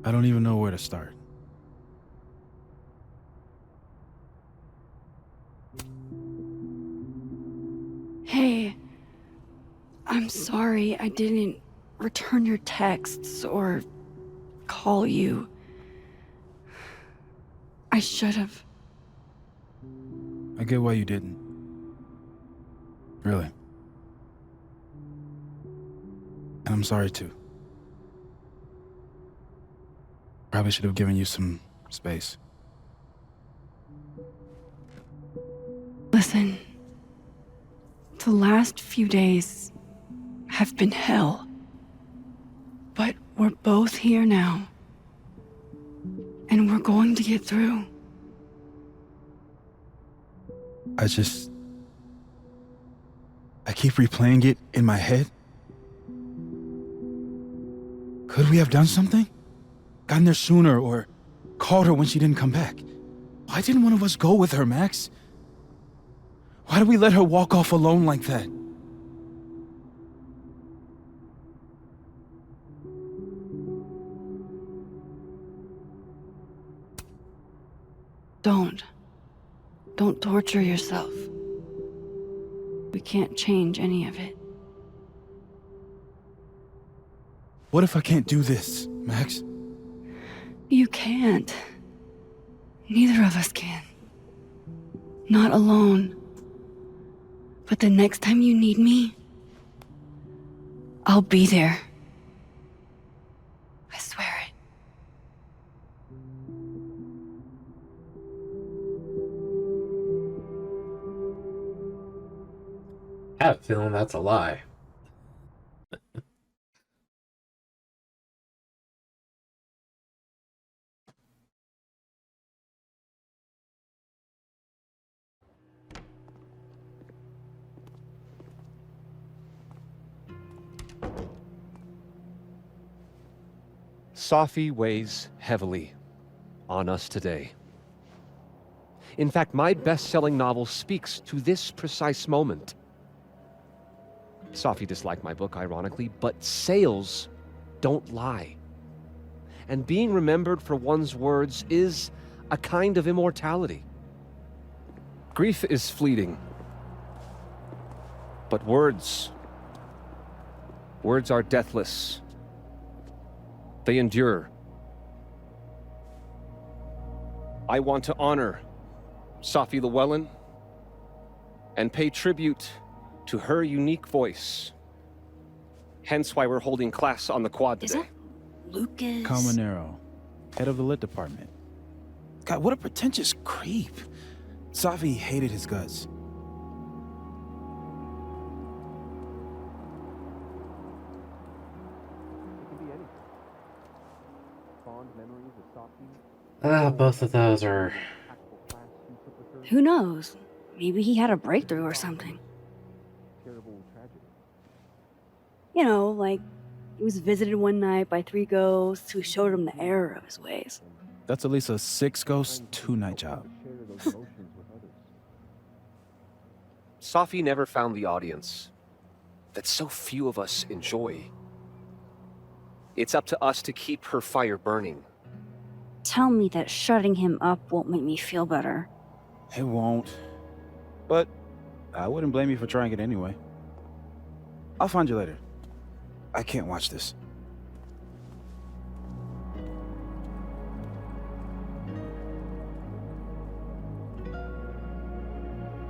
I don't even know where to start. Hey, I'm sorry I didn't return your texts or call you. I should have. I get why you didn't. Really. And I'm sorry too. Probably should have given you some space. Listen, the last few days have been hell. But we're both here now. And we're going to get through. I keep replaying it in my head. Could we have done something? Gotten there sooner or called her when she didn't come back? Why didn't one of us go with her, Max? Why did we let her walk off alone like that? Don't torture yourself. We can't change any of it. What if I can't do this, Max? You can't. Neither of us can. Not alone. But the next time you need me, I'll be there. I swear it. I have a feeling that's a lie. Safi weighs heavily on us today. In fact, my best-selling novel speaks to this precise moment. Safi disliked my book, ironically, but sales don't lie. And being remembered for one's words is a kind of immortality. Grief is fleeting, but words are deathless. They endure. I want to honor Safi Llewellyn and pay tribute to her unique voice. Hence why we're holding class on the quad today. Is that Lucas? Calmanero, head of the lit department. God, what a pretentious creep. Safi hated his guts. Both of those are... Who knows? Maybe he had a breakthrough or something. You know, like, he was visited one night by 3 ghosts who showed him the error of his ways. That's at least a 6 ghost, 2-night job. Safi never found the audience that so few of us enjoy. It's up to us to keep her fire burning. Tell me that shutting him up won't make me feel better. It won't. But I wouldn't blame you for trying it anyway. I'll find you later. I can't watch this.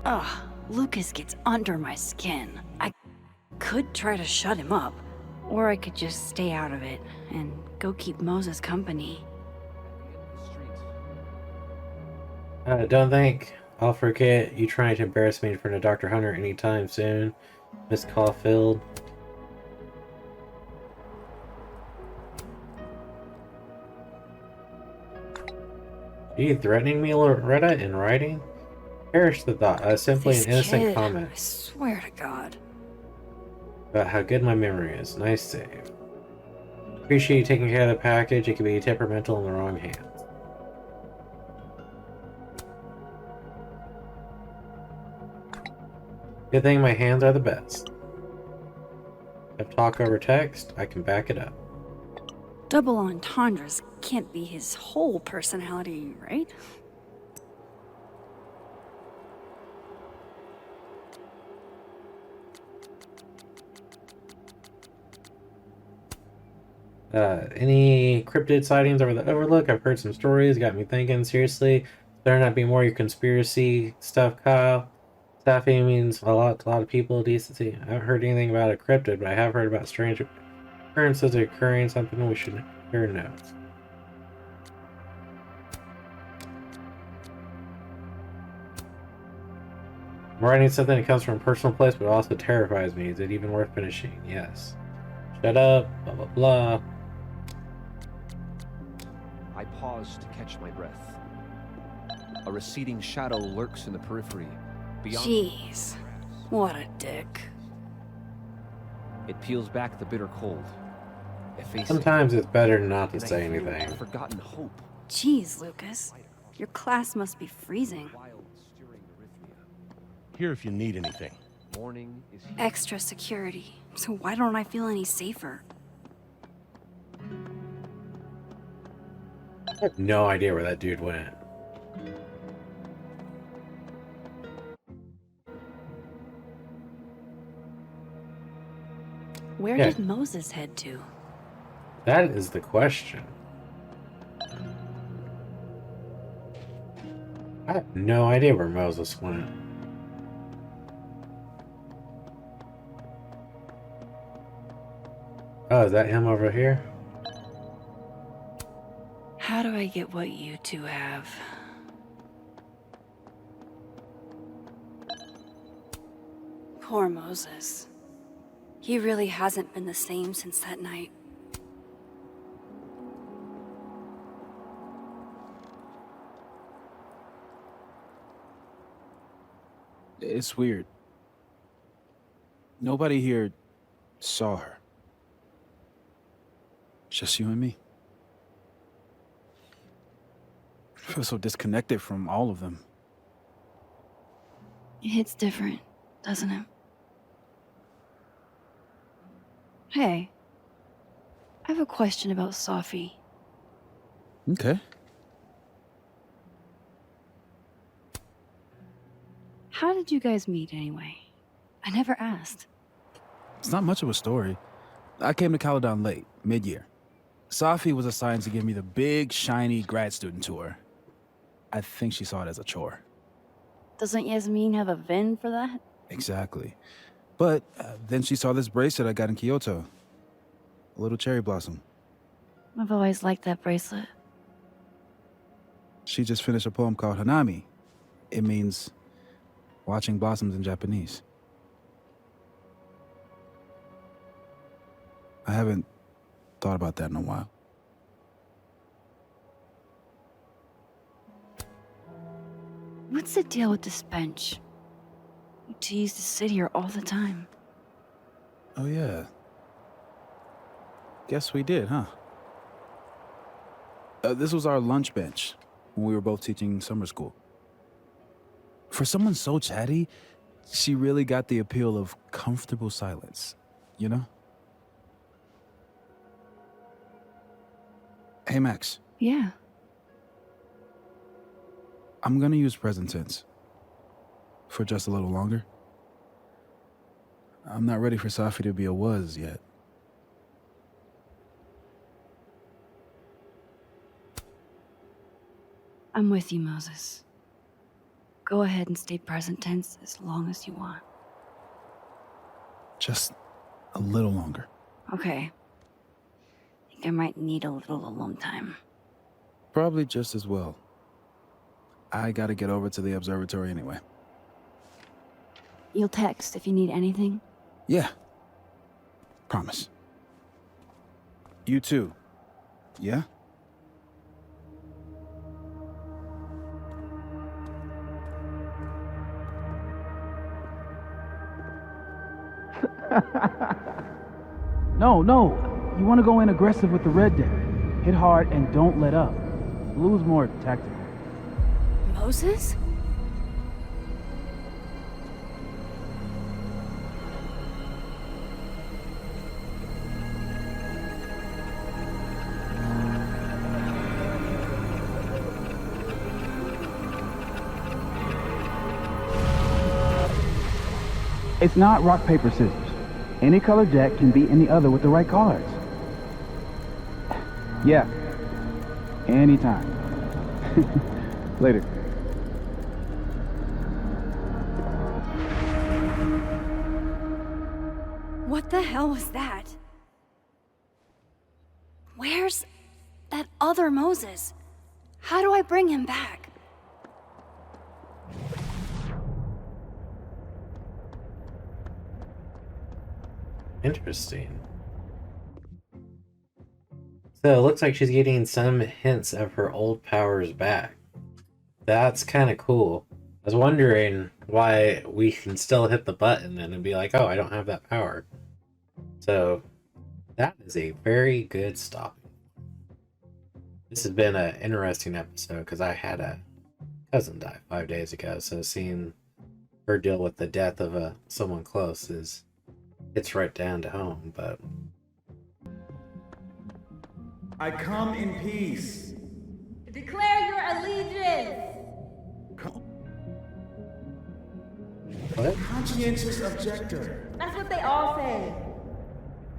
Ugh, Lucas gets under my skin. I could try to shut him up, or I could just stay out of it and go keep Moses company. Don't think I'll forget you trying to embarrass me in front of Dr. Hunter anytime soon, Miss Caulfield. Are you threatening me, Loretta, in writing? Perish the thought. Simply This an innocent kid, comment I swear to God. about how good my memory is. Nice save. Appreciate you taking care of the package. It can be temperamental in the wrong hands. Good thing my hands are the best. If talk over text, I can back it up. Double entendres can't be his whole personality, right? Any cryptid sightings over the Overlook? I've heard some stories, got me thinking, seriously, there not be more your conspiracy stuff, Kyle? Staffing means a lot to a lot of people, decency. I haven't heard anything about a cryptid, but I have heard about strange occurrences occurring, something we should hear and know. I'm writing something that comes from a personal place, but also terrifies me. Is it even worth finishing? Yes. Shut up, blah blah blah. I pause to catch my breath. A receding shadow lurks in the periphery, beyond. Jeez, what a dick. It peels back the bitter cold. Effacing Sometimes it's better not to and I say hear anything. forgotten hope. Jeez, Lucas. Your class must be freezing. Here if you need anything. Morning is here. Extra security. So why don't I feel any safer? I have no idea where that dude went. Where Yeah. did Moses head to? That is the question. I have no idea where Moses went. Oh, is that him over here? How do I get what you two have? Poor Moses. He really hasn't been the same since that night. It's weird. Nobody here saw her. Just you and me. I feel so disconnected from all of them. It hits different, doesn't it? Hey, I have a question about Sophie. Okay. How did you guys meet anyway? I never asked. It's not much of a story. I came to Caledon late, mid-year. Sophie was assigned to give me the big, shiny grad student tour. I think she saw it as a chore. Doesn't Yasmin have a VIN for that? Exactly. But then she saw this bracelet I got in Kyoto. A little cherry blossom. I've always liked that bracelet. She just finished a poem called Hanami. It means watching blossoms in Japanese. I haven't thought about that in a while. What's the deal with this bench? You two used to sit here all the time. Oh, yeah. Guess we did, huh? This was our lunch bench when we were both teaching summer school. For someone so chatty, she really got the appeal of comfortable silence, you know? Hey, Max. Yeah. I'm gonna use present tense. For just a little longer. I'm not ready for Safi to be a was yet. I'm with you, Moses. Go ahead and stay present tense as long as you want. Just a little longer. Okay. Think I might need a little alone time. Probably just as well. I gotta get over to the observatory anyway. You'll text if you need anything? Yeah. Promise. You too. Yeah? No. You want to go in aggressive with the red deck. Hit hard and don't let up. Blue's more tactical. Moses? It's not rock, paper, scissors. Any color deck can beat any other with the right cards. Yeah. Anytime. Later. What the hell was that? Where's that other Moses? How do I bring him back? Interesting. So it looks like she's getting some hints of her old powers back. That's kind of cool. was wondering why we can still hit the button and be like, oh, I don't have that power. So that is a very good stopping. This has been an interesting episode because I had a cousin die 5 days ago, so seeing her deal with the death of someone close it's right down to home. But I come in peace. Declare your allegiance. what? Conscientious objector. That's what they all say.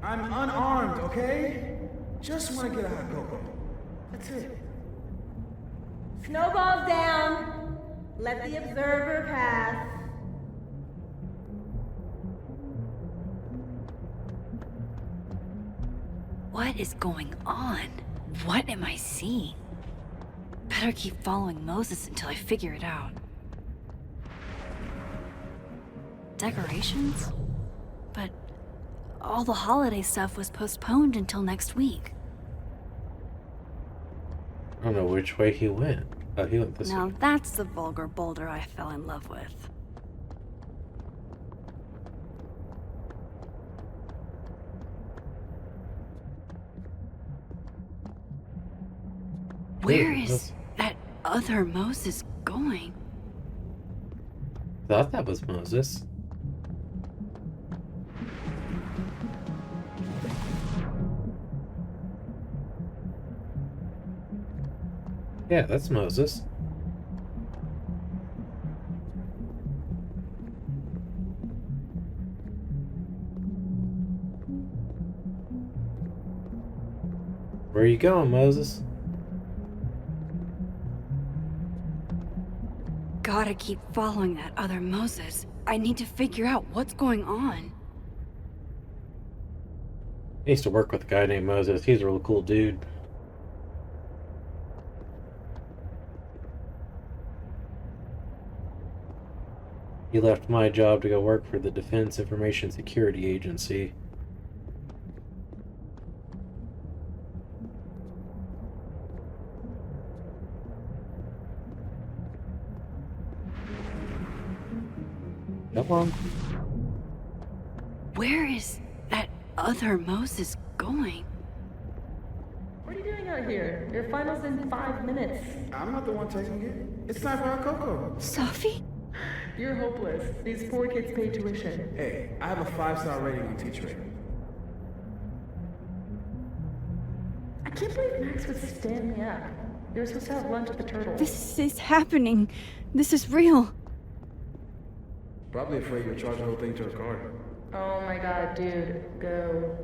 I'm unarmed, okay? Just want to get a hot cocoa. That's it. Snowballs down. Let the observer pass. What is going on? What am I seeing? Better keep following Moses until I figure it out. Decorations? But all the holiday stuff was postponed until next week. I don't know which way he went. Oh, he went this way. Now that's the vulgar boulder I fell in love with. Where is that other Moses going? I thought that was Moses. Yeah, that's Moses. Where are you going, Moses? Gotta keep following that other Moses. I need to figure out what's going on. I used to work with a guy named Moses. He's a real cool dude. He left my job to go work for the Defense Information Security Agency. Come on. Where is that other Moses going? What are you doing out here? Your final's in 5 minutes. I'm not the one taking it. It's time for our cocoa. Sophie? You're hopeless. These poor kids pay tuition. Hey, I have a 5-star rating on Teacher. I can't believe Max would stand me up. You were supposed to have lunch at the Turtle. This is happening. This is real. Probably afraid you'll charge the whole thing to her card. Oh my god, dude. Go.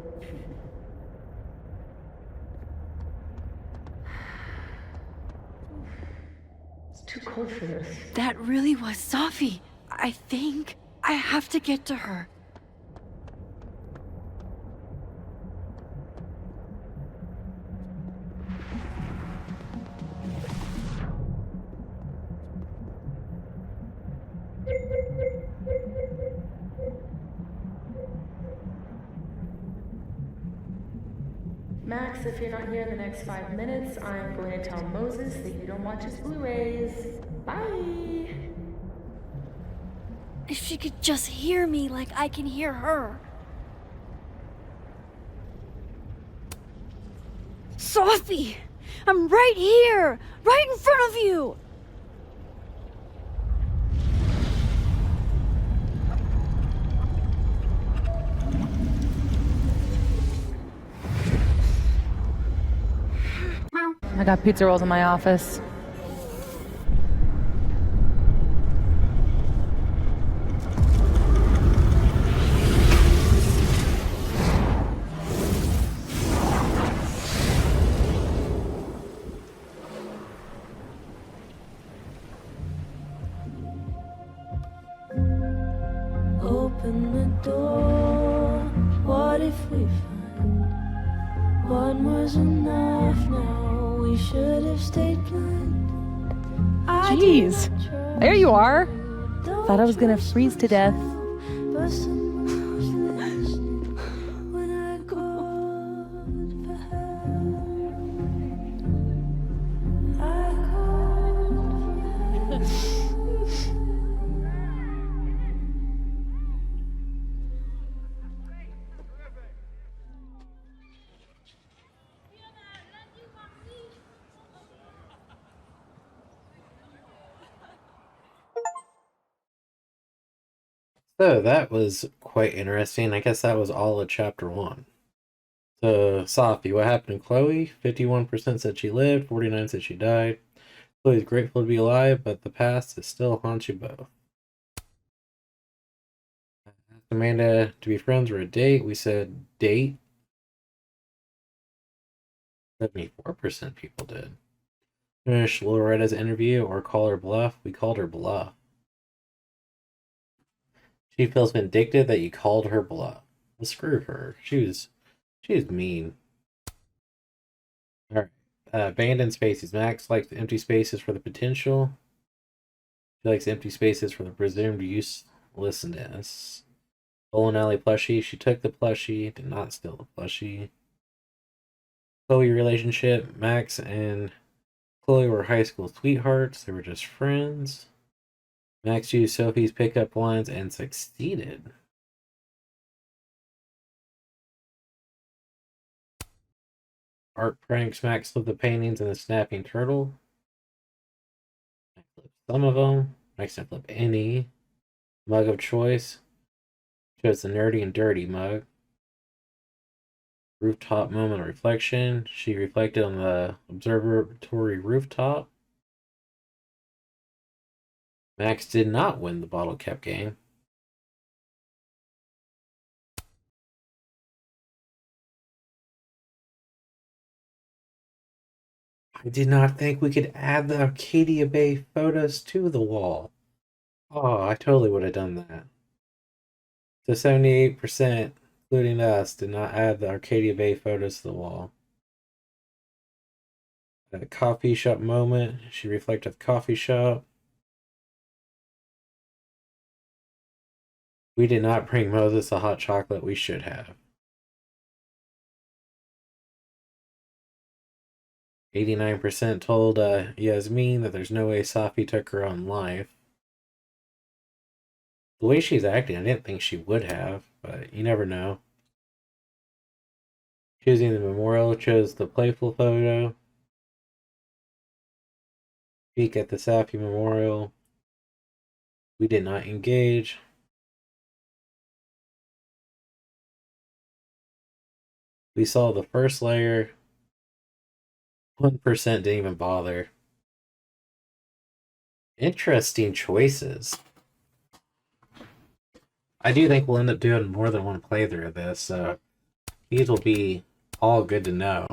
It's too cold for this. That really was Sophie. I think I have to get to her. Max, if you're not here in the next 5 minutes, I'm going to tell Moses that you don't watch his Blu-rays. Bye! If she could just hear me like I can hear her. Sophie! I'm right here! Right in front of you! I got pizza rolls in my office. Open the door. What if we find one was enough now? We should have stayed blind. Jeez. There you are. Thought I was gonna freeze to death. But someone was listening when I called for help. I called for help. So that was quite interesting. I guess that was all of chapter 1. So, Sophie, what happened to Chloe? 51% said she lived, 49% said she died. Chloe's grateful to be alive, but the past is still haunts you both. Asked Amanda to be friends or a date. We said date. 74% people did. Finish Loretta's interview or call her bluff. We called her bluff. She feels vindictive that you called her bluff. Well, screw her. She was mean. Alright. Abandoned spaces. Max likes empty spaces for the potential. She likes empty spaces for the presumed uselessness. Bowling alley plushie. She took the plushie, did not steal the plushie. Chloe relationship. Max and Chloe were high school sweethearts. They were just friends. Max used Sophie's pickup lines and succeeded. Art pranks. Max flipped the paintings and the snapping turtle. I flipped some of them. Max didn't flip any. Mug of choice. Chose the nerdy and dirty mug. Rooftop moment of reflection. She reflected on the observatory rooftop. Max did not win the bottle cap game. I did not think we could add the Arcadia Bay photos to the wall. Oh, I totally would have done that. So 78%, including us, did not add the Arcadia Bay photos to the wall. A coffee shop moment. She reflected the coffee shop. We did not bring Moses the hot chocolate we should have. 89% told Yasmin that there's no way Safi took her own life. The way she's acting, I didn't think she would have, but you never know. Choosing the memorial, chose the playful photo. Peek at the Safi memorial. We did not engage. We saw the first layer. 1% didn't even bother. Interesting choices. I do think we'll end up doing more than one playthrough of this, so these will be all good to know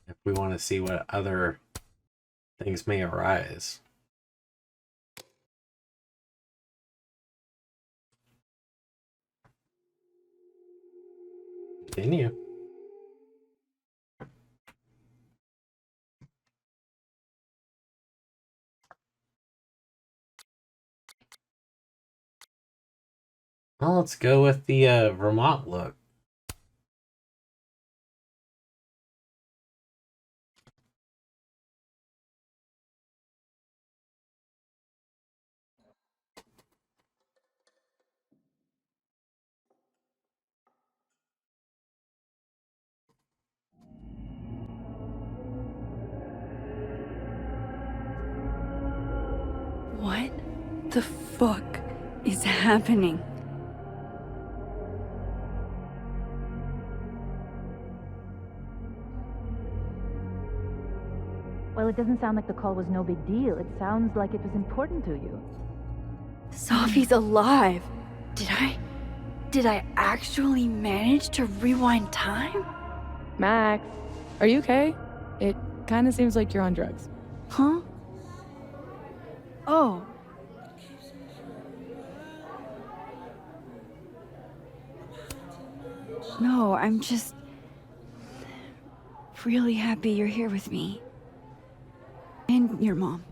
if we want to see what other things may arise. Continue. Well, let's go with the Vermont look. What the fuck is happening? Well, it doesn't sound like the call was no big deal. It sounds like it was important to you. Sophie's alive. Did I actually manage to rewind time? Max, are you okay? It kind of seems like you're on drugs. Huh? Oh. No, I'm just really happy you're here with me. And your mom.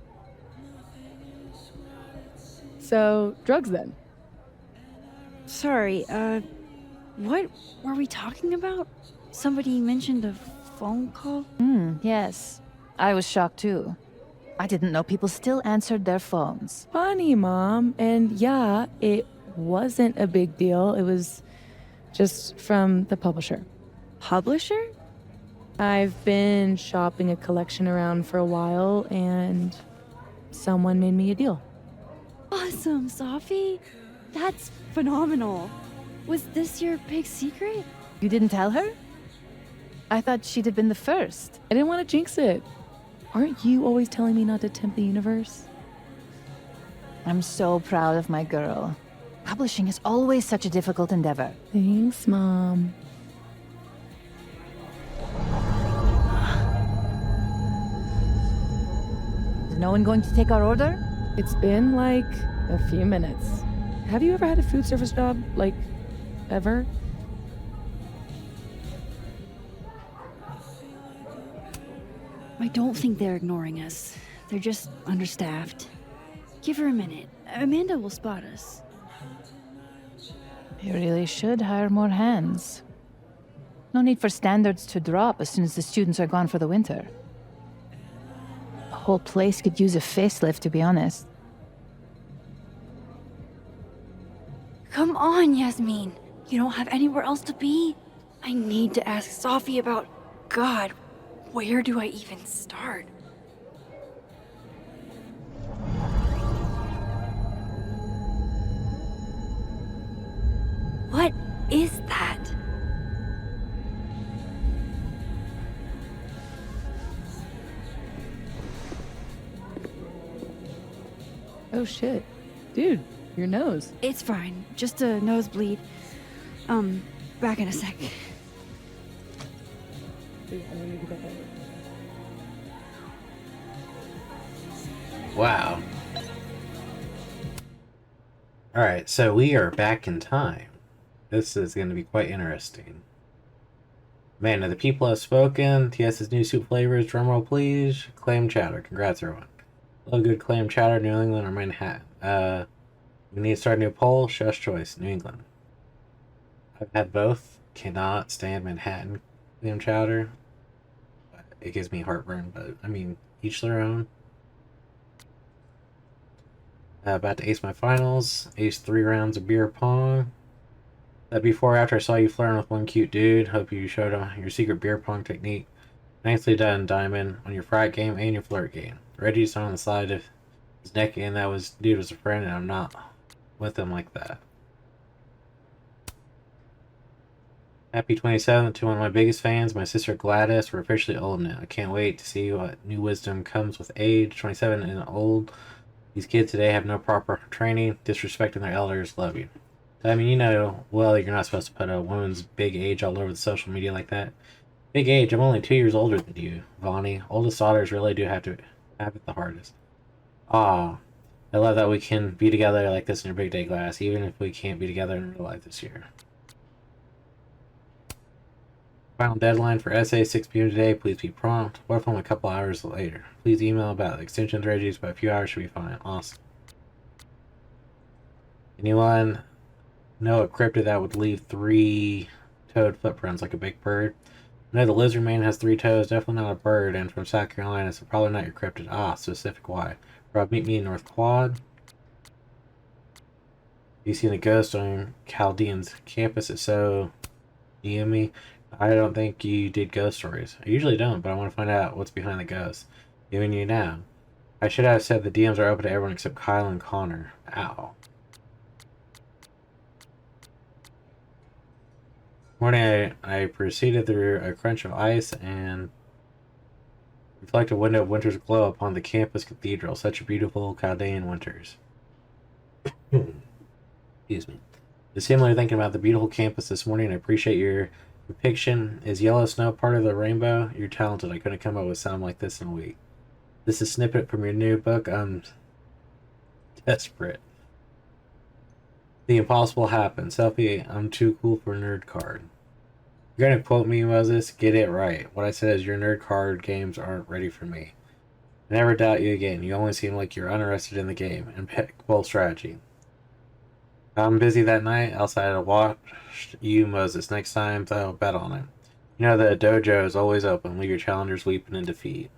So, drugs then? Sorry, what were we talking about? Somebody mentioned a phone call? Yes. I was shocked too. I didn't know people still answered their phones. Funny, Mom. And yeah, it wasn't a big deal. It was just from the publisher. Publisher? I've been shopping a collection around for a while, and someone made me a deal. Awesome, Sophie. That's phenomenal. Was this your big secret? You didn't tell her? I thought she'd have been the first. I didn't want to jinx it. Aren't you always telling me not to tempt the universe? I'm so proud of my girl. Publishing is always such a difficult endeavor. Thanks, Mom. Is no one going to take our order? It's been like a few minutes. Have you ever had a food service job? Like, ever? I don't think they're ignoring us. They're just understaffed. Give her a minute. Amanda will spot us. You really should hire more hands. No need for standards to drop as soon as the students are gone for the winter. The whole place could use a facelift, to be honest. Come on, Yasmin. You don't have anywhere else to be? I need to ask Sophie about... God, where do I even start? What is that? Oh shit. Dude, your nose. It's fine. Just a nosebleed. Back in a sec. Wow. Alright, so we are back in time. This is going to be quite interesting. Man, the people have spoken. TS's new soup flavors. Drumroll, please. Clam chowder. Congrats, everyone. Love good clam chowder. New England or Manhattan. We need to start a new poll. Shush choice. New England. I've had both. Cannot stand Manhattan clam chowder. It gives me heartburn, but I mean, each their own. About to ace my finals. Ace 3 rounds of beer pong. That before or after I saw you flirting with one cute dude. Hope you showed him your secret beer pong technique. Nicely done, Diamond, on your frat game and your flirt game. Reggie's on the side of his neck, and that was dude was a friend, and I'm not with him like that. Happy 27th to one of my biggest fans, my sister Gladys. We're officially old now. I can't wait to see what new wisdom comes with age. 27 and old. These kids today have no proper training, disrespecting their elders. Love you. I mean, you know, well, you're not supposed to put a woman's big age all over the social media like that. Big age, I'm only 2 years older than you, Vonnie. Oldest daughters really do have to have it the hardest. Ah, I love that we can be together like this in your big day, Glass, even if we can't be together in real life this year. Final deadline for essay, 6 p.m. today. Please be prompt. What if I'm a couple hours later? Please email about the extension strategies, but a few hours should be fine. Awesome. Anyone know a cryptid that would leave 3-toed footprints like a big bird? I know the lizard man has 3 toes, definitely not a bird, and from South Carolina, so probably not your cryptid. Ah, specific why. Rob, meet me in North Quad. You seen a ghost on Chaldean's campus? If so, DM me. I don't think you did ghost stories. I usually don't, but I want to find out what's behind the ghost. Giving you now. I should have said the DMs are open to everyone except Kyle and Connor. Ow. Morning, I proceeded through a crunch of ice and reflected window of winter's glow upon the campus cathedral. Such a beautiful Chaldean winters. Excuse me. Just similar thinking about the beautiful campus this morning. I appreciate your depiction. Is yellow snow part of the rainbow? You're talented. I couldn't come up with something like this in a week. This is a snippet from your new book. I'm desperate. The impossible happened. Selfie, I'm too cool for a nerd card. You're gonna quote me, Moses? Get it right. What I said is your nerd card games aren't ready for me. I never doubt you again. You only seem like you're uninterested in the game and pick bold strategy. I'm busy that night. Outside to watch you, Moses. Next time, though, bet on it. You know the dojo is always open. Leave your challengers weeping in defeat.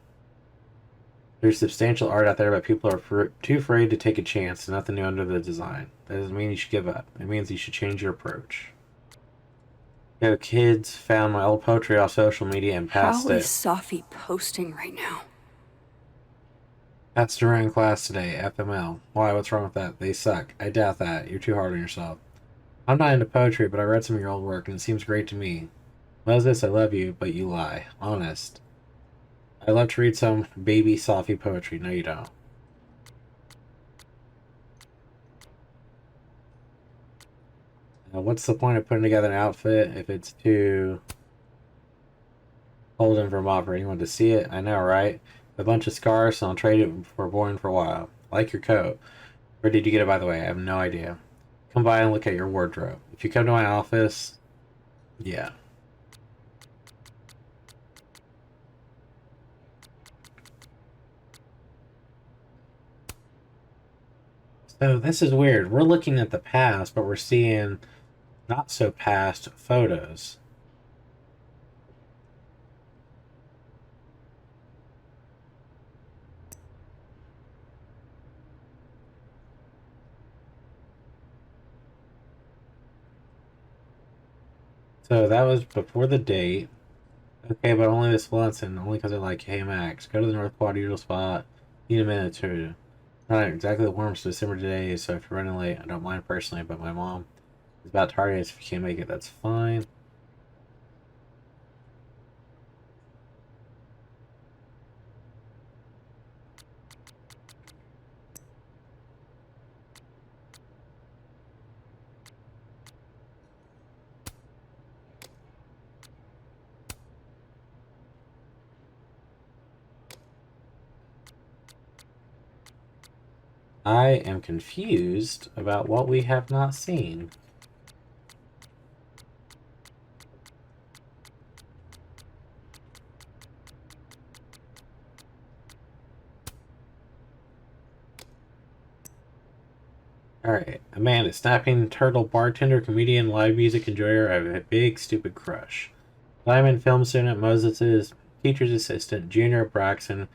There's substantial art out there, but people are too afraid to take a chance. Nothing new under the design. That doesn't mean you should give up. It means you should change your approach. Yo, kids found my old poetry off social media and passed How it. is Sophie posting right now? Passed around class today, FML. Why, what's wrong with that? They suck. I doubt that. You're too hard on yourself. I'm not into poetry, but I read some of your old work, and it seems great to me. Moses, I love you, but you lie. Honest. I love to read some baby Safi poetry. No, you don't. What's the point of putting together an outfit if it's too cold in Vermont for anyone to see it? I know, right? A bunch of scars, and I'll trade it for Bourne for a while. Like your coat. Where did you get it, by the way? I have no idea. Come by and look at your wardrobe. If you come to my office, yeah. So this is weird. We're looking at the past, but we're seeing not so past photos. So that was before the date. Okay, but only this once, and only because I like, hey Max, go to the North Quad usual spot. Need a minute or two. Not exactly the warmest December today, so if you're running late, I don't mind personally, but my mom is about tardy, so if you can't make it, that's fine. I am confused about what we have not seen. Alright, Amanda, snapping turtle, bartender, comedian, live music enjoyer. I have a big stupid crush. Diamond film student, Moses' teacher's assistant, Junior Braxton,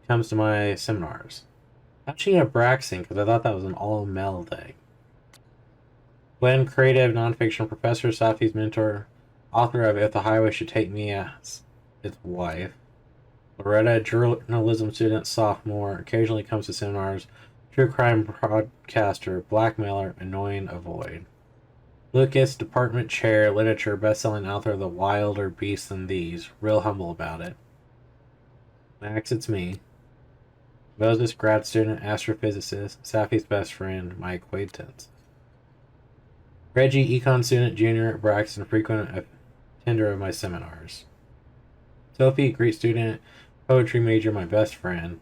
comes to my seminars. How'd she have Braxton? Because I thought that was an all-male thing. Glenn, creative nonfiction professor, Safi's mentor, author of If the Highway Should Take Me as its wife. Loretta, journalism student, sophomore, occasionally comes to seminars. True crime broadcaster, blackmailer, annoying, avoid. Lucas, department chair, literature, best-selling author of The Wilder Beasts Than These, real humble about it. Max, it's me. Moses, grad student, astrophysicist, Safi's best friend, my acquaintance. Reggie, econ student, junior at Braxton, frequent attender of my seminars. Sophie, Greek student, poetry major, my best friend.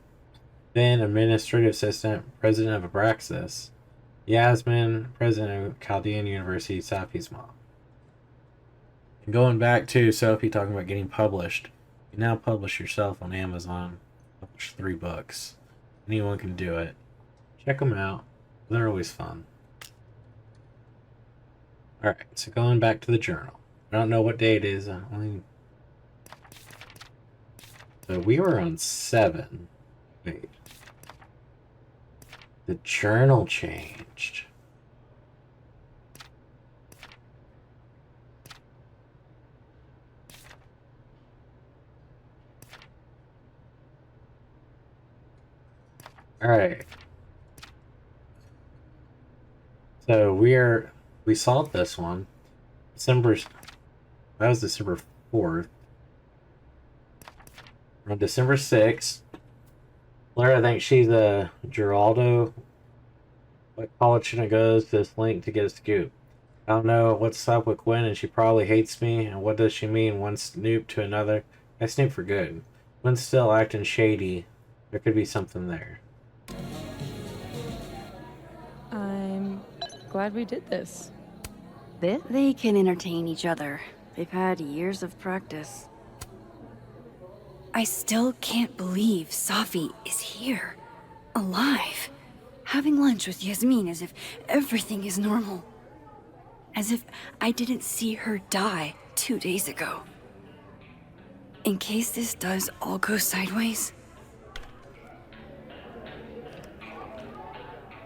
Ben, administrative assistant, president of Abraxas. Yasmin, president of Chaldean University, Safi's mom. And going back to Sophie talking about getting published, you now publish yourself on Amazon. Publish 3 books. Anyone can do it. Check them out. They're always fun. Alright, so going back to the journal. I don't know what day it is. So we were on 7. Wait. The journal changed. Alright. So we saw this one. That was December 4th. On December 6th, Lara thinks she's a Geraldo. What college should I go to this link to get a scoop? I don't know what's up with Gwen, and she probably hates me. And what does she mean? One snoop to another? I snoop for good. Gwen's still acting shady. There could be something there. I'm glad we did this. They can entertain each other. They've had years of practice. I still can't believe Safi is here. Alive. Having lunch with Yasmin as if everything is normal. As if I didn't see her die 2 days ago. In case this does all go sideways.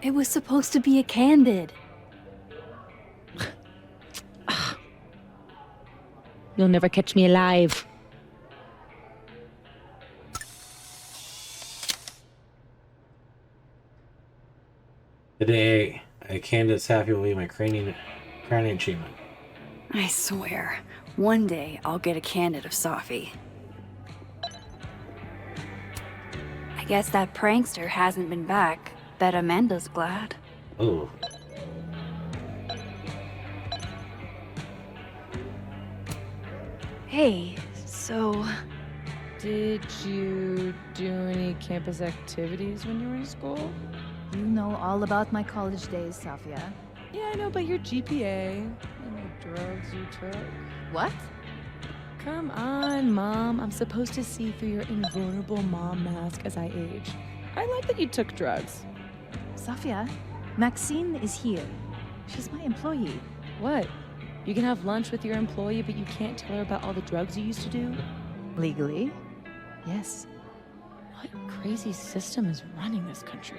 It was supposed to be a candid. You'll never catch me alive. Today, a candid Safi will be my crowning achievement. I swear, one day I'll get a candid of Safi. I guess that prankster hasn't been back. Bet Amanda's glad. Oh. Hey, so... Did you do any campus activities when you were in school? You know all about my college days, Safia. Yeah, I know about your GPA and the drugs you took. What? Come on, Mom. I'm supposed to see through your invulnerable mom mask as I age. I like that you took drugs. Safia, Maxine is here. She's my employee. What? You can have lunch with your employee, but you can't tell her about all the drugs you used to do? Legally? Yes. What crazy system is running this country?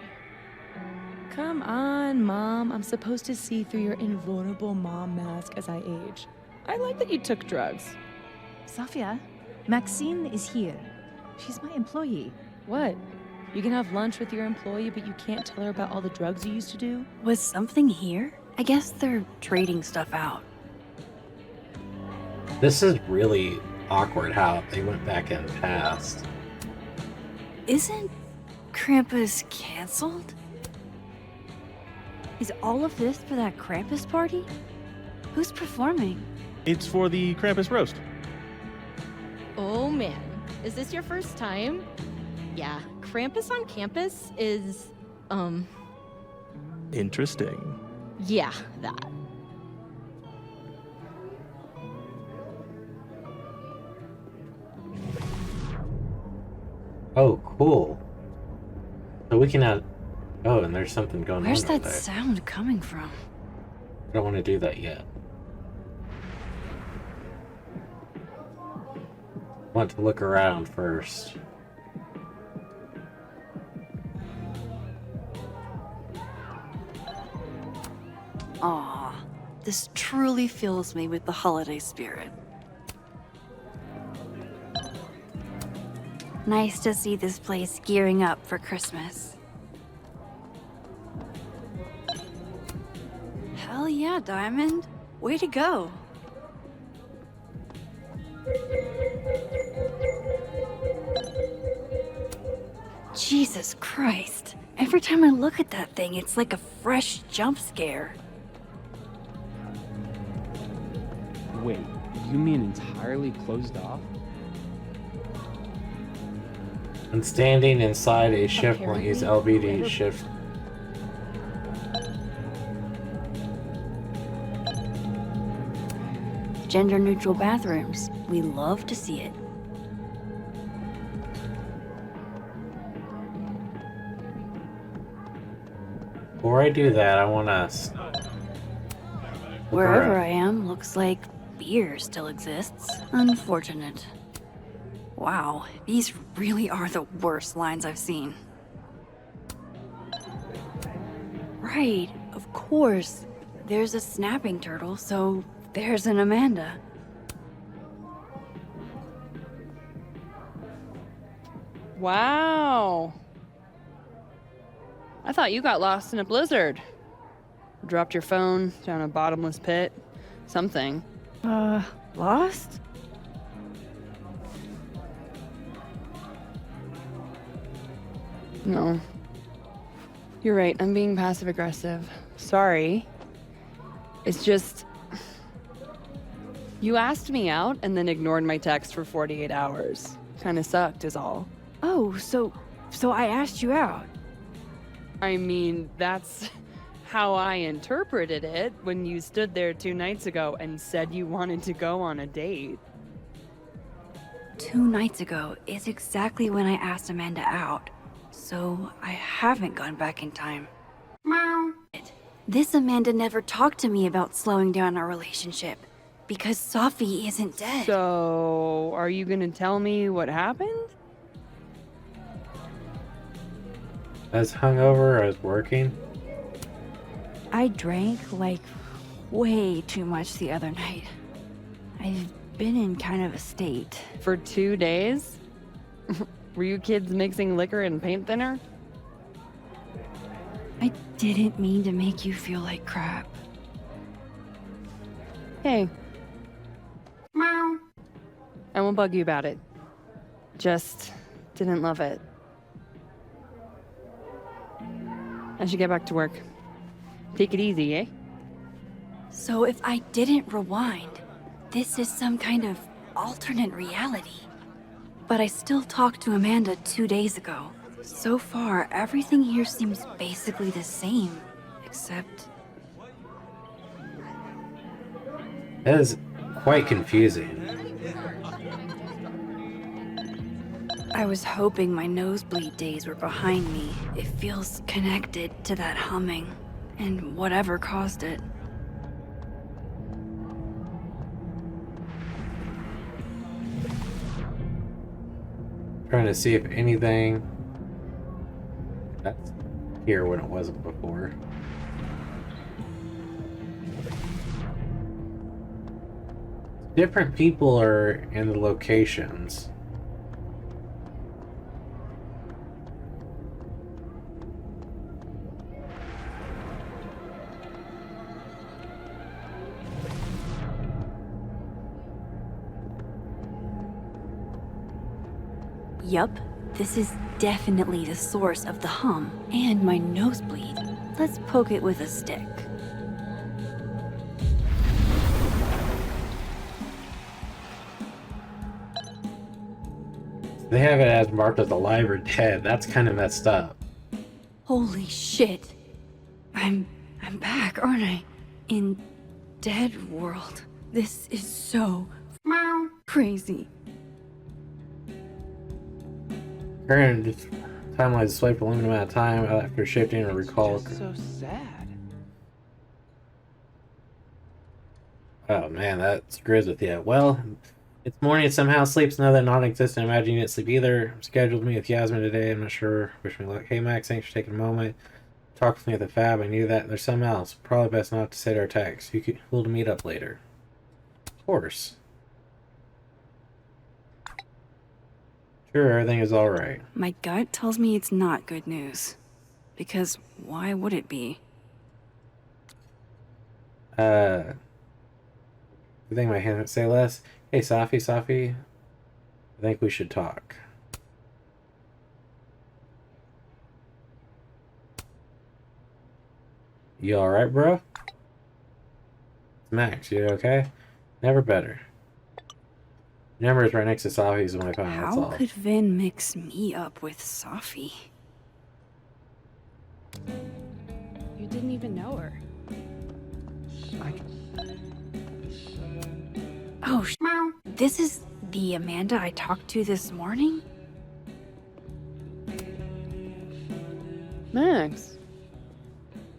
Come on, Mom. I'm supposed to see through your invulnerable mom mask as I age. I like that you took drugs. Safia, Maxine is here. She's my employee. What? You can have lunch with your employee, but you can't tell her about all the drugs you used to do? Was something here? I guess they're trading stuff out. This is really awkward how they went back in the past. Isn't Krampus canceled? Is all of this for that Krampus party? Who's performing? It's for the Krampus roast. Oh man, is this your first time? Yeah, Krampus on campus is, Interesting. yeah, that. Oh, cool. So we can add... Oh, and there's something going Where's on that over there. sound coming from? I don't want to do that yet. I want to look around first. Aw, this truly fills me with the holiday spirit. Nice to see this place gearing up for Christmas. Hell yeah, Diamond. Way to go. Jesus Christ. Every time I look at that thing, it's like a fresh jump scare. Wait, you mean entirely closed off? And standing inside a shift point, use LBD shift. Gender-neutral bathrooms. We love to see it. Before I do that, I want to... Wherever I am, looks like beer still exists. Unfortunate. Wow, these really are the worst lines I've seen. Right, of course. There's a snapping turtle, so there's an Amanda. Wow. I thought you got lost in a blizzard. Dropped your phone down a bottomless pit. Something. Lost? No. You're right, I'm being passive aggressive. Sorry. It's just... You asked me out and then ignored my text for 48 hours. Kinda sucked is all. Oh, so I asked you out. I mean, that's how I interpreted it when you stood there 2 nights ago and said you wanted to go on a date. 2 nights ago is exactly when I asked Amanda out, so I haven't gone back in time. Meow. This Amanda never talked to me about slowing down our relationship, because Safi isn't dead. So, are you gonna tell me what happened? As hungover as working? I drank, like, way too much the other night. I've been in kind of a state. For 2 days? Were you kids mixing liquor and paint thinner? I didn't mean to make you feel like crap. Hey. Meow. I won't bug you about it. Just didn't love it. I should get back to work. Take it easy, eh? So if I didn't rewind, this is some kind of alternate reality. But I still talked to Amanda 2 days ago. So far, everything here seems basically the same, except... That is quite confusing. I was hoping my nosebleed days were behind me. It feels connected to that humming, and whatever caused it. Trying to see if anything that's here when it wasn't before. Different people are in the locations. Yup, this is definitely the source of the hum and my nosebleed. Let's poke it with a stick. They have it as marked as alive or dead. That's kind of messed up. Holy shit. I'm back, aren't I? In Dead World. This is so crazy. Current timeline is swiped a limited amount of time after shifting or recall. So sad. Oh man, that screws with you. Well, it's morning, it somehow sleeps another non-existent. Imagine you didn't sleep either. I'm scheduled to meet with Yasmin today. I'm not sure. Wish me luck. Hey Max, thanks for taking a moment. Talk with me at the fab. I knew that. There's something else. Probably best not to say our text. We'll meet up later. Of course. Sure, everything is alright. My gut tells me it's not good news. Because why would it be? I think my hand would say less. Hey, Safi, I think we should talk. You alright, bro? Max, you okay? Never better. Number is right next to Safi's when I found out. How could Vin mix me up with Safi? You didn't even know her. Oh, this is the Amanda I talked to this morning? Max,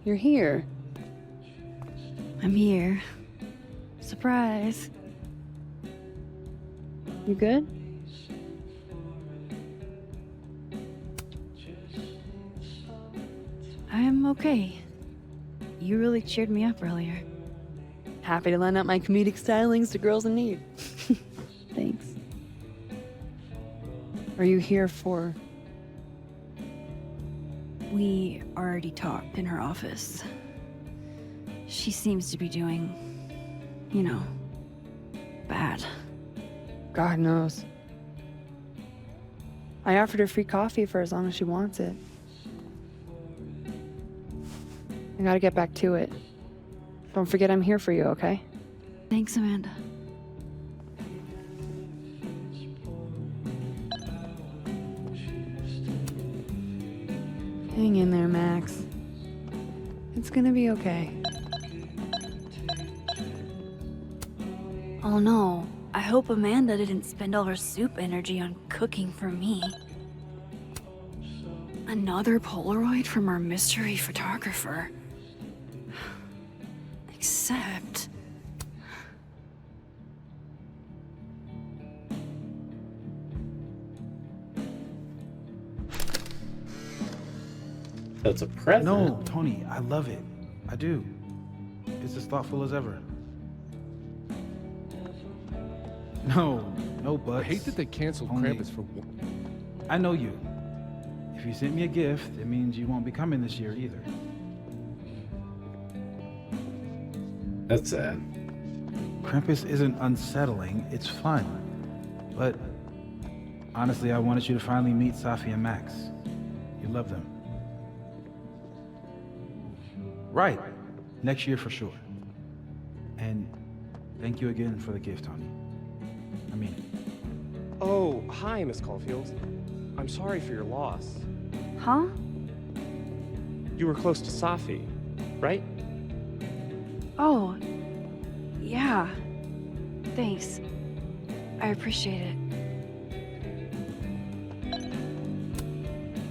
you're here. I'm here. Surprise. You good? I'm okay. You really cheered me up earlier. Happy to lend out my comedic stylings to girls in need. Thanks. Are you here for... We already talked in her office. She seems to be doing, you know, bad. God knows. I offered her free coffee for as long as she wants it. I gotta get back to it. Don't forget I'm here for you, okay? Thanks, Amanda. Hang in there, Max. It's gonna be okay. Oh no, I hope Amanda didn't spend all her soup energy on cooking for me. Another Polaroid from our mystery photographer. Except... That's a present. No, Tony, I love it. I do. It's as thoughtful as ever. No buts. I hate that they canceled Only- Krampus for. I know you. If you sent me a gift, it means you won't be coming this year either. That's sad. Krampus isn't unsettling, it's fun. But honestly, I wanted you to finally meet Safi and Max. You love them. Right. Next year for sure. And thank you again for the gift, Tony. I mean it. Oh, hi, Miss Caulfield. I'm sorry for your loss. Huh? You were close to Safi, right? Oh, yeah. Thanks. I appreciate it.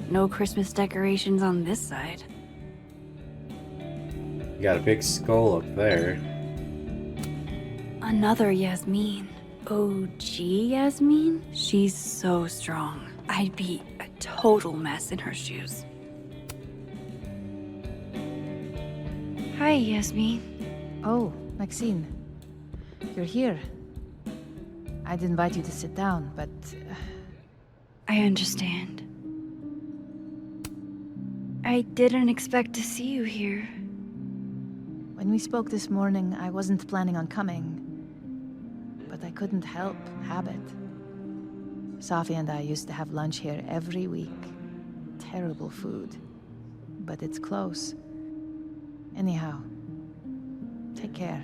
No Christmas decorations on this side. You got a big skull up there. Another Yasmin. OG Yasmin? She's so strong. I'd be a total mess in her shoes. Hi, Yasmin. Oh, Maxine. You're here. I'd invite you to sit down, but... I understand. I didn't expect to see you here. When we spoke this morning, I wasn't planning on coming. But I couldn't help habit. Safi and I used to have lunch here every week. Terrible food. But it's close. Anyhow, take care.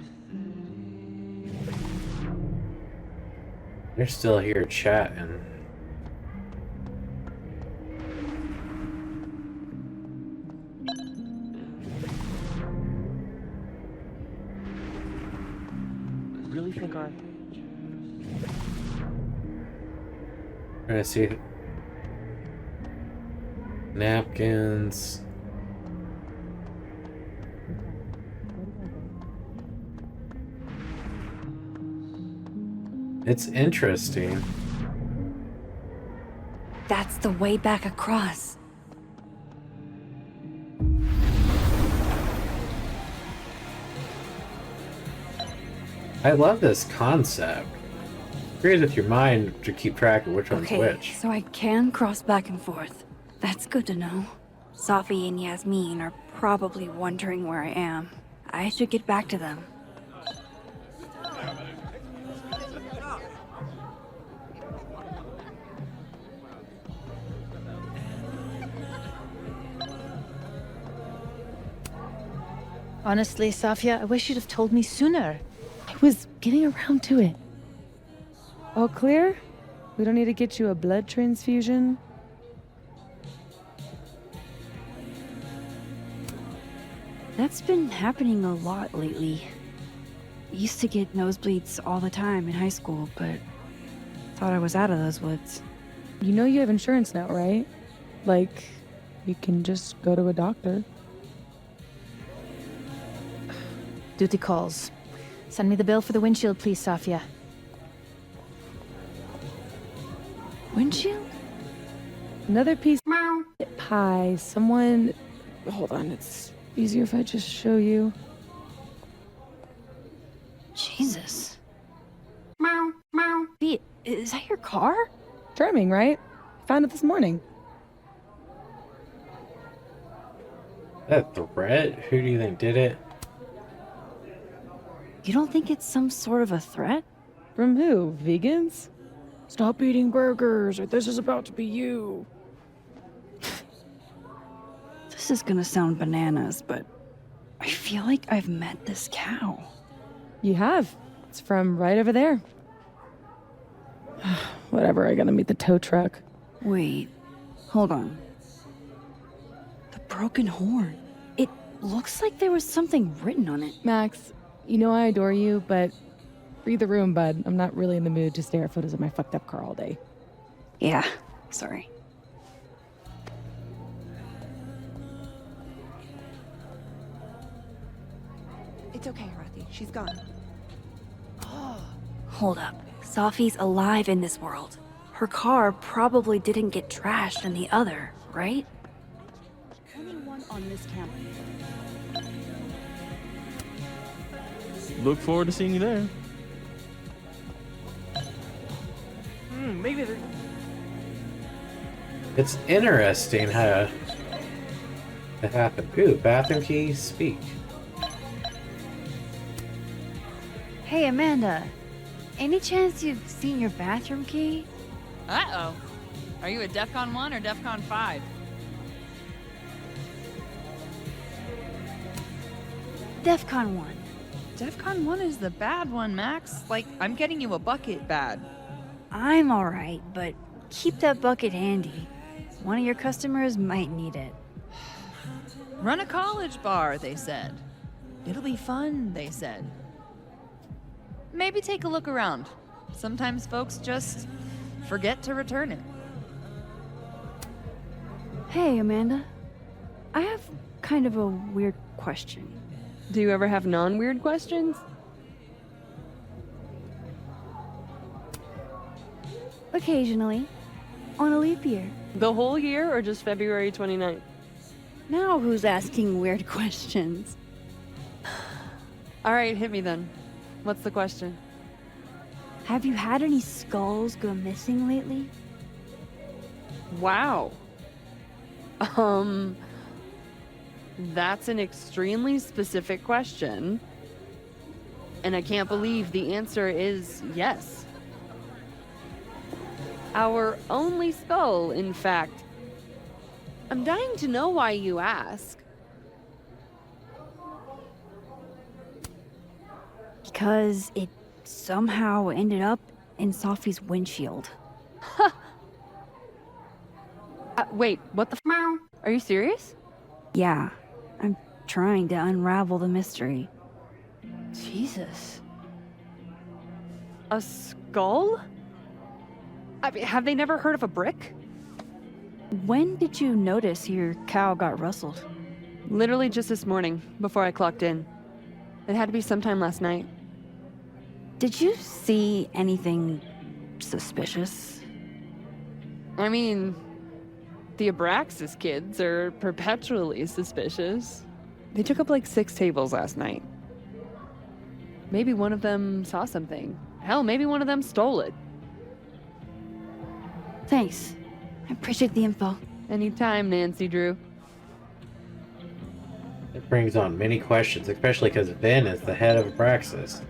You're still here chatting. Really think I... Trying to see napkins. It's interesting. That's the way back across. I love this concept. Great with your mind to keep track of which one's which. So I can cross back and forth. That's good to know. Safi and Yasmin are probably wondering where I am. I should get back to them. Honestly, Safia, I wish you'd have told me sooner. I was getting around to it. All clear? We don't need to get you a blood transfusion? That's been happening a lot lately. Used to get nosebleeds all the time in high school, but thought I was out of those woods. You know you have insurance now, right? Like, you can just go to a doctor. Duty calls. Send me the bill for the windshield, please, Safia. Windshield? Another piece of pie. Someone... Hold on, it's easier if I just show you. Jesus. Meow, meow. Is that your car? Charming, right? Found it this morning. That threat? Who do you think did it? You don't think it's some sort of a threat? From who? Vegans? Stop eating burgers, or this is about to be you. This is gonna sound bananas, but I feel like I've met this cow. You have. It's from right over there. Whatever, I gotta meet the tow truck. Wait, hold on. The broken horn. It looks like there was something written on it. Max, you know I adore you, but read the room, bud. I'm not really in the mood to stare at photos of my fucked up car all day. Yeah, sorry. It's okay, Harathi. She's gone. Hold up. Safi's alive in this world. Her car probably didn't get trashed in the other, right? Anyone on this campus? Look forward to seeing you there. Maybe they're... It's interesting how it happened. Ooh, bathroom keys, speak. Hey, Amanda. Any chance you've seen your bathroom key? Uh-oh. Are you a DEFCON 1 or DEFCON 5? DEFCON 1. DEFCON 1 is the bad one, Max. Like, I'm getting you a bucket bad. I'm alright, but keep that bucket handy. One of your customers might need it. Run a college bar, they said. It'll be fun, they said. Maybe take a look around. Sometimes folks just forget to return it. Hey, Amanda. I have kind of a weird question. Do you ever have non-weird questions? Occasionally. On a leap year. The whole year or just February 29th? Now who's asking weird questions? All right, hit me then. What's the question? Have you had any skulls go missing lately? Wow. That's an extremely specific question. And I can't believe the answer is yes. Our only skull, in fact. I'm dying to know why you ask. Because it somehow ended up in Sophie's windshield. Wait, what the f? Are you serious? Yeah, I'm trying to unravel the mystery. Jesus. A skull? I mean, have they never heard of a brick? When did you notice your cow got rustled? Literally just this morning, before I clocked in. It had to be sometime last night. Did you see anything suspicious? I mean, the Abraxas kids are perpetually suspicious. They took up like 6 tables last night. Maybe one of them saw something. Hell, maybe one of them stole it. Thanks. I appreciate the info. Anytime, Nancy Drew. It brings on many questions, especially because Vin is the head of Abraxas.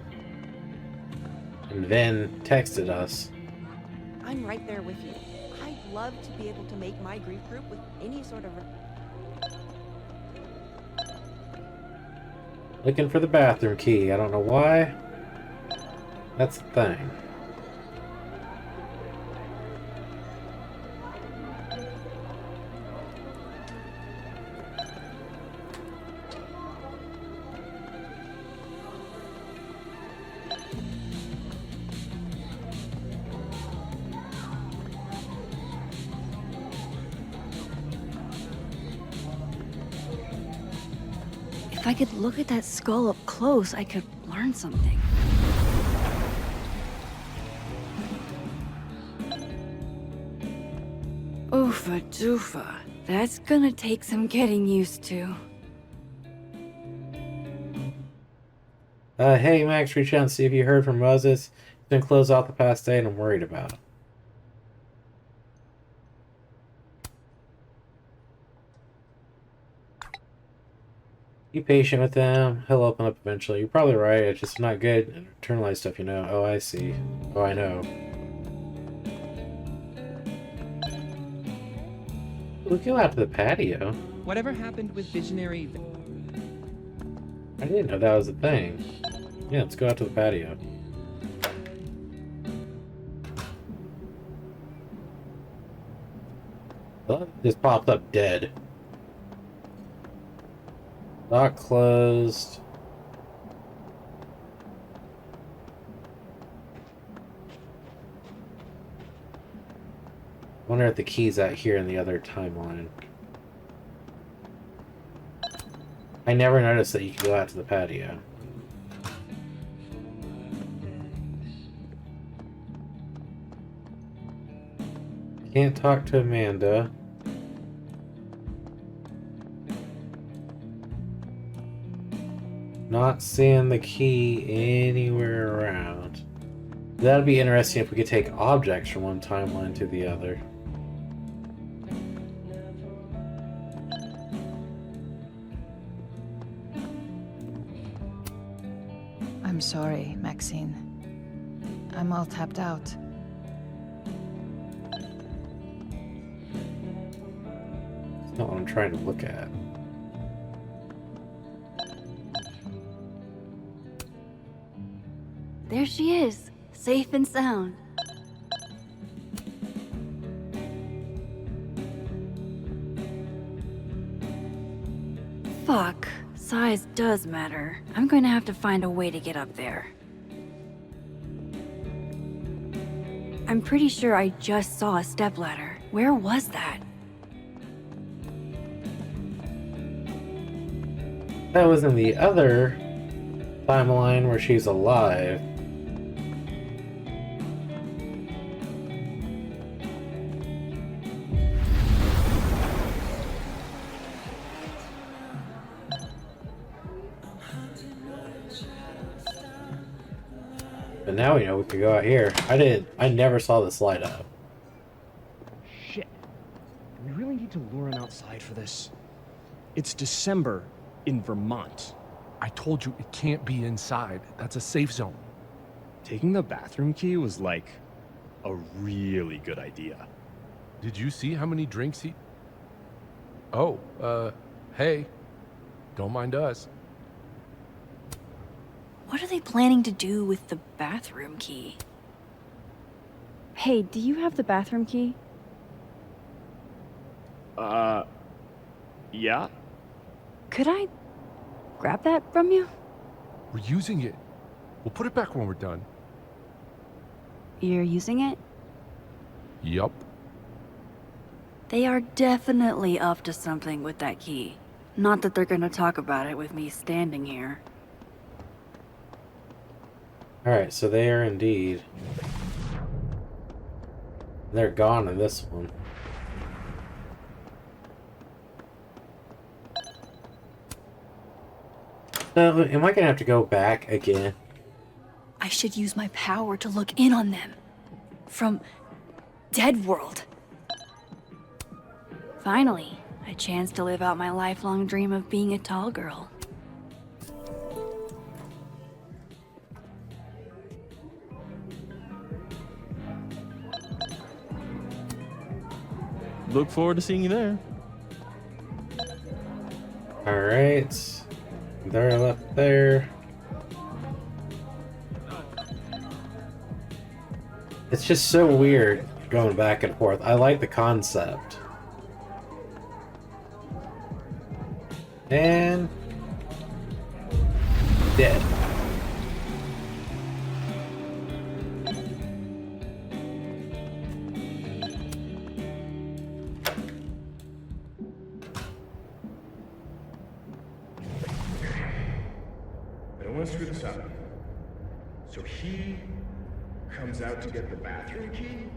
And Vin texted us. I'm right there with you. I'd love to be able to make my grief group with any sort of... Looking for the bathroom key. I don't know why. That's the thing. If I could look at that skull up close, I could learn something. Oofa doofa. That's gonna take some getting used to. Hey Max, reach out and see if you heard from Moses. He's been closed off the past day and I'm worried about him. Be patient with him. He'll open up eventually. You're probably right. It's just not good internalized stuff, you know. Oh, I see. Oh, I know. We'll go out to the patio. Whatever happened with visionary... I didn't know that was a thing. Yeah, let's go out to the patio. Oh, just popped up dead. Lock closed. Wonder if the key's out here in the other timeline. I never noticed that you could go out to the patio. Can't talk to Amanda. Not seeing the key anywhere around. That'd be interesting if we could take objects from one timeline to the other. I'm I'm sorry, Maxine. I'm all tapped out. That's not what I'm trying to look at. There she is, safe and sound. Fuck, size does matter. I'm going to have to find a way to get up there. I'm pretty sure I just saw a stepladder. Where was that? That was in the other timeline where she's alive. But now we know we could go out here. I never saw this light up. Shit. Do we really need to lure him outside for this? It's December in Vermont. I told you it can't be inside. That's a safe zone. Taking the bathroom key was like a really good idea. Did you see how many drinks he... Oh, hey. Don't mind us. What are they planning to do with the bathroom key? Hey, do you have the bathroom key? Yeah? Could I grab that from you? We're using it. We'll put it back when we're done. You're using it? Yup. They are definitely up to something with that key. Not that they're gonna talk about it with me standing here. Alright, so they are indeed. They're gone in this one. So, am I gonna have to go back again? I should use my power to look in on them. From Dead World. Finally, a chance to live out my lifelong dream of being a tall girl. Look forward to seeing you there. Alright. They're left there. It's just so weird going back and forth. I like the concept. And... dead. I don't want to screw this up. So he comes out to get the bathroom key,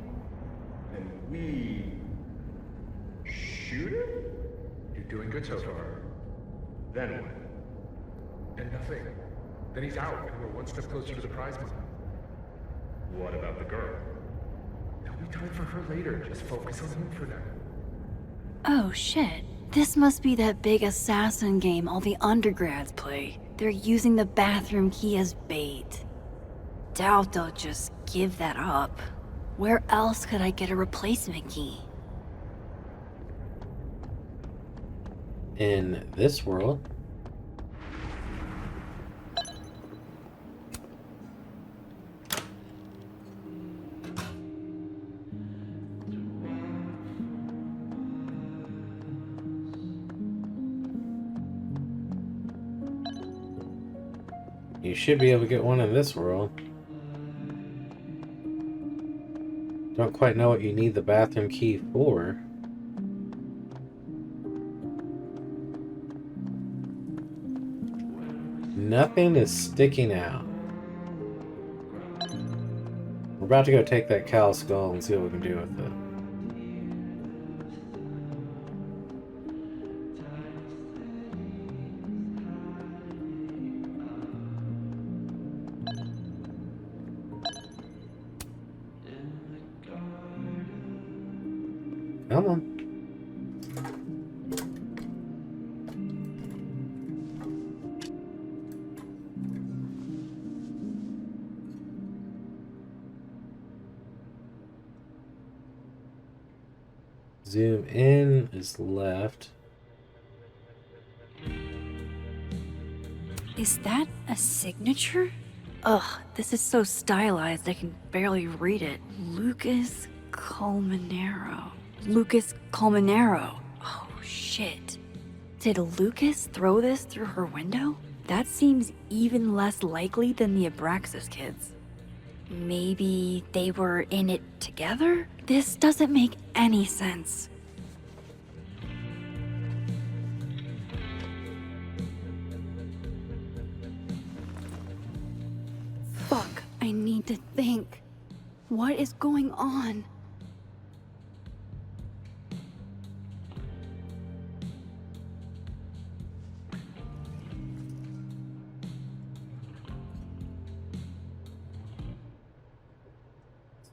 and we shoot him? You're doing good so far. Then what? And nothing. Then he's out, and we're one step closer to the prize money. What about the girl? There'll be time for her later. Just focus on him for now. Oh shit. This must be that big assassin game all the undergrads play. They're using the bathroom key as bait. Doubt they'll just give that up. Where else could I get a replacement key? In this world. You should be able to get one in this world. Don't quite know what you need the bathroom key for. Nothing is sticking out. We're about to go take that cow skull and see what we can do with it. Come on. Zoom in is left. Is that a signature? Ugh, this is so stylized I can barely read it. Lucas Colmenero. Lucas Colmenero. Oh, shit. Did Lucas throw this through her window? That seems even less likely than the Abraxas kids. Maybe they were in it together? This doesn't make any sense. Fuck, I need to think. What is going on?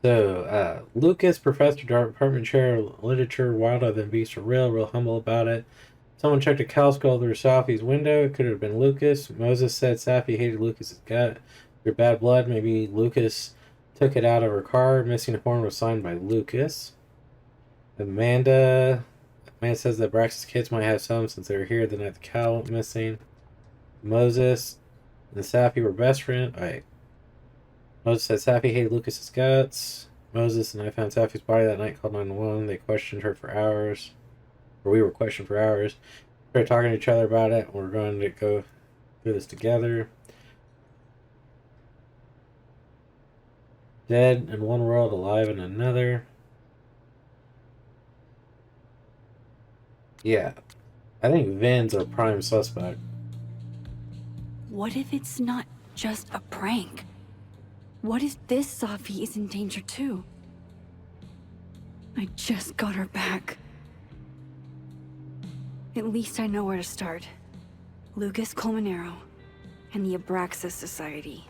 So, Lucas, professor, department chair, literature, wilder than beasts are real humble about it. Someone checked a cow skull through Safi's window. It could have been Lucas. Moses said Safi hated Lucas's gut. Your bad blood. Maybe Lucas took it out of her car. Missing horn was signed by Lucas. Amanda says that Brax's kids might have some since they were here the night the cow went missing. Moses and Safi were best friends. Alright. Moses said Safi hated Lucas's guts. Moses and I found Safi's body that night, called 911. They questioned her for hours. Or we were questioned for hours. We started talking to each other about it. We're going to go through this together. Dead in one world, alive in another. Yeah. I think Vin's our prime suspect. What if it's not just a prank? What if this Safi is in danger too? I just got her back. At least I know where to start. Lucas Colmenero and the Abraxas Society.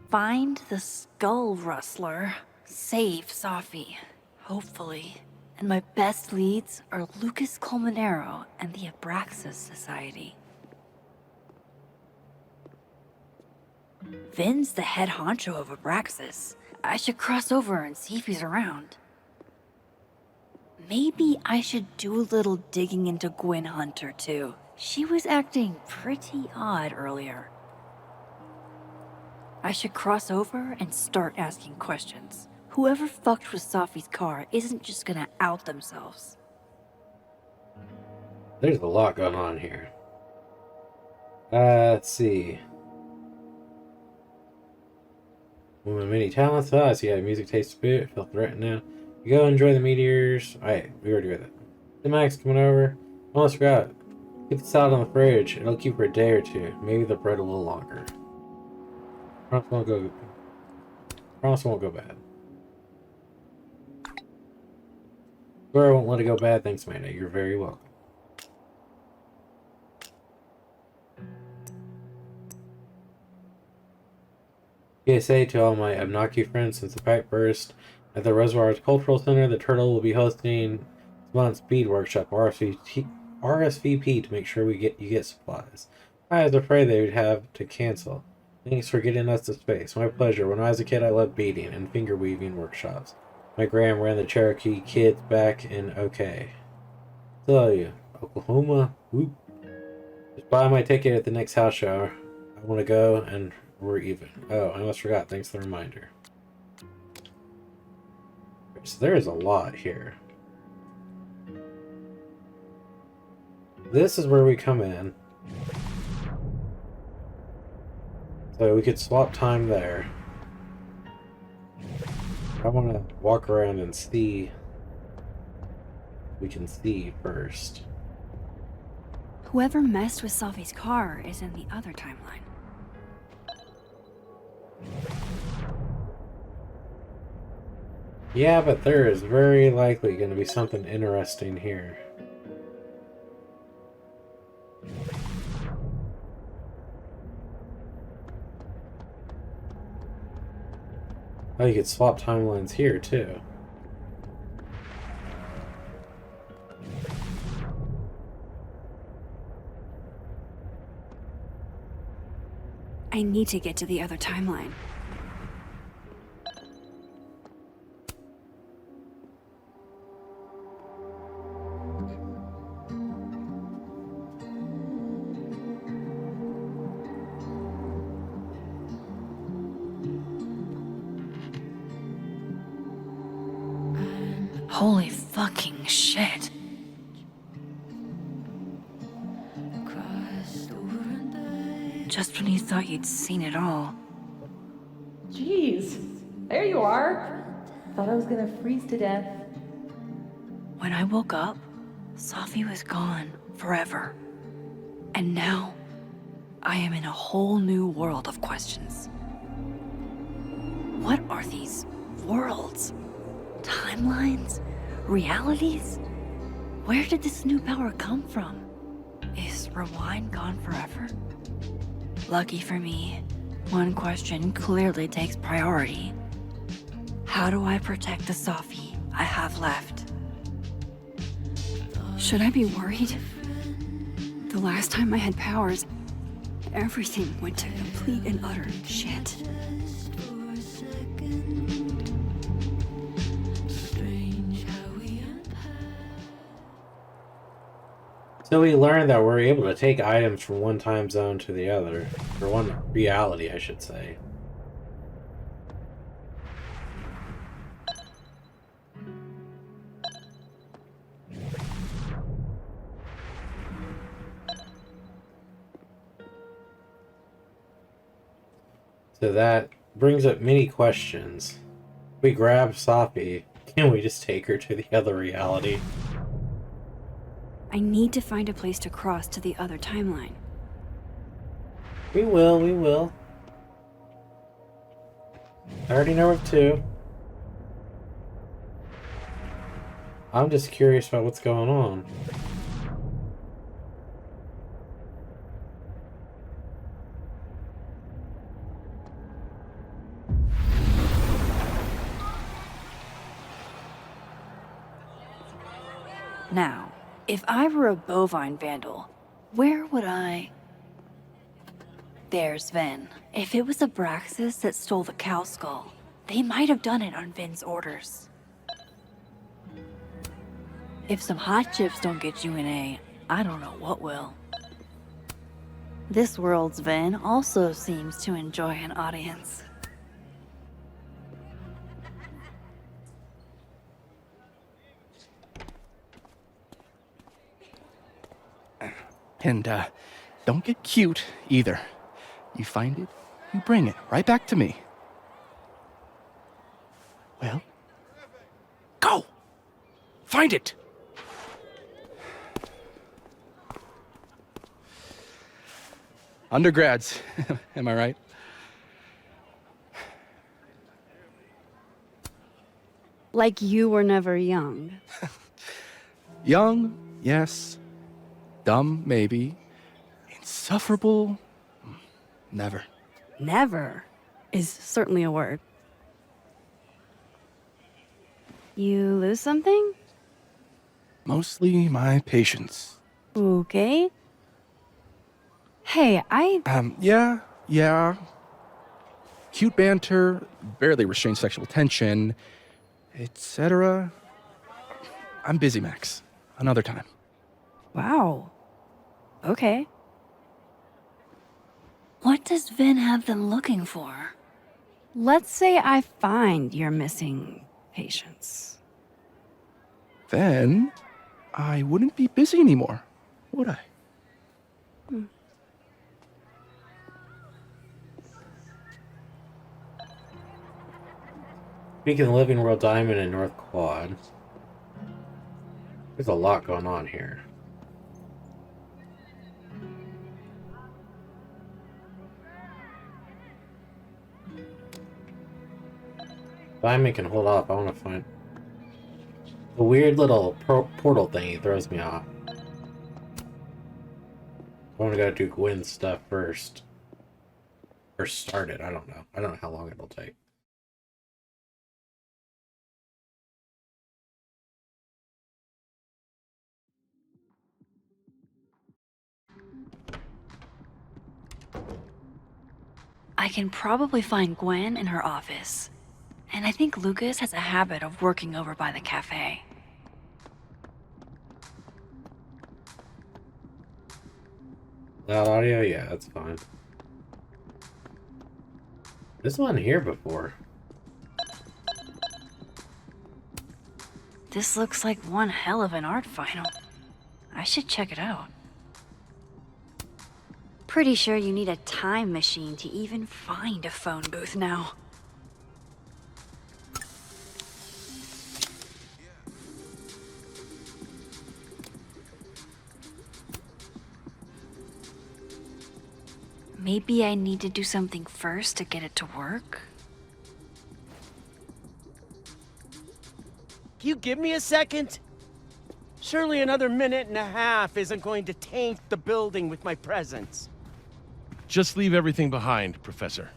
Find the skull rustler. Save Safi. Hopefully. And my best leads are Lucas Colmenero and the Abraxas Society. Vin's the head honcho of Abraxas. I should cross over and see if he's around. Maybe I should do a little digging into Gwen Hunter too. She was acting pretty odd earlier. I should cross over and start asking questions. Whoever fucked with Safi's car isn't just gonna out themselves. There's a lot going on here. Let's see. Woman of many talents. I see how music tastes good. Feel threatened now. You go enjoy the meteors. Alright, we already do that. Hey Max, coming over. Almost forgot. Keep the salad on the fridge. It'll keep for a day or two. Maybe the bread a little longer. Promise won't go bad. Swear I won't let it go bad. Thanks, Amanda. You're very welcome. PSA to all my Abnaki friends, since the pipe burst at the Reservoirs Cultural Center, the Turtle will be hosting this month's bead workshop RSVP to make sure you get supplies. I was afraid they would have to cancel. Thanks for getting us the space. My pleasure. When I was a kid, I loved beading and finger weaving workshops. My gram ran the Cherokee kids back in OK. Tell you, Oklahoma, whoop. Just buy my ticket at the next house show. I want to go and we're even. Oh, I almost forgot. Thanks for the reminder. So there's a lot here. This is where we come in. So we could swap time there. I want to walk around and see. We can see first. Whoever messed with Safi's car is in the other timeline. Yeah, but there is very likely going to be something interesting here. Oh, you could swap timelines here, too. I need to get to the other timeline. Holy fucking shit. Just when you thought you'd seen it all. Jeez, there you are. Thought I was gonna freeze to death. When I woke up, Safi was gone forever. And now, I am in a whole new world of questions. What are these worlds? Timelines? Realities? Where did this new power come from? Is Rewind gone forever? Lucky for me, one question clearly takes priority. How do I protect the Safi I have left? Should I be worried? The last time I had powers, everything went to complete and utter shit. So we learned that we're able to take items from one time zone to the other. Or one reality, I should say. So that brings up many questions. If we grab Safi, can we just take her to the other reality? I need to find a place to cross to the other timeline. We will, we will. I already know of two. I'm just curious about what's going on. Now, if I were a bovine vandal, where would I... There's Ven. If it was Abraxas that stole the cow skull, they might have done it on Ven's orders. If some hot chips don't get you an A, I don't know what will. This world's Ven also seems to enjoy an audience. And, don't get cute, either. You find it, you bring it right back to me. Well, go! Find it! Undergrads, am I right? Like you were never young. Young, yes. Dumb, maybe. Insufferable, never. Never is certainly a word. You lose something? Mostly my patience. Okay. Hey, Yeah. Cute banter, barely restrained sexual tension, etc. I'm busy, Max. Another time. Wow. Okay. What does Ven have them looking for? Let's say I find your missing patience. Then I wouldn't be busy anymore, would I? Speaking of the Living World Diamond and North Quad, there's a lot going on here. Diamond can hold off. I want to find the weird little portal thingy throws me off. I want to go do Gwen's stuff first. Or start it. I don't know. I don't know how long it'll take. I can probably find Gwen in her office. And I think Lucas has a habit of working over by the cafe. Loud audio? Yeah, that's fine. This one here before. This looks like one hell of an art final. I should check it out. Pretty sure you need a time machine to even find a phone booth now. Maybe I need to do something first to get it to work? Can you give me a second? Surely another minute and a half isn't going to taint the building with my presence. Just leave everything behind, Professor.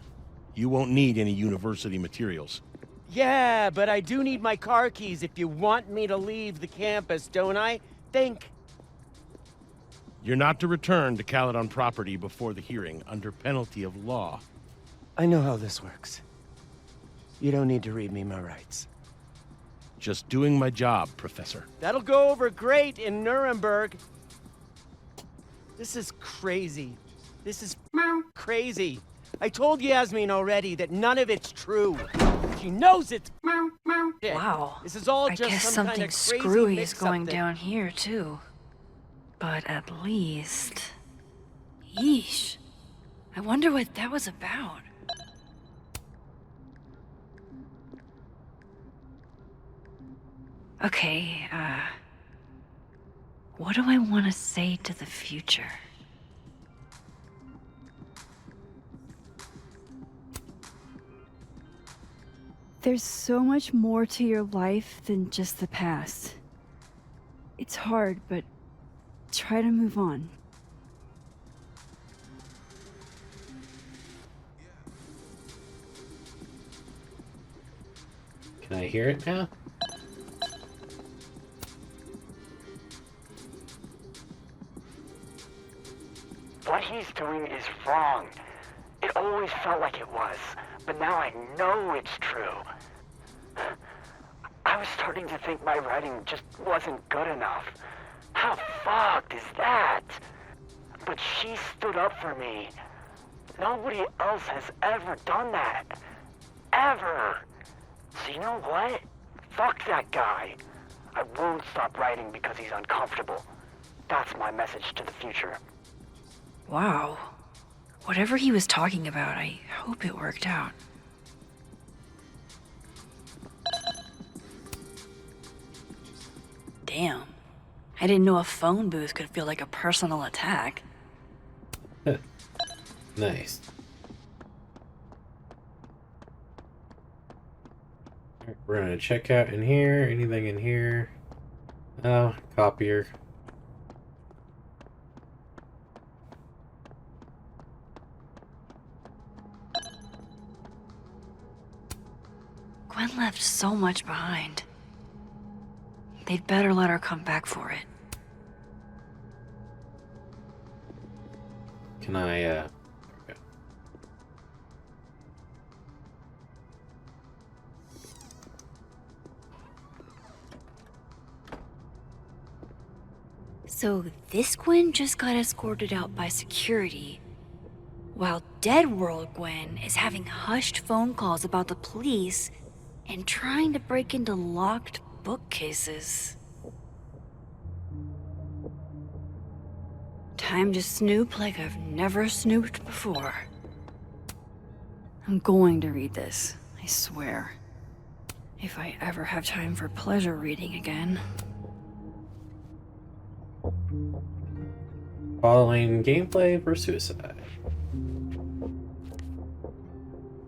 You won't need any university materials. Yeah, but I do need my car keys if you want me to leave the campus, don't I? Think. You're not to return to Caledon property before the hearing, under penalty of law. I know how this works. You don't need to read me my rights. Just doing my job, Professor. That'll go over great in Nuremberg. This is crazy. This is crazy. I told Yasmin already that none of it's true. She knows it's shit. Wow. This is all I just guess some something kind of crazy screwy is mix-up going that- down here, too. But at least... Yeesh. I wonder what that was about. Okay, what do I want to say to the future? There's so much more to your life than just the past. It's hard, but try to move on. Can I hear it now? What he's doing is wrong. It always felt like it was, but now I know it's true. I was starting to think my writing just wasn't good enough. How fucked is that? But she stood up for me. Nobody else has ever done that. Ever. So you know what? Fuck that guy. I won't stop writing because he's uncomfortable. That's my message to the future. Wow. Whatever he was talking about, I hope it worked out. Damn. I didn't know a phone booth could feel like a personal attack. Nice. Alright, we're gonna check out in here. Anything in here? Oh, copier. Gwen left so much behind. They'd better let her come back for it. Can I, okay. So this Gwen just got escorted out by security, while Dead World Gwen is having hushed phone calls about the police and trying to break into locked bookcases. Time to snoop like I've never snooped before. I'm going to read this, I swear. If I ever have time for pleasure reading again. Following gameplay for suicide.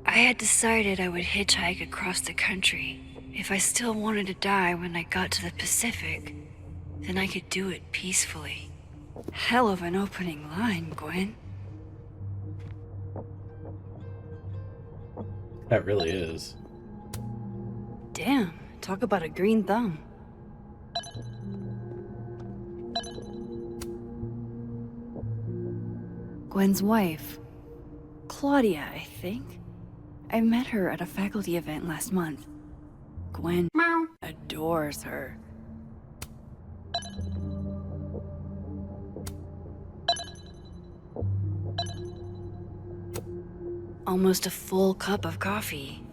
I had decided I would hitchhike across the country. If I still wanted to die when I got to the Pacific, then I could do it peacefully. Hell of an opening line, Gwen. That really is. Damn, talk about a green thumb. Gwen's wife, Claudia, I think. I met her at a faculty event last month. Gwen adores her. Almost a full cup of coffee.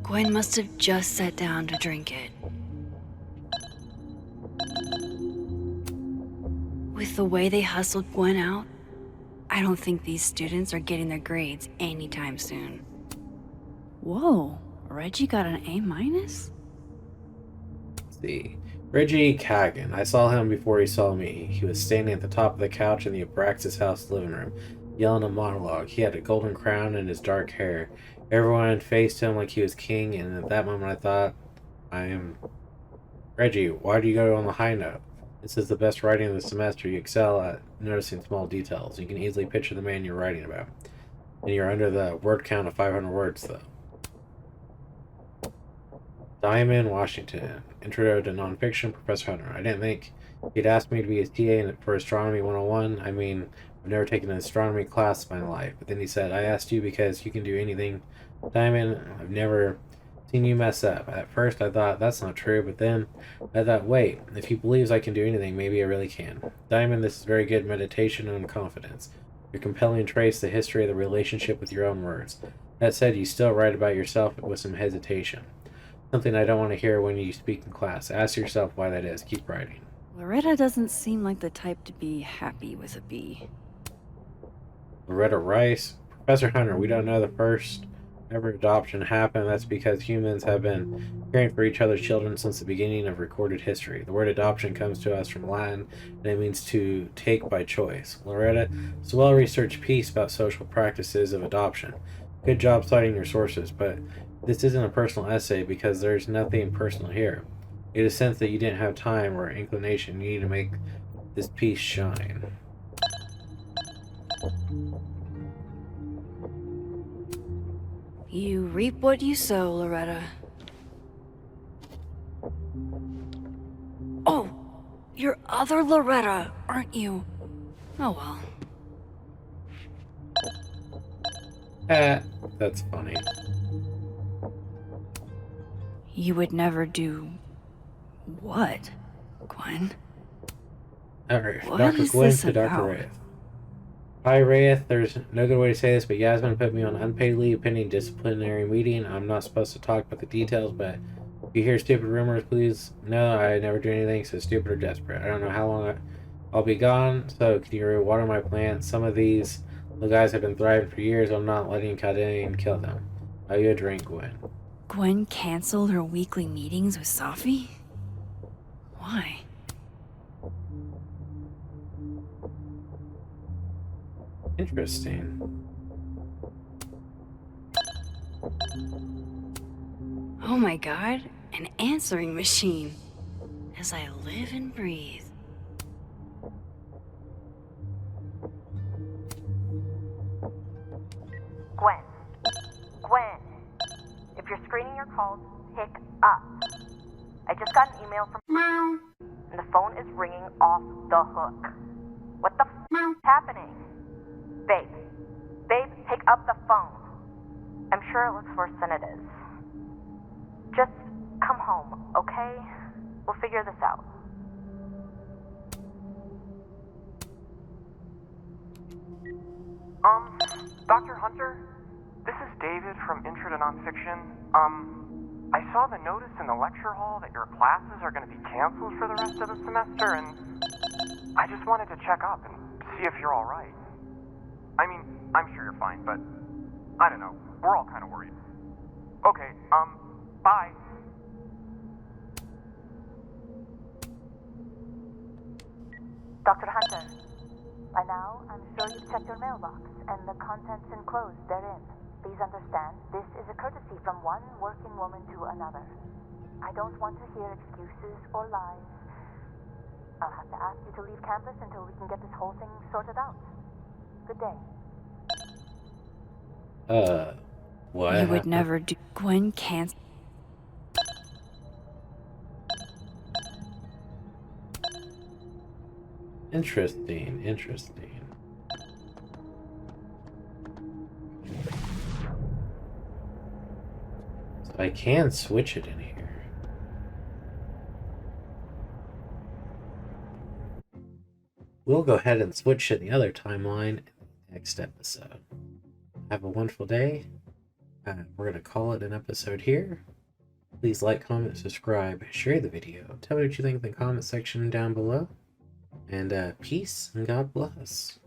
Gwen must have just sat down to drink it. With the way they hustled Gwen out, I don't think these students are getting their grades anytime soon. Whoa, Reggie got an A-? Let's see. Reggie Kagan. I saw him before he saw me. He was standing at the top of the couch in the Abraxas house living room, yelling a monologue. He had a golden crown in his dark hair. Everyone faced him like he was king, and at that moment I thought, I am... Reggie, why do you go on the high note? This is the best writing of the semester. You excel at noticing small details. You can easily picture the man you're writing about. And you're under the word count of 500 words, though. Diamond, Washington. Intro to Nonfiction, Professor Hunter. I didn't think he'd ask me to be his TA for Astronomy 101. I mean, I've never taken an astronomy class in my life. But then he said, I asked you because you can do anything. Diamond, I've never seen you mess up. At first I thought that's not true, but then I thought, wait, if he believes I can do anything, maybe I really can. Diamond, this is very good meditation on confidence. Your compelling trace the history of the relationship with your own words. That said, you still write about yourself with some hesitation. Something I don't want to hear when you speak in class. Ask yourself why that is. Keep writing. Loretta doesn't seem like the type to be happy with a B. Loretta Rice. Professor Hunter, we don't know the first ever adoption happened. That's because humans have been caring for each other's children since the beginning of recorded history. The word adoption comes to us from Latin, and it means to take by choice. Loretta, it's a well-researched piece about social practices of adoption. Good job citing your sources, but this isn't a personal essay because there's nothing personal here. It is a sense that you didn't have time or inclination. You need to make this piece shine. You reap what you sow, Loretta. Oh, you're other Loretta, aren't you? Oh well. That's funny. You would never do... what, Gwen? Alright, What Dr. is Gwen this to Dr. about? Wraith. Hi, Wraith. There's no good way to say this, but Yasmin put me on unpaid leave pending disciplinary meeting. I'm not supposed to talk about the details, but if you hear stupid rumors, please know I never do anything so stupid or desperate. I don't know how long I'll be gone, so can you water my plants? Some of these little guys have been thriving for years. I'm not letting Cadene kill them. Buy you a drink, Gwen. Gwen canceled her weekly meetings with Safi? Why? Interesting. Oh my god, an answering machine. As I live and breathe. Gwen. Gwen. If you're screening your calls, pick up. I just got an email from Meow, and the phone is ringing off the hook. What the f*** happening? Babe. Babe, pick up the phone. I'm sure it looks worse than it is. Just come home, okay? We'll figure this out. Dr. Hunter? This is David from Intro to Nonfiction. I saw the notice in the lecture hall that your classes are going to be canceled for the rest of the semester, and I just wanted to check up and see if you're all right. I mean, I'm sure you're fine, but I don't know. We're all kind of worried. Okay, bye. Dr. Hunter, by now, I'm sure you've checked your mailbox and the contents enclosed therein. Please understand, this is a courtesy from one working woman to another. I don't want to hear excuses or lies. I'll have to ask you to leave campus until we can get this whole thing sorted out. Good day. What? You would never do... Gwen can't... Interesting, interesting. So I can switch it in here. We'll go ahead and switch to the other timeline in the next episode. Have a wonderful day. We're going to call it an episode here. Please like, comment, subscribe, share the video. Tell me what you think in the comment section down below. And peace and God bless.